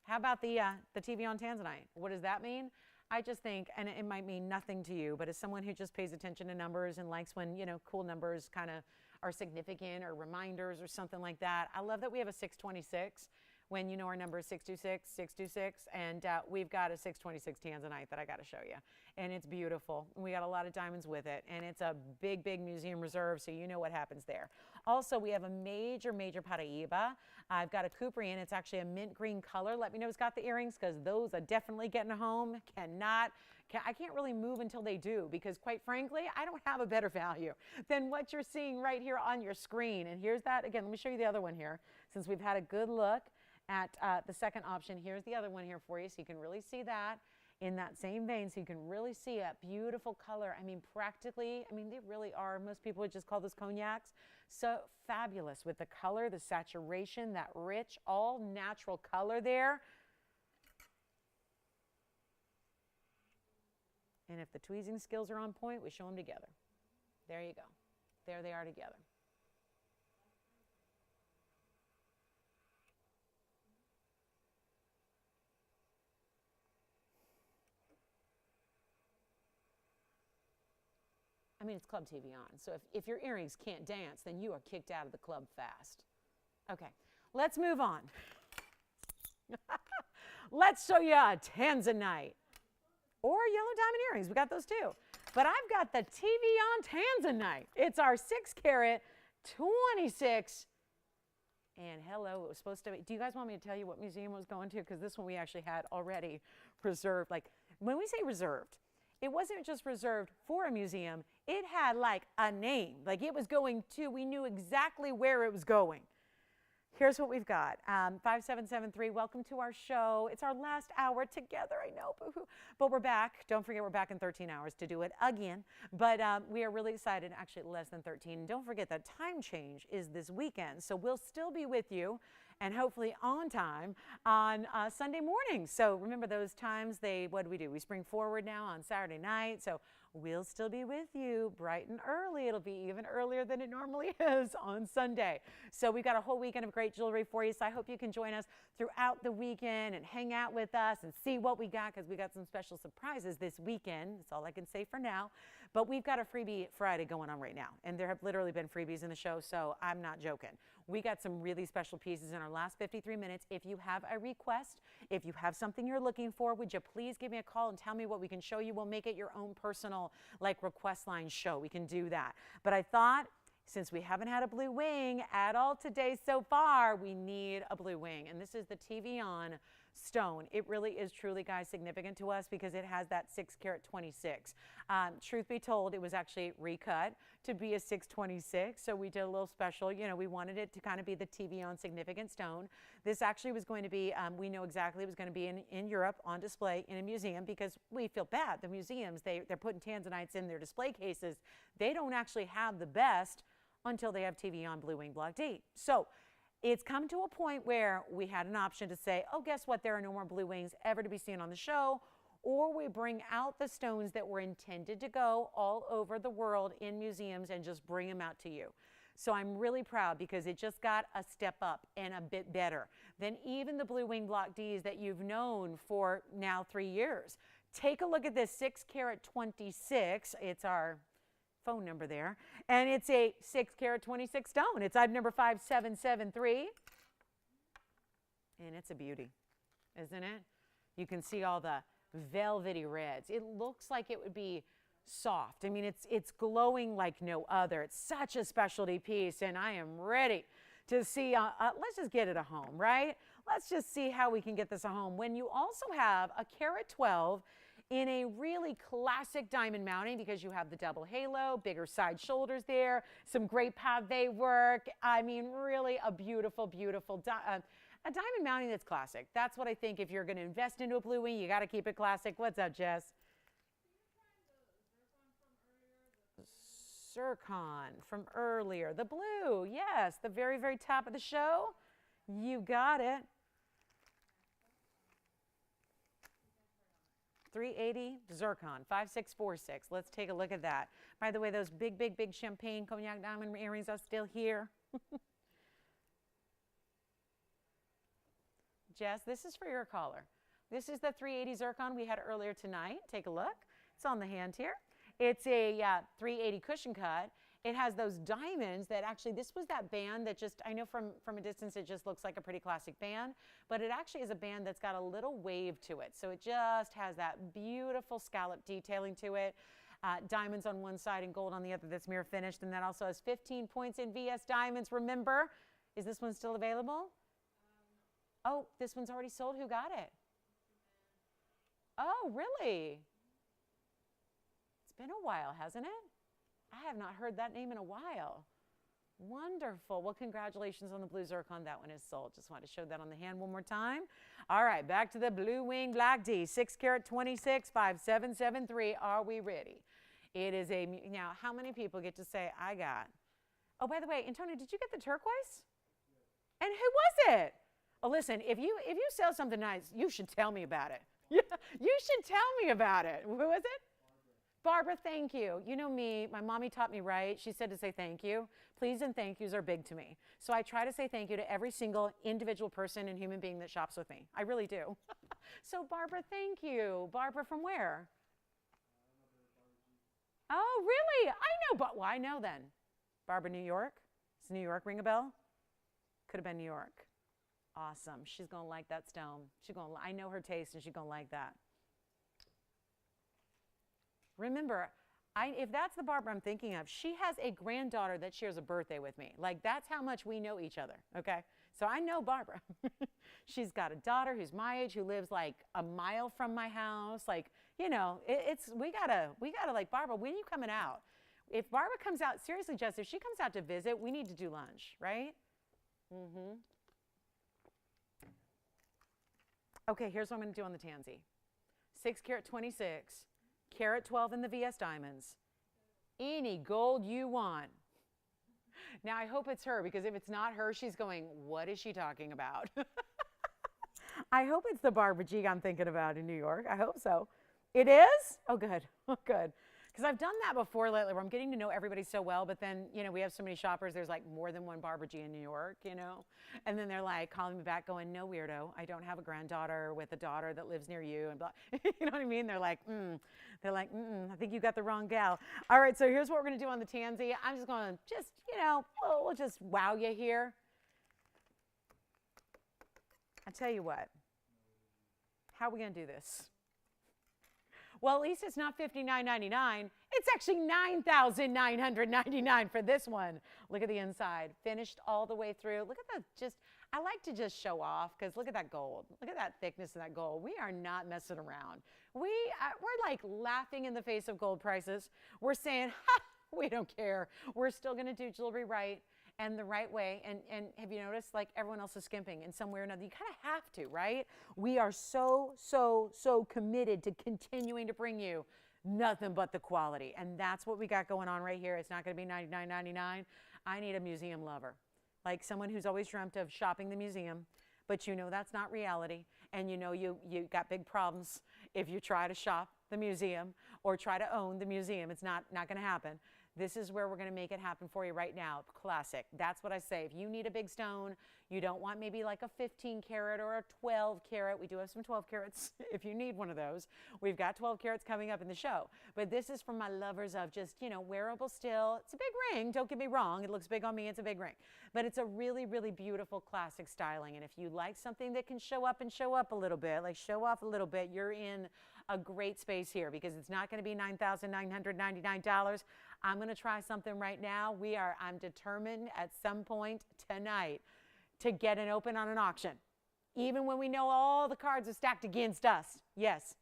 How about the TVON Tanzanite? What does that mean? I just think, and it might mean nothing to you, but as someone who just pays attention to numbers and likes when, you know, cool numbers kind of are significant or reminders or something like that, I love that we have a 626. When you know our number is 626, 626, and we've got a 626 Tanzanite that I got to show you. And it's beautiful. And we got a lot of diamonds with it. And it's a big, big museum reserve, so you know what happens there. Also, we have a major, major Paraiba. I've got a Coopery, and it's actually a mint green color. Let me know who's got the earrings, because those are definitely getting home. I can't really move until they do, because quite frankly, I don't have a better value than what you're seeing right here on your screen. And here's that. Again, let me show you the other one here, since we've had a good look at the second option. Here's the other one here for you, so you can really see that in that same vein, so you can really see a beautiful color. I mean, practically, I mean, they really are. Most people would just call those cognacs. So fabulous with the color, the saturation, that rich, all natural color there. And if the tweezing skills are on point, we show them together. There you go. There they are together. I mean, it's Club TVON, so if your earrings can't dance, then you are kicked out of the club fast. Okay, let's move on. Let's show you a Tanzanite or yellow diamond earrings. We got those too. But I've got the TVON Tanzanite. It's our 6 carat 26. And hello, it was supposed to be. Do you guys want me to tell you what museum it was going to? Because this one we actually had already reserved. Like, when we say reserved, it wasn't just reserved for a museum. It had like a name. Like, it was going to, we knew exactly where it was going. Here's what we've got. 5773, welcome to our show. It's our last hour together, I know, boo-hoo. But we're back. Don't forget, we're back in 13 hours to do it again. But we are really excited, actually less than 13. And don't forget that time change is this weekend. So we'll still be with you and hopefully on time on Sunday morning. So remember those times, what do we do? We spring forward now on Saturday night. So we'll still be with you bright and early. It'll be even earlier than it normally is on Sunday. So we've got a whole weekend of great jewelry for you. So I hope you can join us throughout the weekend and hang out with us and see what we got, because we got some special surprises this weekend. That's all I can say for now. But we've got a freebie Friday going on right now. And there have literally been freebies in the show, so I'm not joking. We got some really special pieces in our last 53 minutes. If you have a request, if you have something you're looking for, would you please give me a call and tell me what we can show you? We'll make it your own personal, like, request line show. We can do that. But I thought, since we haven't had a blue wing at all today so far, we need a blue wing. And this is the TVON stone. It really is truly, guys, significant to us because it has that 6 carat 26. Truth be told, it was actually recut to be a 626. So we did a little special. You know, we wanted it to kind of be the TVON significant stone. This actually was going to be, we know exactly it was going to be in Europe on display in a museum, because we feel bad. The museums, they're putting tanzanites in their display cases. They don't actually have the best until they have TVON Blue Wing Block D. So it's come to a point where we had an option to say, oh, guess what? There are no more blue wings ever to be seen on the show. Or we bring out the stones that were intended to go all over the world in museums and just bring them out to you. So I'm really proud because it just got a step up and a bit better than even the Blue Wing Block Ds that you've known for now 3 years. Take a look at this 6 carat 26. It's our phone number there, and it's a 6 carat 26 stone. It's item number 5773, and it's a beauty, isn't it? You can see all the velvety reds. It looks like it would be soft. I mean, it's glowing like no other. It's such a specialty piece, and I am ready to see. Let's just get it a home, right? Let's just see how we can get this a home. When you also have a carat 12 in a really classic diamond mounting, because you have the double halo, bigger side shoulders there, some great pave work. I mean, really a beautiful, beautiful a diamond mounting that's classic. That's what I think. If you're going to invest into a blue wing, you got to keep it classic. What's up, Jess? Zircon from earlier. The blue, yes, the very, very top of the show. You got it. 380 Zircon, 5646. Let's take a look at that. By the way, those big, big, big champagne cognac diamond earrings are still here. Jess, this is for your caller. This is the 380 Zircon we had earlier tonight. Take a look. It's on the hand here. It's a 380 cushion cut. It has those diamonds that actually, this was that band that just, I know from a distance it just looks like a pretty classic band, but it actually is a band that's got a little wave to it. So it just has that beautiful scallop detailing to it. Diamonds on one side and gold on the other that's mirror finished. And that also has 15 points in VS diamonds. Remember, is this one still available? Oh, this one's already sold. Who got it? Oh, really? It's been a while, hasn't it? I have not heard that name in a while. Wonderful. Well, congratulations on the blue zircon. That one is sold. Just wanted to show that on the hand one more time. All right, back to the Blue Wing Black D, 6 carat 26, 5773. Are we ready? It is a, now, how many people get to say, I got? Oh, by the way, Antonio, did you get the turquoise? And who was it? Oh, listen, if you sell something nice, you should tell me about it. Yeah, you should tell me about it. Who was it? Barbara, thank you. You know me, my mommy taught me right. She said to say thank you. Please and thank yous are big to me. So I try to say thank you to every single individual person and human being that shops with me. I really do. So Barbara, thank you. Barbara from where? Oh, really? I know, but well, I know then. Barbara, New York? Does New York ring a bell? Could have been New York. Awesome. She's going to like that stone. I know her taste and she's going to like that. Remember, If that's the Barbara I'm thinking of, she has a granddaughter that shares a birthday with me. Like, that's how much we know each other, okay? So I know Barbara. She's got a daughter who's my age, who lives like a mile from my house. Like, you know, we gotta like, Barbara, when are you coming out? If Barbara comes out, seriously, Jess, if she comes out to visit, we need to do lunch, right? Mm-hmm. Okay, here's what I'm gonna do on the tansy. 6 carat 26, carat 12 in the VS diamonds. Any gold you want. Now, I hope it's her, because if it's not her, she's going, what is she talking about? I hope it's the Barbara G I'm thinking about in New York. I hope so. It is? Oh, good. Oh, good. Because I've done that before lately, where I'm getting to know everybody so well, but then, you know, we have so many shoppers, there's like more than one Barbara G in New York, you know? And then they're like calling me back going, no, weirdo, I don't have a granddaughter with a daughter that lives near you, and blah. You know what I mean? They're like, I think you got the wrong gal. All right, so here's what we're gonna do on the tansy. I'm just gonna you know, we'll just wow you here. I tell you what, how are we gonna do this? Well, at least it's not $59.99. It's actually $9,999 for this one. Look at the inside, finished all the way through. Look at the I like to just show off, because look at that gold. Look at that thickness of that gold. We are not messing around. We're like laughing in the face of gold prices. We're saying, ha, we don't care. We're still going to do jewelry right and the right way. And have you noticed, like, everyone else is skimping in some way or another? You kind of have to, right? We are so committed to continuing to bring you nothing but the quality. And that's what we got going on right here. It's not going to be $99.99. I need a museum lover, like someone who's always dreamt of shopping the museum, but you know that's not reality. And you know you got big problems if you try to shop the museum or try to own the museum. It's not going to happen. This is where we're going to make it happen for you right now. Classic. That's what I say. If you need a big stone, you don't want maybe like a 15 carat or a 12 carat. We do have some 12 carats if you need one of those. We've got 12 carats coming up in the show. But this is for my lovers of just, you know, wearable still. It's a big ring. Don't get me wrong. It looks big on me. It's a big ring. But it's a really, really beautiful classic styling. And if you like something that can show up a little bit, like show off a little bit, you're in a great space here, because it's not going to be $9,999. I'm going to try something right now. I'm determined at some point tonight to get an open on an auction, even when we know all the cards are stacked against us. Yes.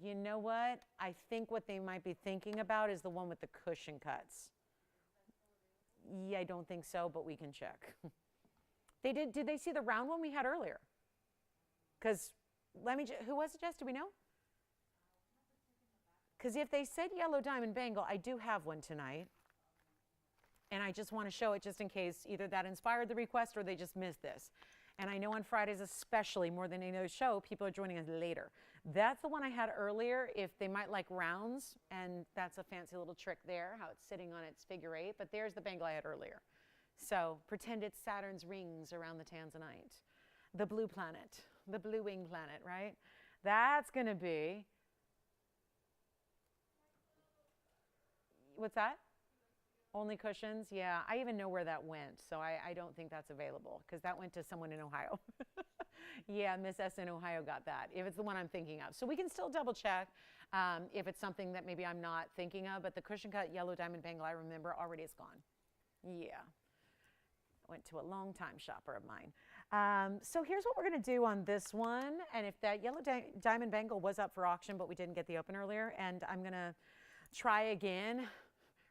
You know what? I think what they might be thinking about is the one with the cushion cuts. Yeah, I don't think so, but we can check. Did they see the round one we had earlier? Because who was it, Jess? Do we know? Because if they said yellow diamond bangle, I do have one tonight. And I just want to show it just in case either that inspired the request or they just missed this. And I know on Fridays especially, more than any other show, people are joining us later. That's the one I had earlier, if they might like rounds, and that's a fancy little trick there, how it's sitting on its figure 8. But there's the bangle I had earlier. So pretend it's Saturn's rings around the Tanzanite. The blue planet, the blue wing planet, right? That's going to be, what's that? Only cushions? Yeah, I even know where that went, so I don't think that's available, because that went to someone in Ohio. Yeah, Miss S in Ohio got that, if it's the one I'm thinking of. So we can still double check if it's something that maybe I'm not thinking of, but the cushion cut yellow diamond bangle, I remember already is gone. Yeah, went to a long time shopper of mine. So here's what we're going to do on this one, and if that yellow diamond bangle was up for auction, but we didn't get the open earlier, and I'm going to try again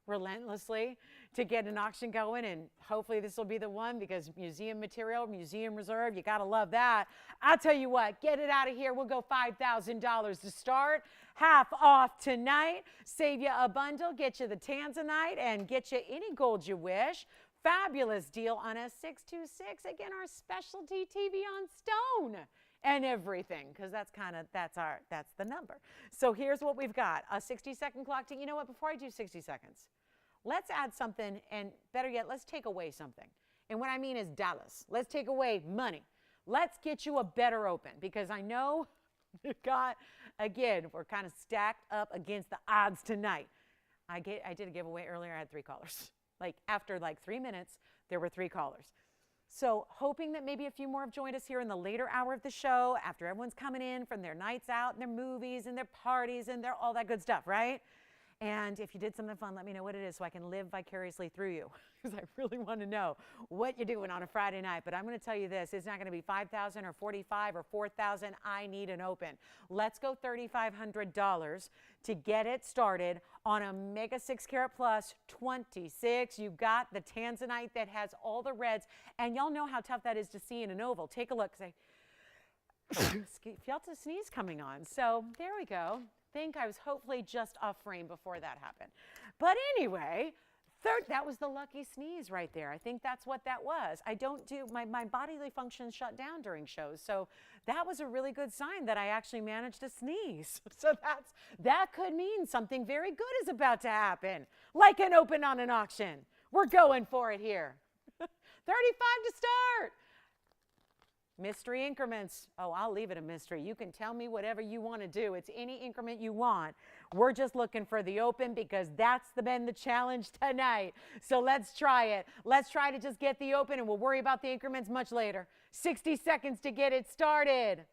relentlessly to get an auction going, and hopefully this will be the one, because museum material, museum reserve, you gotta love that. I'll tell you what, get it out of here. We'll go $5,000 to start, half off tonight, save you a bundle, get you the Tanzanite, and get you any gold you wish. Fabulous deal on a 626, again, our specialty TVON stone and everything, because that's the number. So here's what we've got, a 60-second clock. You know what, before I do 60 seconds, let's add something, and better yet, let's take away something. And what I mean is dollars. Let's take away money. Let's get you a better open, because I know we've got, again, we're kind of stacked up against the odds tonight. I did a giveaway earlier. I had 3 callers. Like after like 3 minutes, there were 3 callers. So hoping that maybe a few more have joined us here in the later hour of the show after everyone's coming in from their nights out and their movies and their parties and their all that good stuff, right? And if you did something fun, let me know what it is so I can live vicariously through you, because I really want to know what you're doing on a Friday night. But I'm going to tell you this, it's not going to be $5,000 or $45,000 or $4,000. I need an open. Let's go $3,500 to get it started on a Mega 6 Carat Plus 26. You got the Tanzanite that has all the reds, and y'all know how tough that is to see in an oval. Take a look. Say, felt a sneeze coming on. So there we go. Think I was hopefully just off frame before that happened. But anyway, that was the lucky sneeze right there. I think that's what that was. I don't do, my bodily functions shut down during shows. So that was a really good sign that I actually managed to sneeze. So that could mean something very good is about to happen, like an open on an auction. We're going for it here. 35 to start. Mystery increments. Oh, I'll leave it a mystery. You can tell me whatever you want to do. It's any increment you want. We're just looking for the open because that's been the challenge tonight. So let's try it. Let's try to just get the open and we'll worry about the increments much later. 60 seconds to get it started.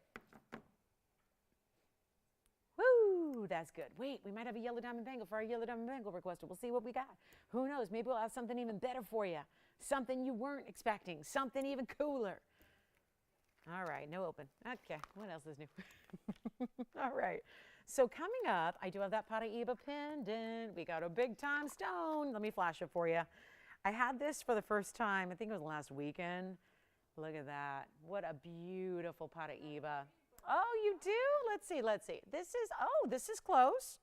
Woo, that's good. Wait, we might have a yellow diamond bangle for our yellow diamond bangle requester. We'll see what we got. Who knows? Maybe we'll have something even better for you. Something you weren't expecting. Something even cooler. All right, no open. Okay, what else is new? All right, so coming up, I do have that Paraiba pendant. We got a big time stone. Let me flash it for you. I had this for the first time, I think it was last weekend. Look at that. What a beautiful Paraiba. Oh, you do? Let's see, let's see. This is close.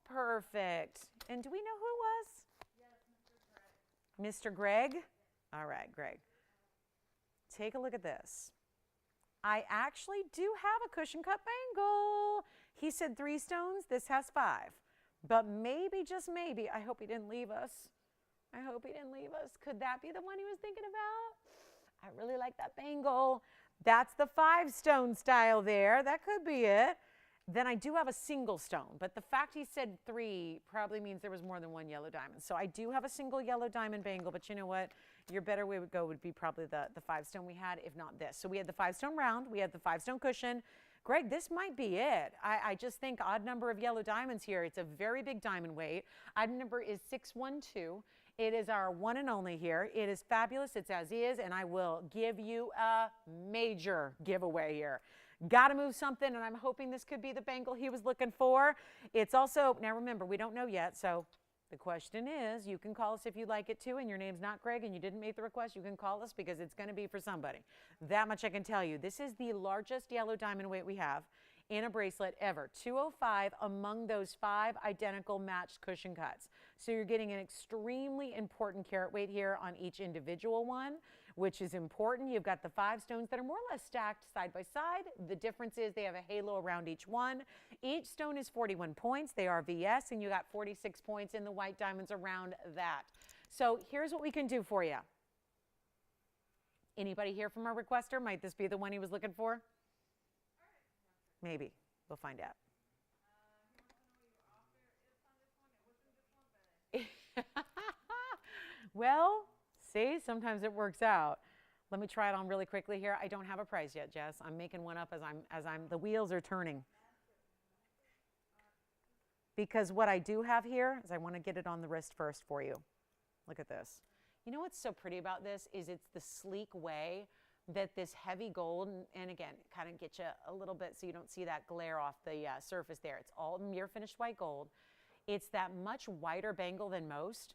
Perfect. And do we know who it was? Yes, Mr. Greg. Mr. Greg? All right, Greg. Take a look at this. I actually do have a cushion cut bangle. He said 3 stones. This has 5. But maybe, just maybe, I hope he didn't leave us. I hope he didn't leave us. Could that be the one he was thinking about? I really like that bangle. That's the 5 stone style there. That could be it. Then I do have a single stone, but the fact he said 3 probably means there was more than 1 yellow diamond. So I do have a single yellow diamond bangle, but you know what? Your better way would go would be probably the 5 stone we had, if not this. So we had the 5 stone round, we had the 5 stone cushion. Greg, this might be it. I just think odd number of yellow diamonds here. It's a very big diamond weight. Odd number is 612. It is our one and only here. It is fabulous. It's as is, and I will give you a major giveaway here. Got to move something, and I'm hoping this could be the bangle he was looking for. It's also, now remember, we don't know yet, so the question is, you can call us if you'd like it to, and your name's not Greg, and you didn't make the request, you can call us because it's going to be for somebody. That much I can tell you. This is the largest yellow diamond weight we have in a bracelet ever. 205 among those 5 identical matched cushion cuts. So you're getting an extremely important carat weight here on each individual one, which is important. You've got the 5 stones that are more or less stacked side by side. The difference is they have a halo around each one. Each stone is 41 points. They are VS, and you got 46 points in the white diamonds around that. So here's what we can do for you. Anybody here from our requester? Might this be the one he was looking for? Maybe. We'll find out. Well, see, sometimes it works out. Let me try it on really quickly here. I don't have a prize yet, Jess. I'm making one up the wheels are turning. Because what I do have here is I want to get it on the wrist first for you. Look at this. You know what's so pretty about this is it's the sleek way that this heavy gold, and again, kind of get you a little bit so you don't see that glare off the surface there. It's all mirror finished white gold. It's that much wider bangle than most.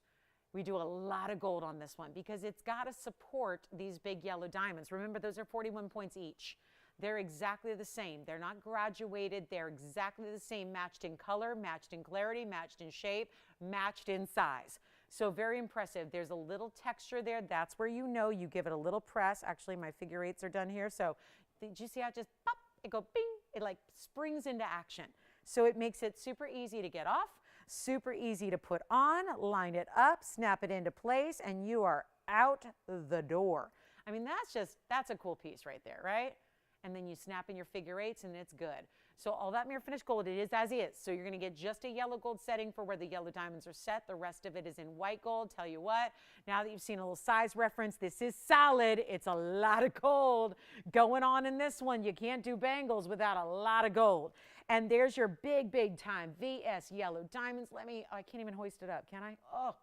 We do a lot of gold on this one because it's got to support these big yellow diamonds. Remember, those are 41 points each. They're exactly the same. They're not graduated. They're exactly the same, matched in color, matched in clarity, matched in shape, matched in size. So very impressive. There's a little texture there. That's where you know you give it a little press. Actually, my figure 8s are done here. So did you see how it just pop, it go bing, it like springs into action. So it makes it super easy to get off, super easy to put on, line it up, snap it into place, and you are out the door. I mean, that's a cool piece right there, right? and then you snap in your figure eights and it's good. So all that mirror finished gold, it is as is. So you're going to get just a yellow gold setting for where the yellow diamonds are set. The rest of it is in white gold. Tell you what, now that you've seen a little size reference, this is solid. It's a lot of gold going on in this one. You can't do bangles without a lot of gold. And there's your big time VS yellow diamonds. I can't even hoist it up, can I? Oh,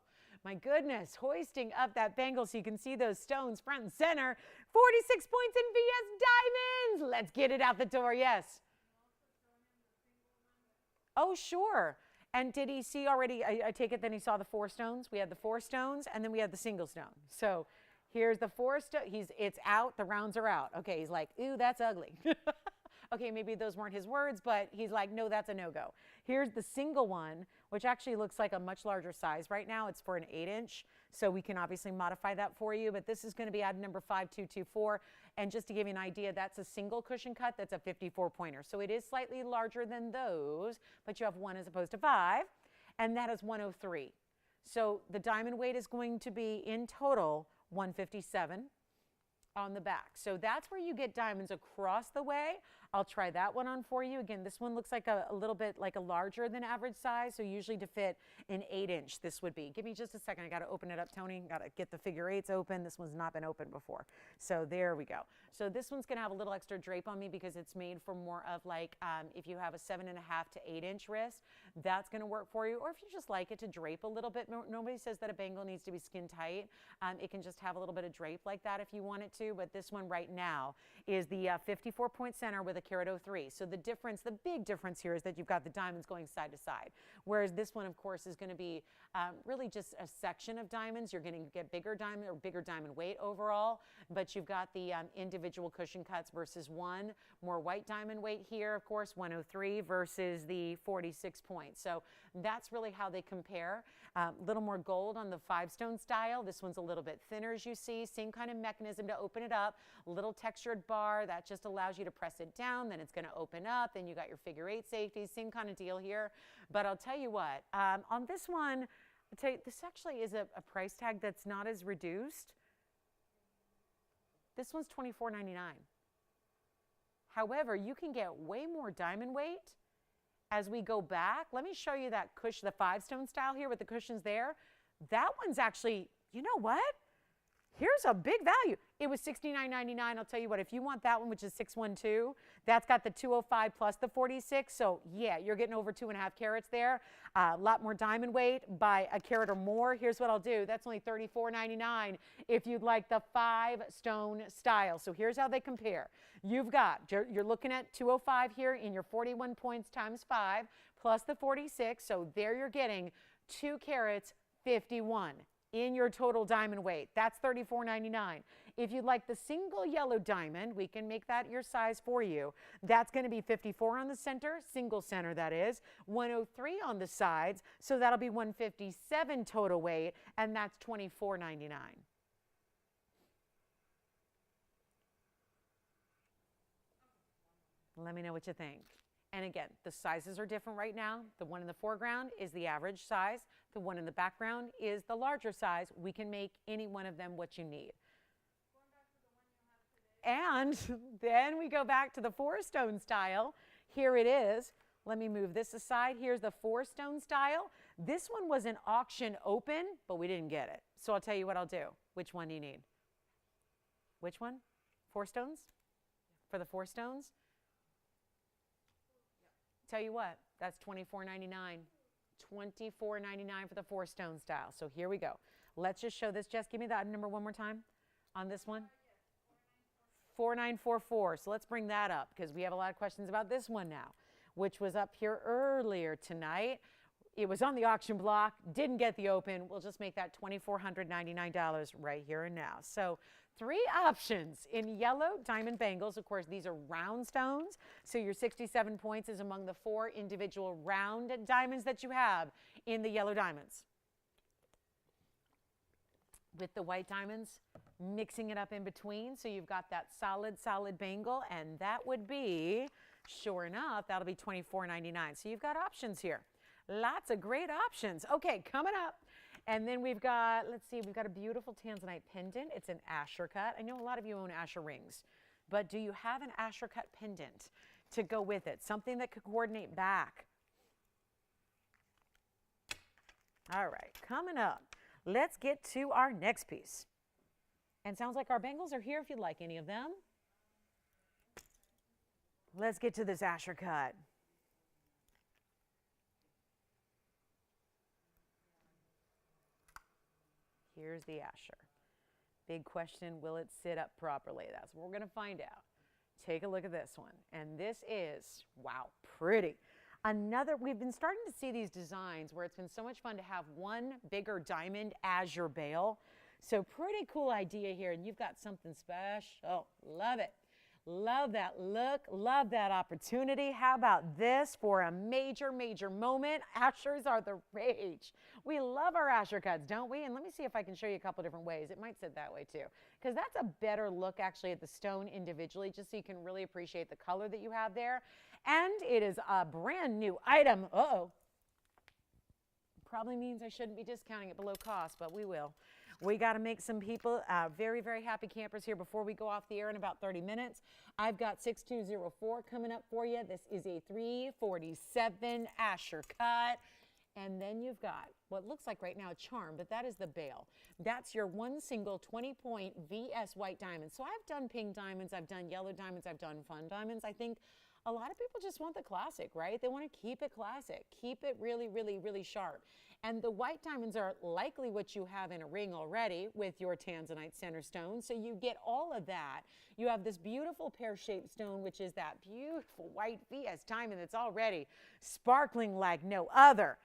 my goodness, hoisting up that bangle so you can see those stones front and center. 46 points in VS diamonds. Let's get it out the door, yes. Oh, sure. And did he see already, I take it then he saw the 4 stones? We had the 4 stones, and then we had the single stone. So here's the 4 stone. It's out, the rounds are out. Okay, he's like, ooh, that's ugly. Okay, maybe those weren't his words, but he's like, no, that's a no-go. Here's the single one, which actually looks like a much larger size right now. It's for an 8-inch, so we can obviously modify that for you, but this is going to be item number 5224. And just to give you an idea, that's a single cushion cut. That's a 54-pointer. So it is slightly larger than those, but you have 1 as opposed to 5, and that is 103. So the diamond weight is going to be, in total, 157 on the back. So that's where you get diamonds across the way. I'll try that one on for you. Again, this one looks like a little bit like a larger than average size. So usually to fit an 8-inch, this would be. Give me just a second. I got to open it up, Tony. Got to get the figure eights open. This one's not been opened before. So there we go. So this one's going to have a little extra drape on me because it's made for more of like, if you have a 7.5 to 8-inch wrist, that's going to work for you. Or if you just like it to drape a little bit. Nobody says that a bangle needs to be skin tight. It can just have a little bit of drape like that if you want it to. But this one right now is the 54-point center with a Carat 03. So the difference, the big difference here is that you've got the diamonds going side to side. Whereas this one, of course, is going to be really just a section of diamonds. You're going to get bigger diamond weight overall, but you've got the individual cushion cuts versus one more white diamond weight here, of course, 103 versus the 46 points. So that's really how they compare. A little more gold on the 5-stone style. This one's a little bit thinner, as you see. Same kind of mechanism to open it up. Little textured bar that just allows you to press it down. Then it's going to open up. Then you got your figure 8 safety. Same kind of deal here. But I'll tell you what, on this one, I'll tell you, this actually is a price tag that's not as reduced. This one's $24.99. However, you can get way more diamond weight as we go back. Let me show you that cushion, the 5-stone style here with the cushions there. That one's actually, you know what? Here's a big value. It was $69.99. I'll tell you what, if you want that one, which is 612, that's got the 205 plus the 46. So yeah, you're getting over 2.5 carats there. A lot more diamond weight by a carat or more. Here's what I'll do. That's only $34.99 if you'd like the 5-stone style. So here's how they compare. You've got, you're looking at 205 here in your 41 points times 5 plus the 46. So there you're getting 2 carats 51 in your total diamond weight. That's $34.99. If you'd like the single yellow diamond, we can make that your size for you. That's going to be 54 on the center, single center that is, 103 on the sides, so that'll be 157 total weight, and that's $24.99. Let me know what you think. And again, the sizes are different right now. The one in the foreground is the average size. The one in the background is the larger size. We can make any one of them what you need. And then we go back to the 4-stone style. Here it is. Let me move this aside. Here's the 4-stone style. This one was an auction open, but we didn't get it. So I'll tell you what I'll do. Which one do you need? Which one? 4 stones? For the 4 stones? Tell you what, that's $24.99. $24.99 for the 4-stone style. So here we go. Let's just show this. Jess, give me that number one more time on this one. 4944. So let's bring that up because we have a lot of questions about this one now, which was up here earlier tonight. It was on the auction block, didn't get the open. We'll just make that $2,499 right here and now. So 3 options in yellow diamond bangles. Of course, these are round stones. So your 67 points is among the 4 individual round diamonds that you have in the yellow diamonds. With the white diamonds, mixing it up in between. So you've got that solid bangle, and that would be, sure enough, that'll be $24.99. So you've got options here. Lots of great options. Okay, coming up. And then we've got, let's see, we've got a beautiful Tanzanite pendant. It's an Asher cut. I know a lot of you own Asher rings. but do you have an Asher cut pendant to go with it? Something that could coordinate back. All right, coming up, let's get to our next piece. And sounds like our bangles are here if you'd like any of them. Let's get to this Asher cut. Here's the Asher. Big question, will it sit up properly? That's what we're going to find out. Take a look at this one. And this is, wow, pretty. We've been starting to see these designs where it's been so much fun to have one bigger diamond as your bail. So pretty cool idea here. And you've got something special. Love it. Love that look. Love that opportunity. How about this for a major, major moment? Ashers are the rage. We love our Asher cuts, don't we? And let me see if I can show you a couple different ways. It might sit that way too, because that's a better look actually at the stone individually, just so you can really appreciate the color that you have there. And it is a brand new item. Uh-oh. Probably means I shouldn't be discounting it below cost, but we will. We got to make some people very, very happy campers here before we go off the air in about 30 minutes. I've got 6204 coming up for you. This is a 347 Asher cut. And then you've got what looks like right now a charm, but that is the bail. That's your one single 20-point VS white diamond. So I've done pink diamonds, I've done yellow diamonds, I've done fun diamonds. I think a lot of people just want the classic, right? They want to keep it classic, keep it really, really, really sharp. And the white diamonds are likely what you have in a ring already with your Tanzanite center stone. So you get all of that. You have this beautiful pear-shaped stone, which is that beautiful white VS diamond that's already sparkling like no other.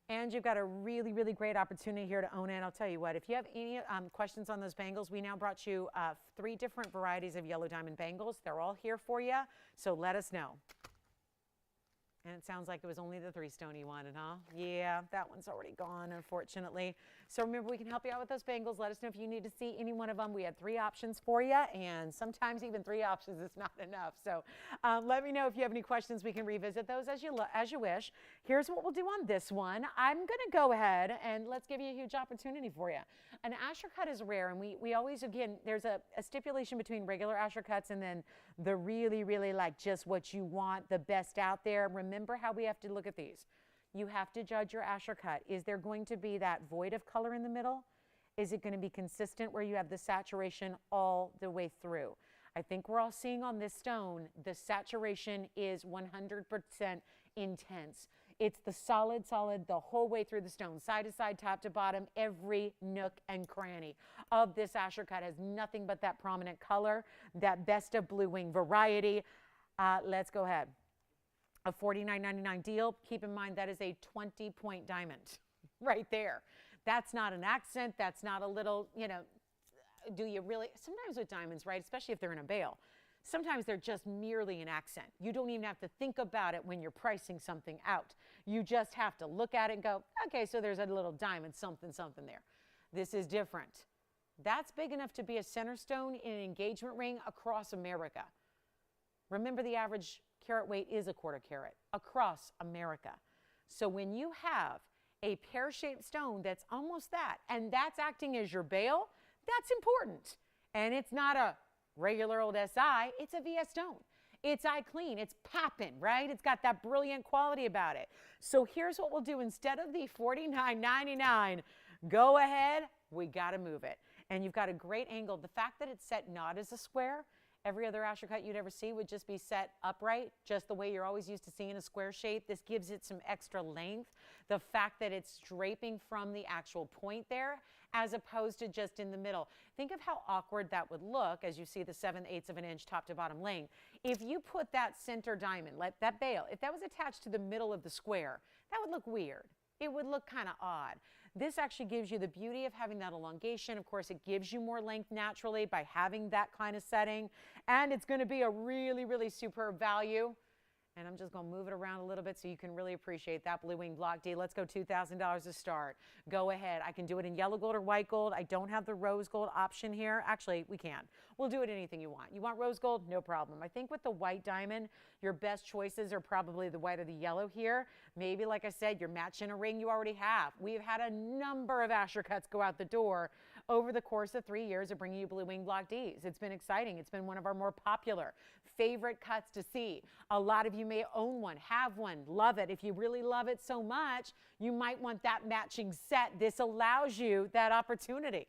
And you've got a really, really great opportunity here to own it. I'll tell you what, if you have any questions on those bangles, we now brought you 3 different varieties of yellow diamond bangles. They're all here for you, so let us know. And it sounds like it was only the 3 stone you wanted, huh? Yeah, that one's already gone, unfortunately. So remember, we can help you out with those bangles. Let us know if you need to see any one of them. We had 3 options for you, and sometimes even 3 options is not enough. So let me know if you have any questions. We can revisit those as you wish. Here's what we'll do on this one. I'm going to go ahead and let's give you a huge opportunity for you. An Asher cut is rare, and we always, again, there's a stipulation between regular Asher cuts and then the really, really like just what you want, the best out there. Remember how we have to look at these. You have to judge your Asher cut. Is there going to be that void of color in the middle? Is it going to be consistent where you have the saturation all the way through? I think we're all seeing on this stone, the saturation is 100% intense. It's the solid, the whole way through the stone, side to side, top to bottom, every nook and cranny of this Asher cut has nothing but that prominent color, that best of blue wing variety. Let's go ahead. A $49.99 deal. Keep in mind that is a 20-point diamond right there. That's not an accent. That's not a little, you know, do you really? Sometimes with diamonds, right, especially if they're in a bail, sometimes they're just merely an accent. You don't even have to think about it when you're pricing something out. You just have to look at it and go, okay, so there's a little diamond, something, something there. This is different. That's big enough to be a center stone in an engagement ring across America. Remember, the average carat weight is a quarter carat across America. So when you have a pear-shaped stone that's almost that, and that's acting as your bail, that's important. And it's not a regular old SI, it's a VS stone. It's eye clean, it's popping, right? It's got that brilliant quality about it. So here's what we'll do. Instead of the $49.99, go ahead, we gotta move it. And you've got a great angle. The fact that it's set not as a square, every other Asher cut you'd ever see would just be set upright, just the way you're always used to seeing a square shape. This gives it some extra length. The fact that it's draping from the actual point there, as opposed to just in the middle. Think of how awkward that would look as you see the 7/8 of an inch top to bottom length. If you put that center diamond, like that bail, if that was attached to the middle of the square, that would look weird. It would look kind of odd. This actually gives you the beauty of having that elongation. Of course, it gives you more length naturally by having that kind of setting. And it's going to be a really, really superb value. And I'm just going to move it around a little bit so you can really appreciate that blue wing block D. Let's go $2,000 to start. Go ahead. I can do it in yellow gold or white gold. I don't have the rose gold option here. Actually, we can. We'll do it anything you want. You want rose gold? No problem. I think with the white diamond, your best choices are probably the white or the yellow here. Maybe, like I said, you're matching a ring you already have. We've had a number of Asher cuts go out the door over the course of 3 years of bringing you Blue Wing Block Ds. It's been exciting. It's been one of our more popular favorite cuts to see. A lot of you may own one, have one, love it. If you really love it so much, you might want that matching set. This allows you that opportunity.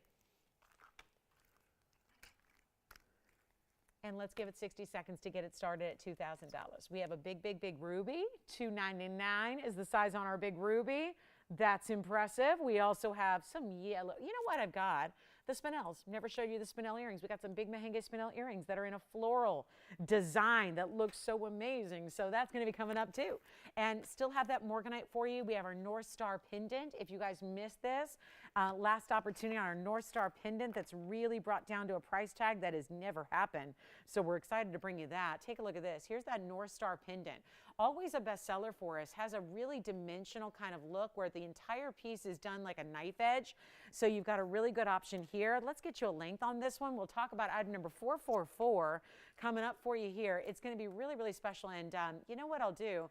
And let's give it 60 seconds to get it started at $2,000. We have a big, big, big ruby. $299 is the size on our big ruby. That's impressive. We also have some yellow. You know what I've got? The spinels. Never showed you the spinel earrings. We got some big Mahenge spinel earrings that are in a floral design that looks so amazing. So that's going to be coming up too. And still have that morganite for you. We have our North Star pendant. If you guys missed this, last opportunity on our North Star pendant that's really brought down to a price tag that has never happened. So we're excited to bring you that. Take a look at this. Here's that North Star pendant. Always a bestseller for us. Has a really dimensional kind of look where the entire piece is done like a knife edge. So you've got a really good option here. Let's get you a length on this one. We'll talk about item number 444 coming up for you here. It's going to be really, really special. And you know what I'll do?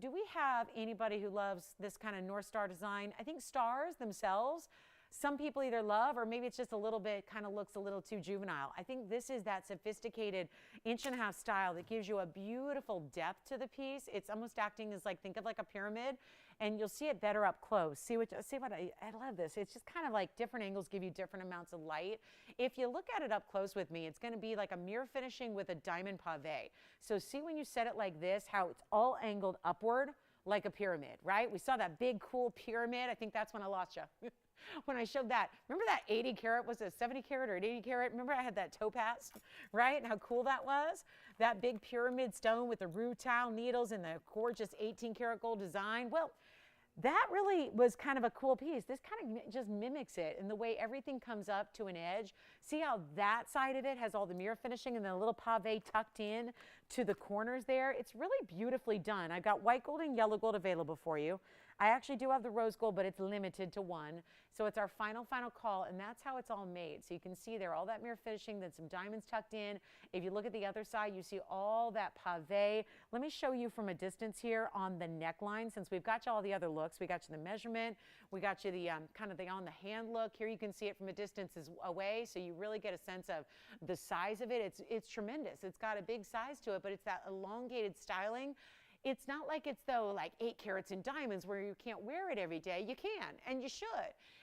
Do we have anybody who loves this kind of North Star design? I think stars themselves, some people either love or maybe it's just a little bit, kind of looks a little too juvenile. I think this is that sophisticated 1.5" style that gives you a beautiful depth to the piece. It's almost acting as like, think of like a pyramid, and you'll see it better up close. See what I love this. It's just kind of like different angles give you different amounts of light. If you look at it up close with me, it's going to be like a mirror finishing with a diamond pave. So see when you set it like this, how it's all angled upward like a pyramid, right? We saw that big, cool pyramid. I think that's when I lost you. When I showed that. Remember that 80 carat, was it 70 carat or 80 carat? Remember I had that topaz, right? And how cool that was? That big pyramid stone with the rutile needles and the gorgeous 18 karat gold design. Well, that really was kind of a cool piece. This kind of just mimics it in the way everything comes up to an edge. See how that side of it has all the mirror finishing and the little pave tucked in to the corners there? It's really beautifully done. I've got white gold and yellow gold available for you. I actually do have the rose gold, but it's limited to one. So it's our final call, and that's how it's all made. So you can see there all that mirror finishing, then some diamonds tucked in. If you look at the other side, you see all that pave. Let me show you from a distance here on the neckline, since we've got you all the other looks. We got you the measurement. We got you the kind of the on the hand look. Here you can see it from a distance away, so you really get a sense of the size of it. It's tremendous. It's got a big size to it, but it's that elongated styling. It's not like it's though like 8 carats in diamonds where you can't wear it every day. You can, and you should.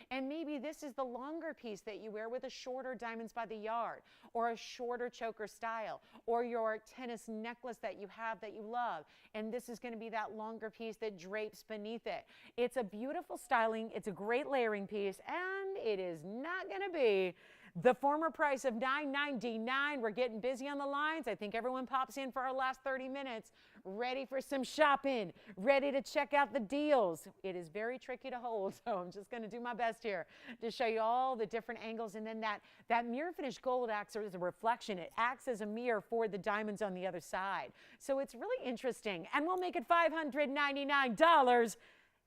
And maybe this is the longer piece that you wear with a shorter diamonds by the yard, or a shorter choker style, or your tennis necklace that you have that you love. And this is going to be that longer piece that drapes beneath it. It's a beautiful styling. It's a great layering piece, and it is not going to be the former price of $9.99. We're getting busy on the lines. I think everyone pops in for our last 30 minutes, ready for some shopping, ready to check out the deals. It is very tricky to hold, so I'm just going to do my best here to show you all the different angles. And then that mirror finish gold acts as a reflection. It acts as a mirror for the diamonds on the other side. So it's really interesting. And we'll make it $599.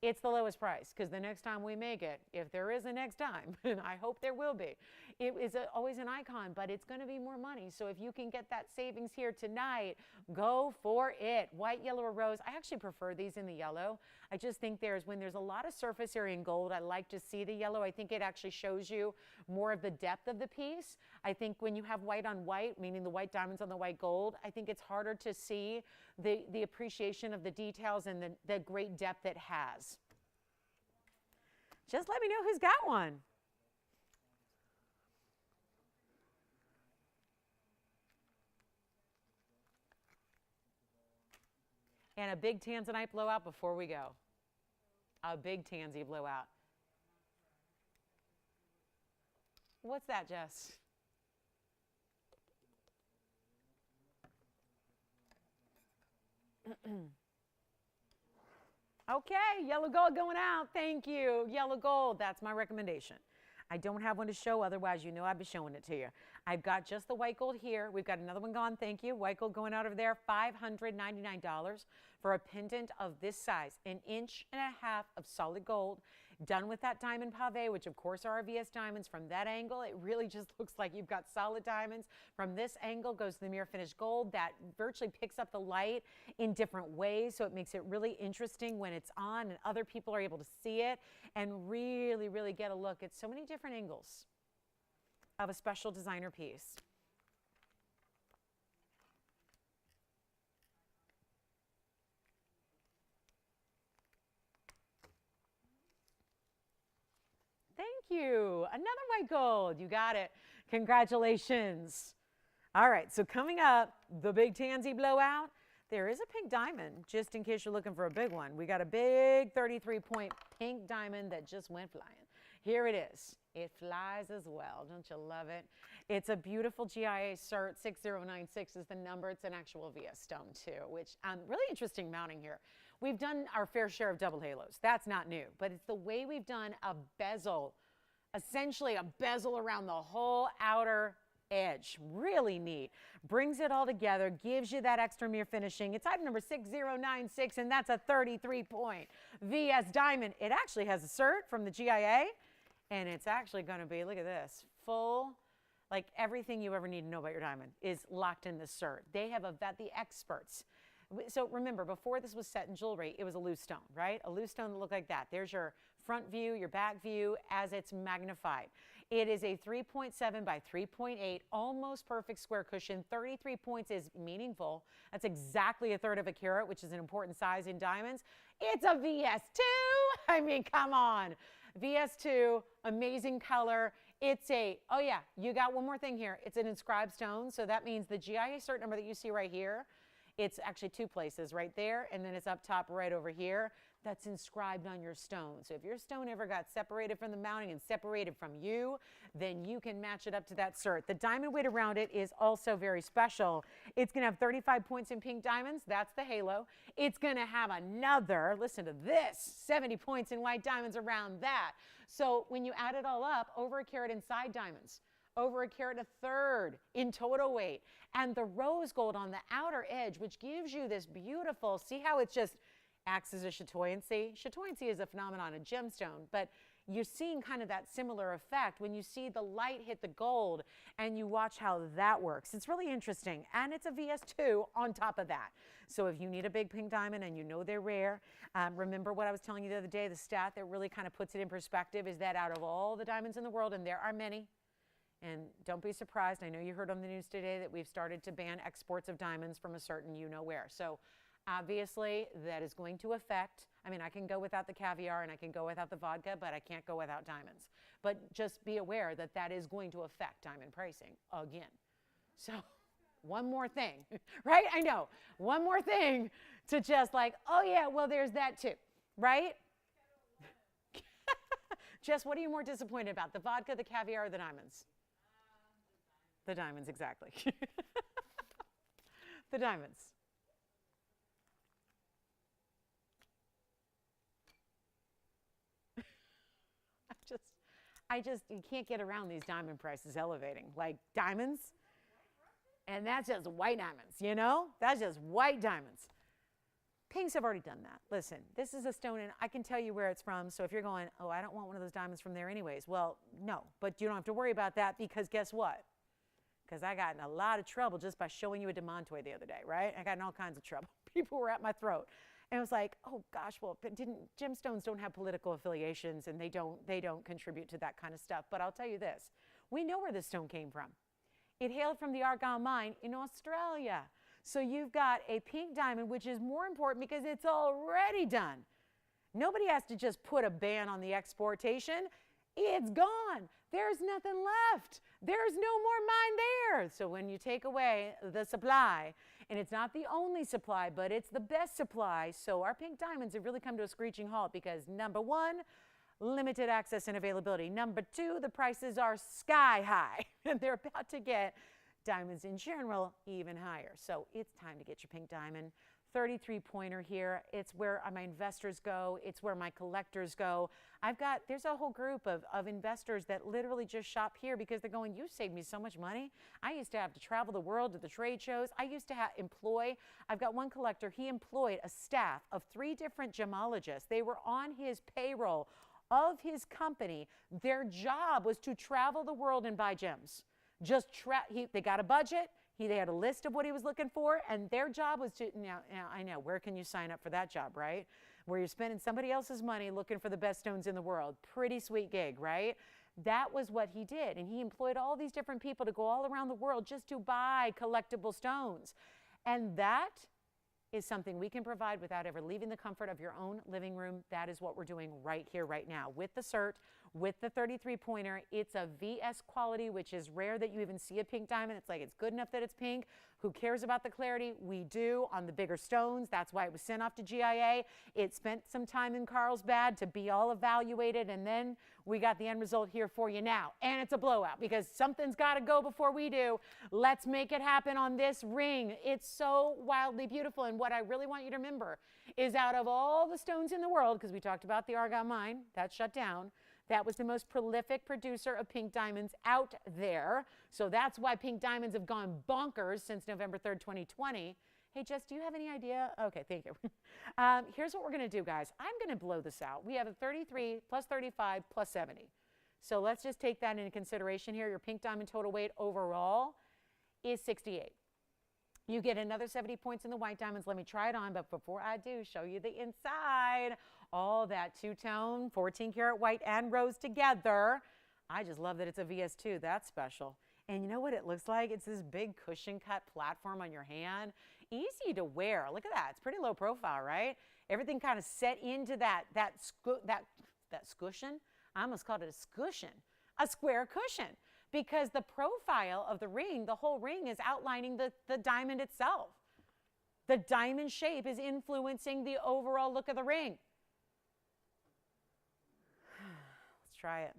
It's the lowest price, because the next time we make it, if there is a next time, and I hope there will be, it is always an icon, but it's going to be more money. So if you can get that savings here tonight, go for it. White, yellow, or rose. I actually prefer these in the yellow. I just think when there's a lot of surface area in gold, I like to see the yellow. I think it actually shows you more of the depth of the piece. I think when you have white on white, meaning the white diamonds on the white gold, I think it's harder to see the appreciation of the details and the great depth it has. Just let me know who's got one. And a big Tanzanite blowout before we go. A big Tanzy blowout. What's that, Jess? Okay, yellow gold going out. Thank you. Yellow gold, that's my recommendation. I don't have one to show, otherwise you know I'd be showing it to you. I've got just the white gold here. We've got another one gone, thank you. White gold going out over there, $599 for a pendant of this size, 1.5 inches of solid gold, done with that diamond pave, which of course are our VS diamonds. From that angle, it really just looks like you've got solid diamonds. From this angle goes the mirror finished gold that virtually picks up the light in different ways, so it makes it really interesting when it's on and other people are able to see it and really, really get a look at so many different angles. of a special designer piece. Thank you. Another white gold. You got it. Congratulations. All right, so coming up, the big tansy blowout. There is a pink diamond, just in case you're looking for a big one. We got a big 33-point pink diamond that just went flying. Here it is. It flies as well. Don't you love it? It's a beautiful GIA cert. 6096 is the number. It's an actual VS stone, too, which really interesting mounting here. We've done our fair share of double halos. That's not new, but it's the way we've done a bezel, essentially a bezel around the whole outer edge. Really neat. Brings it all together, gives you that extra mirror finishing. It's item number 6096, and that's a 33-point VS diamond. It actually has a cert from the GIA, and it's actually going to be, look at this, full, like everything you ever need to know about your diamond is locked in this cert. They have the experts. So remember, before this was set in jewelry, it was a loose stone, right? A loose stone that looked like that. There's your front view, your back view as it's magnified. It is a 3.7 by 3.8, almost perfect square cushion. 33 points is meaningful. That's exactly a third of a carat, which is an important size in diamonds. It's a VS2. I mean, come on. VS2, amazing color. It's a, oh yeah, you got one more thing here. It's an inscribed stone. So that means the GIA cert number that you see right here, it's actually two places, right there, and then it's up top right over here. That's inscribed on your stone. So if your stone ever got separated from the mounting and separated from you, then you can match it up to that cert. The diamond weight around it is also very special. It's going to have 35 points in pink diamonds. That's the halo. It's going to have another, listen to this, 70 points in white diamonds around that. So when you add it all up, over a carat in side diamonds, over a carat, a third in total weight, and the rose gold on the outer edge, which gives you this beautiful, see how it's just acts as a chatoyancy? Chatoyancy is a phenomenon in gemstone, but you're seeing kind of that similar effect when you see the light hit the gold and you watch how that works. It's really interesting, and it's a VS2 on top of that. So if you need a big pink diamond and you know they're rare, remember what I was telling you the other day, the stat that really kind of puts it in perspective is that out of all the diamonds in the world, and there are many, and don't be surprised, I know you heard on the news today that we've started to ban exports of diamonds from a certain you-know-where. So obviously, that is going to affect, I mean, I can go without the caviar and I can go without the vodka, but I can't go without diamonds. But just be aware that that is going to affect diamond pricing again. So one more thing, right? I know, one more thing to just like, oh yeah, well, there's that too, right? Jess, what are you more disappointed about, the vodka, the caviar, or the diamonds? The diamonds, exactly. The diamonds. You can't get around these diamond prices elevating. Like diamonds, and that's just white diamonds, you know? That's just white diamonds. Pinks have already done that. Listen, this is a stone, and I can tell you where it's from, so if you're going, oh, I don't want one of those diamonds from there anyways, well, no, but you don't have to worry about that because guess what? Because I got in a lot of trouble just by showing you a demontoy the other day, right? I got in all kinds of trouble. People were at my throat. And it was like, oh gosh, well, gemstones don't have political affiliations and they don't contribute to that kind of stuff. But I'll tell you this, we know where this stone came from. It hailed from the Argyle mine in Australia. So you've got a pink diamond, which is more important because it's already done. Nobody has to just put a ban on the exportation. It's gone. There's nothing left. There's no more mine there. So when you take away the supply, and it's not the only supply, but it's the best supply, so our pink diamonds have really come to a screeching halt because number one, limited access and availability. Number two, the prices are sky high, and they're about to get diamonds in general even higher. So it's time to get your pink diamond. 33-pointer here. It's where my investors go. It's where my collectors go. There's a whole group of investors that literally just shop here because they're going, you saved me so much money. I used to have to travel the world to the trade shows. I used to I've got one collector, he employed a staff of 3 different gemologists. They were on his payroll of his company. Their job was to travel the world and buy gems. They got a budget. They had a list of what he was looking for, and their job was to, now I know, where can you sign up for that job, right? Where you're spending somebody else's money looking for the best stones in the world. Pretty sweet gig, right? That was what he did. And he employed all these different people to go all around the world just to buy collectible stones. And that is something we can provide without ever leaving the comfort of your own living room. That is what we're doing right here, right now. With the cert, with the 33-pointer, it's a VS quality, which is rare that you even see a pink diamond. It's like, it's good enough that it's pink. Who cares about the clarity? We do on the bigger stones. That's why it was sent off to GIA. It spent some time in Carlsbad to be all evaluated, and then we got the end result here for you now. And it's a blowout because something's got to go before we do. Let's make it happen on this ring. It's so wildly beautiful, and what I really want you to remember is out of all the stones in the world, because we talked about the Argyle mine, that shut down, that was the most prolific producer of pink diamonds out there. So that's why pink diamonds have gone bonkers since November 3rd, 2020. Hey, Jess, do you have any idea? Okay, thank you. Here's what we're going to do, guys. I'm going to blow this out. We have a 33 plus 35 plus 70. So let's just take that into consideration here. Your pink diamond total weight overall is 68. You get another 70 points in the white diamonds. Let me try it on, but before I do, show you the inside. All that two-tone, 14-karat white and rose together. I just love that it's a VS2. That's special. And you know what it looks like? It's this big cushion-cut platform on your hand. Easy to wear. Look at that. It's pretty low profile, right? Everything kind of set into that cushion. I almost called it a cushion, a square cushion. Because the profile of the ring, the whole ring is outlining the diamond itself. The diamond shape is influencing the overall look of the ring. Let's try it.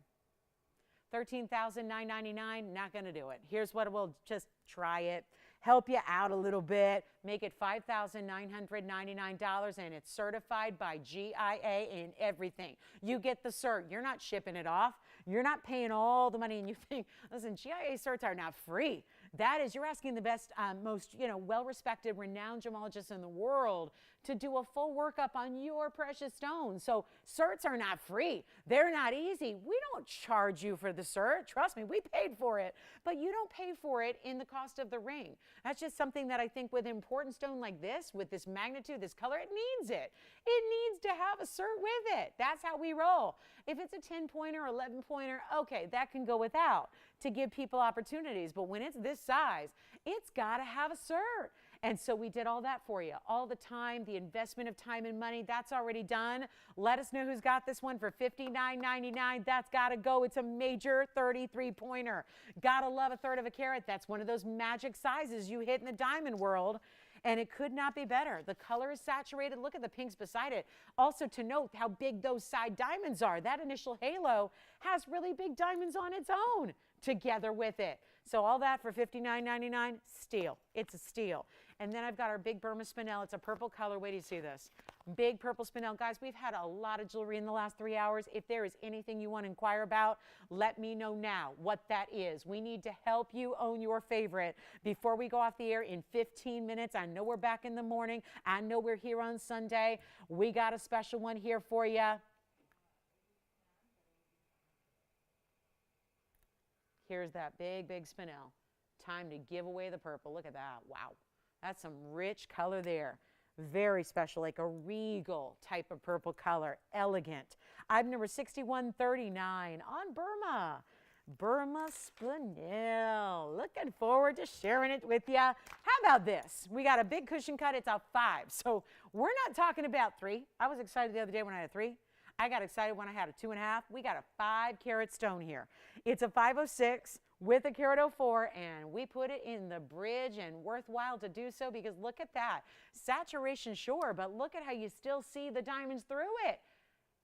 $13,999, not going to do it. Here's what we'll just try it. Help you out a little bit. Make it $5,999, and it's certified by GIA and everything. You get the cert. You're not shipping it off. You're not paying all the money, and you think, listen, GIA certs are not free. That is, you're asking the best, most, well-respected, renowned gemologists in the world to do a full workup on your precious stones. So certs are not free. They're not easy. We don't charge you for the cert. Trust me, we paid for it. But you don't pay for it in the cost of the ring. That's just something that I think with an important stone like this, with this magnitude, this color, it needs it. It needs to have a cert with it. That's how we roll. If it's a 10-pointer or 11-pointer, okay, that can go without to give people opportunities. But when it's this size, it's got to have a cert. And so we did all that for you. All the time, the investment of time and money, that's already done. Let us know who's got this one for $59.99. That's got to go. It's a major 33-pointer. Gotta love a third of a carat. That's one of those magic sizes you hit in the diamond world. And it could not be better. The color is saturated. Look at the pinks beside it. Also to note how big those side diamonds are. That initial halo has really big diamonds on its own together with it. So all that for $59.99, steal. It's a steal. And then I've got our big Burma spinel. It's a purple color. Wait till you see this. Big purple spinel. Guys, we've had a lot of jewelry in the last 3 hours. If there is anything you want to inquire about, let me know now what that is. We need to help you own your favorite before we go off the air in 15 minutes. I know we're back in the morning. I know we're here on Sunday. We got a special one here for you. Here's that big, big spinel. Time to give away the purple. Look at that. Wow. That's some rich color there. Very special, like a regal type of purple color. Elegant. Item number 6139 on Burma. Burma spinel. Looking forward to sharing it with you. How about this? We got a big cushion cut. It's a 5. So we're not talking about 3. I was excited the other day when I had a 3. I got excited when I had a 2.5. We got a 5-carat stone here. It's a 506 with a carat 04, and we put it in the bridge, and worthwhile to do so because look at that. Saturation, sure, but look at how you still see the diamonds through it.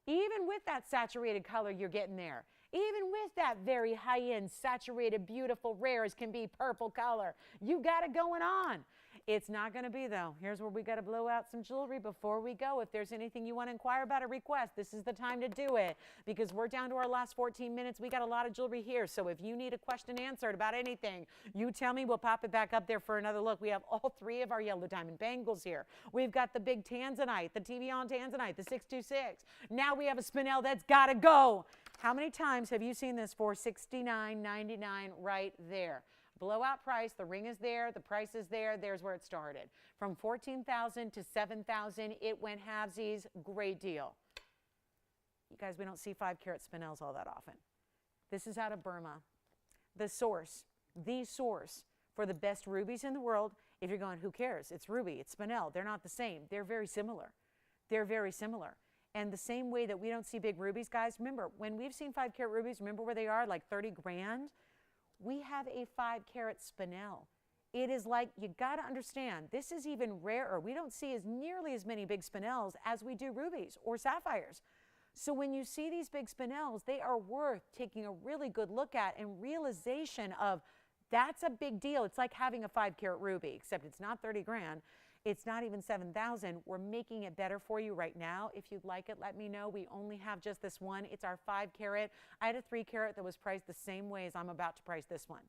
Even with that saturated color you're getting there. Even with that very high-end, saturated, beautiful, rare as can be purple color. You got it going on. It's not going to be, though. Here's where we got to blow out some jewelry before we go. If there's anything you want to inquire about or request, this is the time to do it because we're down to our last 14 minutes. We got a lot of jewelry here, so if you need a question answered about anything, you tell me. We'll pop it back up there for another look. We have all 3 of our yellow diamond bangles here. We've got the big Tanzanite, the TVON Tanzanite, the 626. Now we have a spinel that's got to go. How many times have you seen this for $69.99 right there? Blowout price, the ring is there, the price is there, there's where it started. From $14,000 to $7,000, it went halvesies, great deal. You guys, we don't see 5-carat spinels all that often. This is out of Burma. The source for the best rubies in the world. If you're going, who cares? It's ruby, it's spinel. They're not the same. They're very similar. They're very similar. And the same way that we don't see big rubies, guys, remember, when we've seen 5-carat rubies, remember where they are, like 30 grand? We have a 5-carat spinel. It is like, you got to understand, this is even rarer. We don't see as nearly as many big spinels as we do rubies or sapphires. So when you see these big spinels, they are worth taking a really good look at and realization of that's a big deal. It's like having a 5-carat ruby, except it's not 30 grand. It's not even 7,000. We're making it better for you right now. If you'd like it, let me know. We only have just this one. It's our 5-carat. I had a 3-carat that was priced the same way as I'm about to price this one.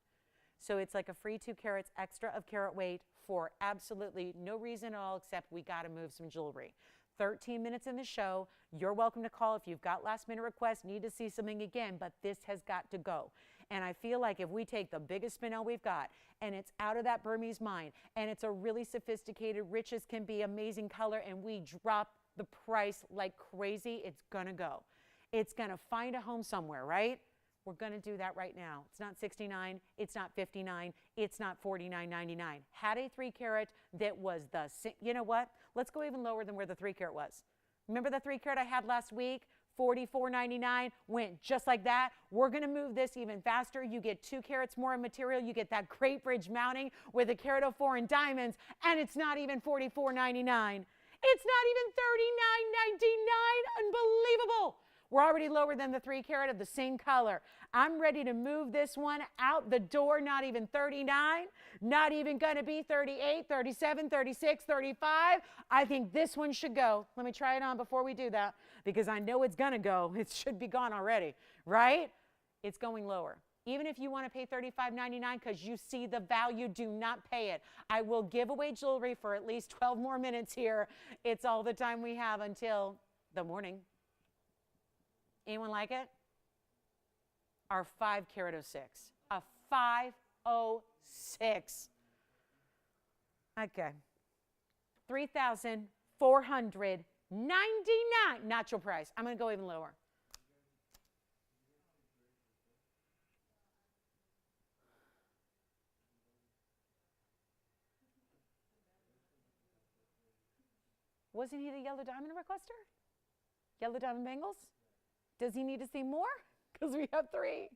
So it's like a free 2 carats extra of carat weight for absolutely no reason at all except we got to move some jewelry. 13 minutes in the show. You're welcome to call if you've got last-minute requests, need to see something again, but this has got to go. And I feel like if we take the biggest spinel we've got, and it's out of that Burmese mine, and it's a really sophisticated, rich as can be, amazing color, and we drop the price like crazy, it's gonna go. It's gonna find a home somewhere, right? We're gonna do that right now. It's not $69, it's not $59, it's not $49.99. Had a 3-carat that was the, you know what? Let's go even lower than where the 3-carat was. Remember the 3-carat I had last week? $44.99, went just like that. We're gonna move this even faster. You get 2 carats more of material. You get that great bridge mounting with a carat of 4 in diamonds, and it's not even $44.99. It's not even $39.99, unbelievable. We're already lower than the 3-carat of the same color. I'm ready to move this one out the door, not even 39, not even gonna be 38, 37, 36, 35. I think this one should go. Let me try it on before we do that because I know it's gonna go. It should be gone already, right? It's going lower. Even if you wanna pay $35.99 because you see the value, do not pay it. I will give away jewelry for at least 12 more minutes here. It's all the time we have until the morning. Anyone like it? Our 5-carat 06. A 506. Okay. $3,499. Natural price. I'm going to go even lower. Wasn't he the yellow diamond requester? Yellow diamond bangles? Does he need to see more? Because we have 3.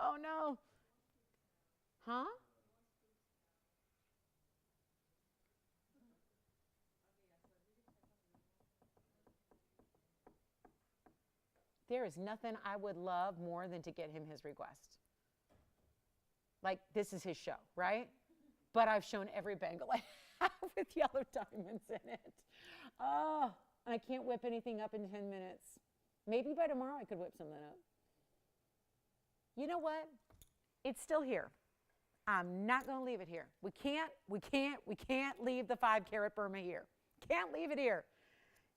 Oh, no. Huh? There is nothing I would love more than to get him his request. Like, this is his show, right? But I've shown every bangle I have with yellow diamonds in it. Oh, I can't whip anything up in 10 minutes. Maybe by tomorrow I could whip something up. You know what? It's still here. I'm not going to leave it here. We can't leave the 5-carat Burma here. Can't leave it here.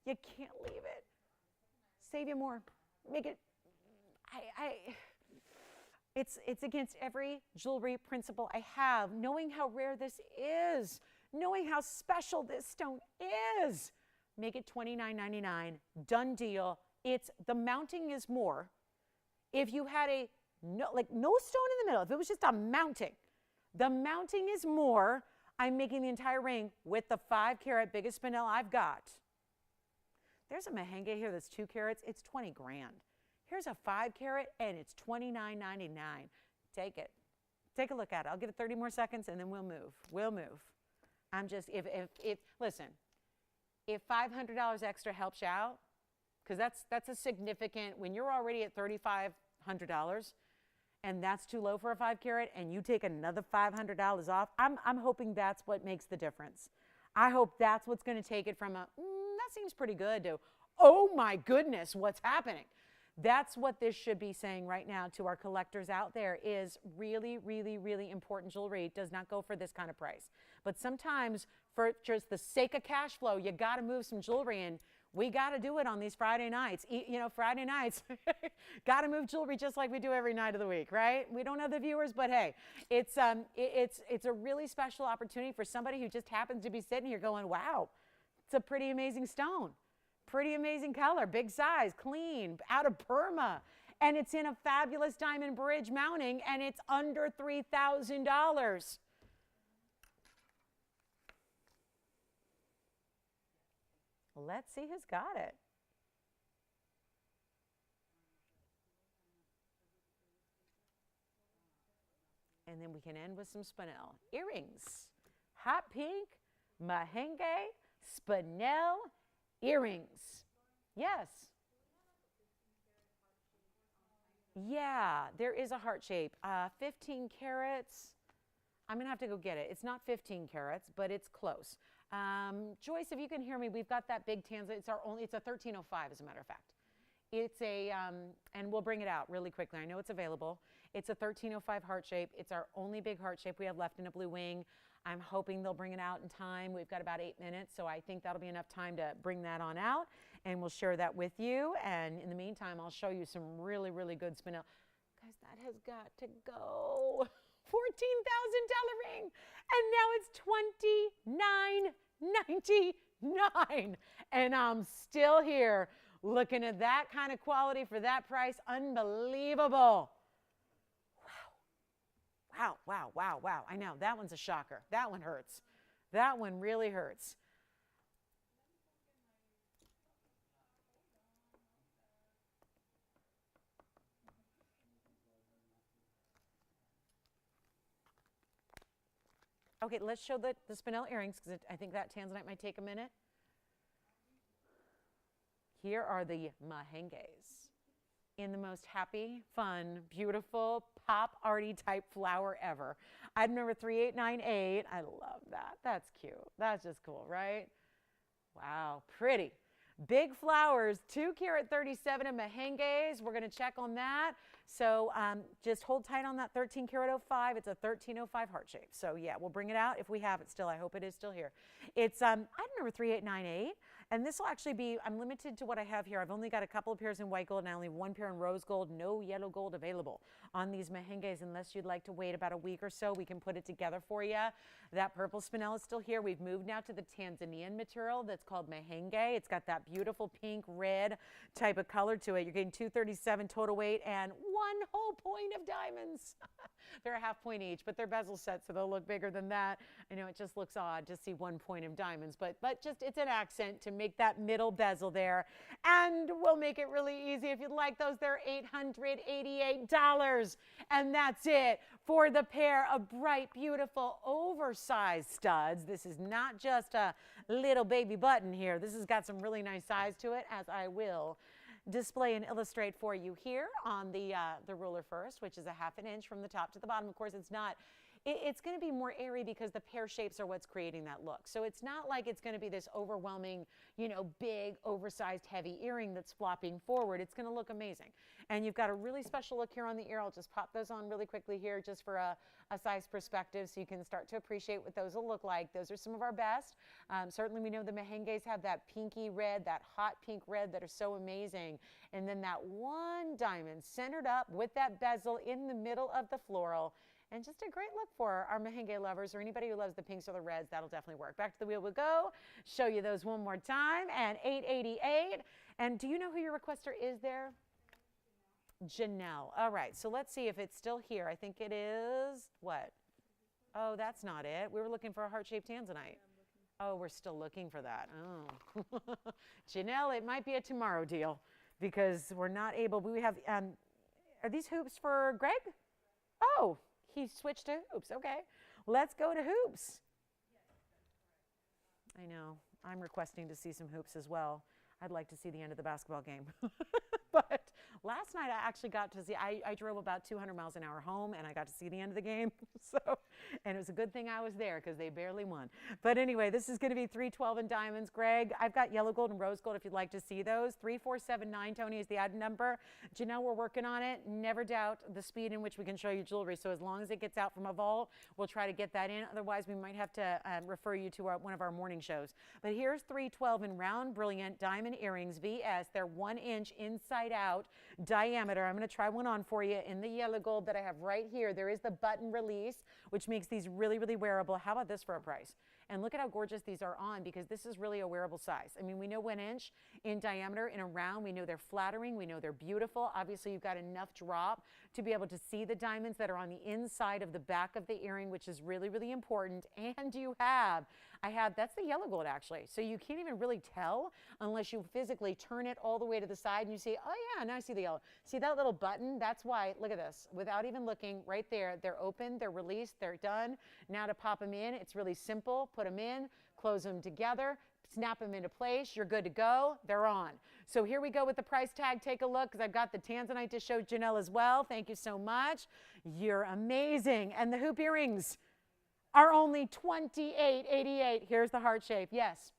You can't leave it. Save you more. Make it, it's against every jewelry principle I have, knowing how rare this is, knowing how special this stone is. Make it $29.99, done deal. The mounting is more. If you had no stone in the middle, if it was just a mounting, the mounting is more. I'm making the entire ring with the 5-carat biggest spinel I've got. There's a mehenga here that's 2 carats. It's 20 grand. Here's a 5-carat and it's $29.99. Take it. Take a look at it. I'll give it 30 more seconds and then we'll move. We'll move. I'm just, listen, if $500 extra helps you out, because that's a significant, when you're already at $3,500 and that's too low for a 5-carat and you take another $500 off, I'm hoping that's what makes the difference. I hope that's what's going to take it from that seems pretty good to, oh my goodness, what's happening? That's what this should be saying right now to our collectors out there is really, really, really important jewelry does not go for this kind of price. But sometimes for just the sake of cash flow, you got to move some jewelry in. We got to do it on these Friday nights. Friday nights, got to move jewelry just like we do every night of the week, right? We don't have the viewers, but hey, it's a really special opportunity for somebody who just happens to be sitting here going, wow, it's a pretty amazing stone, pretty amazing color, big size, clean, out of Burma. and it's in a fabulous diamond bridge mounting, and it's under $3,000. Let's see who's got it. And then we can end with some spinel earrings. Hot pink, mahenge, spinel earrings. Yes. Yeah, there is a heart shape. 15 carats. I'm going to have to go get it. It's not 15 carats, but it's close. Joyce, if you can hear me, we've got that big Tanzanite. It's a 1305, as a matter of fact. It's a, and we'll bring it out really quickly. I know it's available. It's a 1305 heart shape. It's our only big heart shape we have left in a blue wing. I'm hoping they'll bring it out in time. We've got about 8 minutes, so I think that'll be enough time to bring that on out, and we'll share that with you. And in the meantime, I'll show you some really, really good spinel. Guys, that has got to go. $14,000 ring, and now it's $29.99, and I'm still here looking at that kind of quality for that price. Unbelievable. Wow, wow, wow, wow. I know, that one's a shocker. That one hurts. That one really hurts. Okay, let's show the spinel earrings, because I think that Tanzanite might take a minute. Here are the mahenges in the most happy, fun, beautiful, pop arty type flower ever. Item number 3898. I love that. That's cute. That's just cool, right? Wow, pretty. Big flowers, 2 carat 37 and mahenges. We're going to check on that. So just hold tight on that 13 karat 05. It's a 1305 heart shape. So yeah, we'll bring it out if we have it still. I hope it is still here. It's item number 3898. And this will actually be, I'm limited to what I have here. I've only got a couple of pairs in white gold and only 1 pair in rose gold. No yellow gold available on these mahenges unless you'd like to wait about a week or so. We can put it together for you. That purple spinel is still here. We've moved now to the Tanzanian material that's called mahenge. It's got that beautiful pink red type of color to it. You're getting 237 total weight and 1 whole point of diamonds. They're a half point each, but they're bezel sets, so they'll look bigger than that. I know it just looks odd to see 1 point of diamonds, but just it's an accent to make that middle bezel there. And we'll make it really easy. If you'd like those, they're $888. And that's it for the pair of bright, beautiful, oversized studs. This is not just a little baby button here. This has got some really nice size to it, as I will display and illustrate for you here on the ruler first, which is a ½ inch from the top to the bottom. Of course, it's not. It's going to be more airy because the pear shapes are what's creating that look. So it's not like it's going to be this overwhelming, you know, big, oversized, heavy earring that's flopping forward. It's going to look amazing. And you've got a really special look here on the ear. I'll just pop those on really quickly here just for a size perspective so you can start to appreciate what those will look like. Those are some of our best. Certainly we know the mahenges have that pinky red, that hot pink red that are so amazing. And then that one diamond centered up with that bezel in the middle of the floral. And just a great look for our mahenge lovers or anybody who loves the pinks or the reds. That'll definitely work. Back to the wheel we go. Show you those one more time. And $888. And do you know who your requester is there? Janelle. All right. So let's see if it's still here. I think it is. What? Oh, that's not it. We were looking for a heart-shaped Tanzanite. Oh, we're still looking for that. Oh. Janelle, it might be a tomorrow deal because we're not able. We have, are these hoops for Greg? Oh. He switched to hoops. Okay, let's go to hoops. I know. I'm requesting to see some hoops as well. I'd like to see the end of the basketball game. But last night I actually got to see, I drove about 200 miles an hour home and I got to see the end of the game. And it was a good thing I was there because they barely won. But anyway, this is going to be 312 in diamonds. Greg, I've got yellow gold and rose gold if you'd like to see those. 3479, Tony, is the item number. Janelle, we're working on it. Never doubt the speed in which we can show you jewelry. So as long as it gets out from a vault, we'll try to get that in. Otherwise, we might have to refer you to one of our morning shows. But here's 312 in round, brilliant diamond earrings, VS. They're 1 inch inside out diameter. I'm going to try one on for you in the yellow gold that I have right here. There is the button release, which makes these really, really wearable. How about this for a price? And look at how gorgeous these are on, because this is really a wearable size. I mean, we know 1 inch in diameter in a round. We know they're flattering. We know they're beautiful. Obviously, you've got enough drop to be able to see the diamonds that are on the inside of the back of the earring, which is really, really important. And you have, that's the yellow gold actually. So you can't even really tell unless you physically turn it all the way to the side and you see, oh yeah, now I see the yellow. See that little button? That's why, look at this. Without even looking, right there, they're open, they're released, they're done. Now to pop them in, it's really simple. Put them in, close them together, snap them into place. You're good to go. They're on. So here we go with the price tag. Take a look, because I've got the Tanzanite to show Janelle as well. Thank you so much. You're amazing. And the hoop earrings are only $28.88. Here's the heart shape. Yes.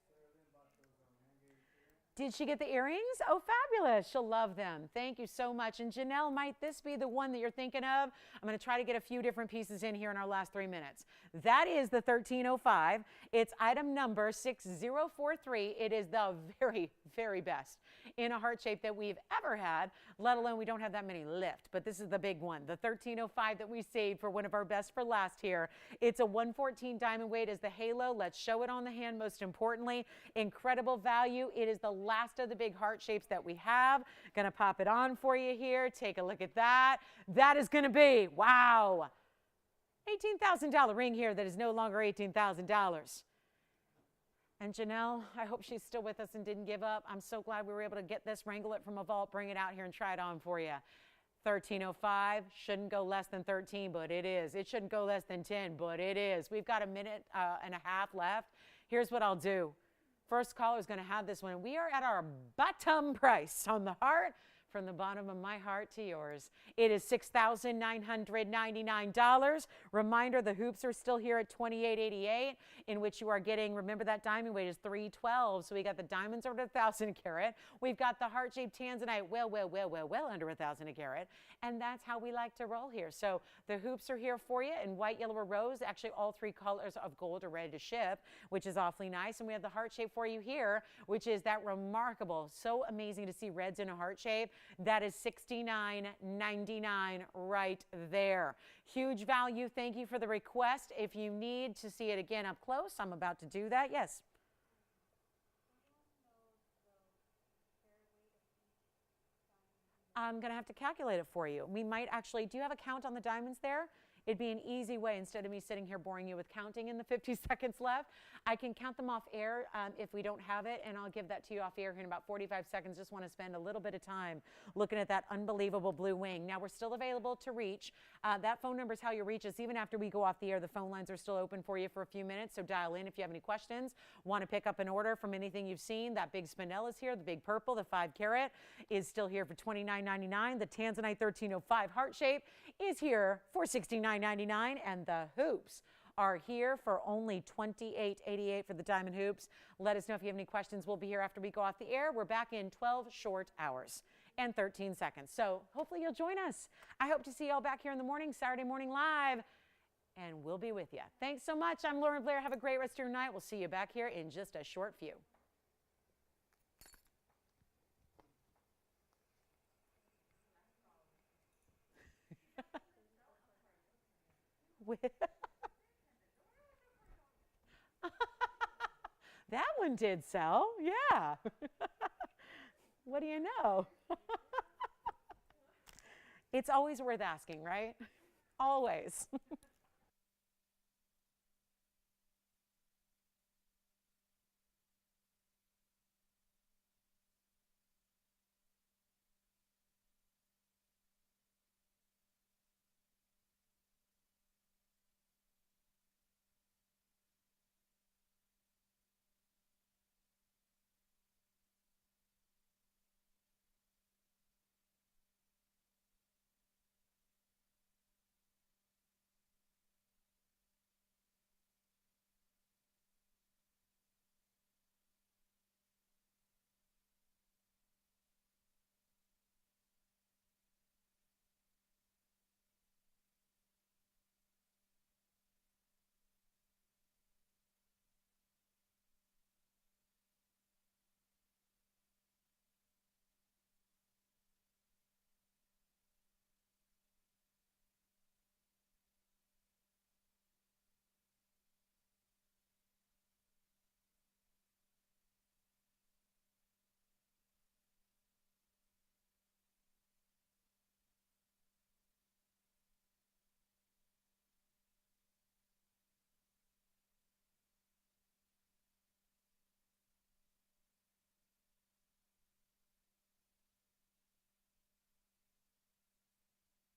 Did she get the earrings? Oh, fabulous. She'll love them. Thank you so much. And Janelle, might this be the one that you're thinking of? I'm going to try to get a few different pieces in here in our last 3 minutes. That is the 1305. It's item number 6043. It is the very, very best in a heart shape that we've ever had, let alone we don't have that many left. But this is the big one, the 1305 that we saved for one of our best for last here. It's a 114 diamond weight as the halo. Let's show it on the hand most importantly. Incredible value. It is the last of the big heart shapes that we have. Gonna pop it on for you here. Take a look at that. That is gonna be, wow, $18,000 ring here that is no longer $18,000. And Janelle, I hope she's still with us and didn't give up. I'm so glad we were able to get this, wrangle it from a vault, bring it out here and try it on for you. 1305, shouldn't go less than 13, but it is. It shouldn't go less than 10, but it is. We've got a minute and a half left. Here's what I'll do. First caller is going to have this one. We are at our bottom price on the heart, from the bottom of my heart to yours. It is $6,999. Reminder, the hoops are still here at $28.88, in which you are getting, remember that diamond weight is 312. So we got the diamonds over 1,000 carat. We've got the heart-shaped Tanzanite well under 1,000 a carat. And that's how we like to roll here. So the hoops are here for you in white, yellow, or rose. Actually, all 3 colors of gold are ready to ship, which is awfully nice. And we have the heart shape for you here, which is that remarkable, so amazing to see reds in a heart shape. That is $69.99 right there. Huge value. Thank you for the request. If you need to see it again up close, I'm about to do that. Yes. I'm going to have to calculate it for you. We might actually, do you have a count on the diamonds there? It'd be an easy way, instead of me sitting here boring you with counting in the 50 seconds left, I can count them off air if we don't have it, and I'll give that to you off air here in about 45 seconds. Just want to spend a little bit of time looking at that unbelievable blue wing. Now, we're still available to reach. That phone number is how you reach us. Even after we go off the air, the phone lines are still open for you for a few minutes, so dial in if you have any questions. Want to pick up an order from anything you've seen. That big spinel is here. The big purple, the 5 carat, is still here for $29.99. The Tanzanite 1305 heart shape is here for $69.99, and the hoops are here for only $28.88 for the diamond hoops. Let us know if you have any questions. We'll be here after we go off the air. We're back in 12 short hours and 13 seconds. So hopefully you'll join us. I hope to see you all back here in the morning, Saturday morning live, and we'll be with you. Thanks so much. I'm Lauren Blair. Have a great rest of your night. We'll see you back here in just a short few. That one did sell, yeah. What do you know? It's always worth asking, right? Always.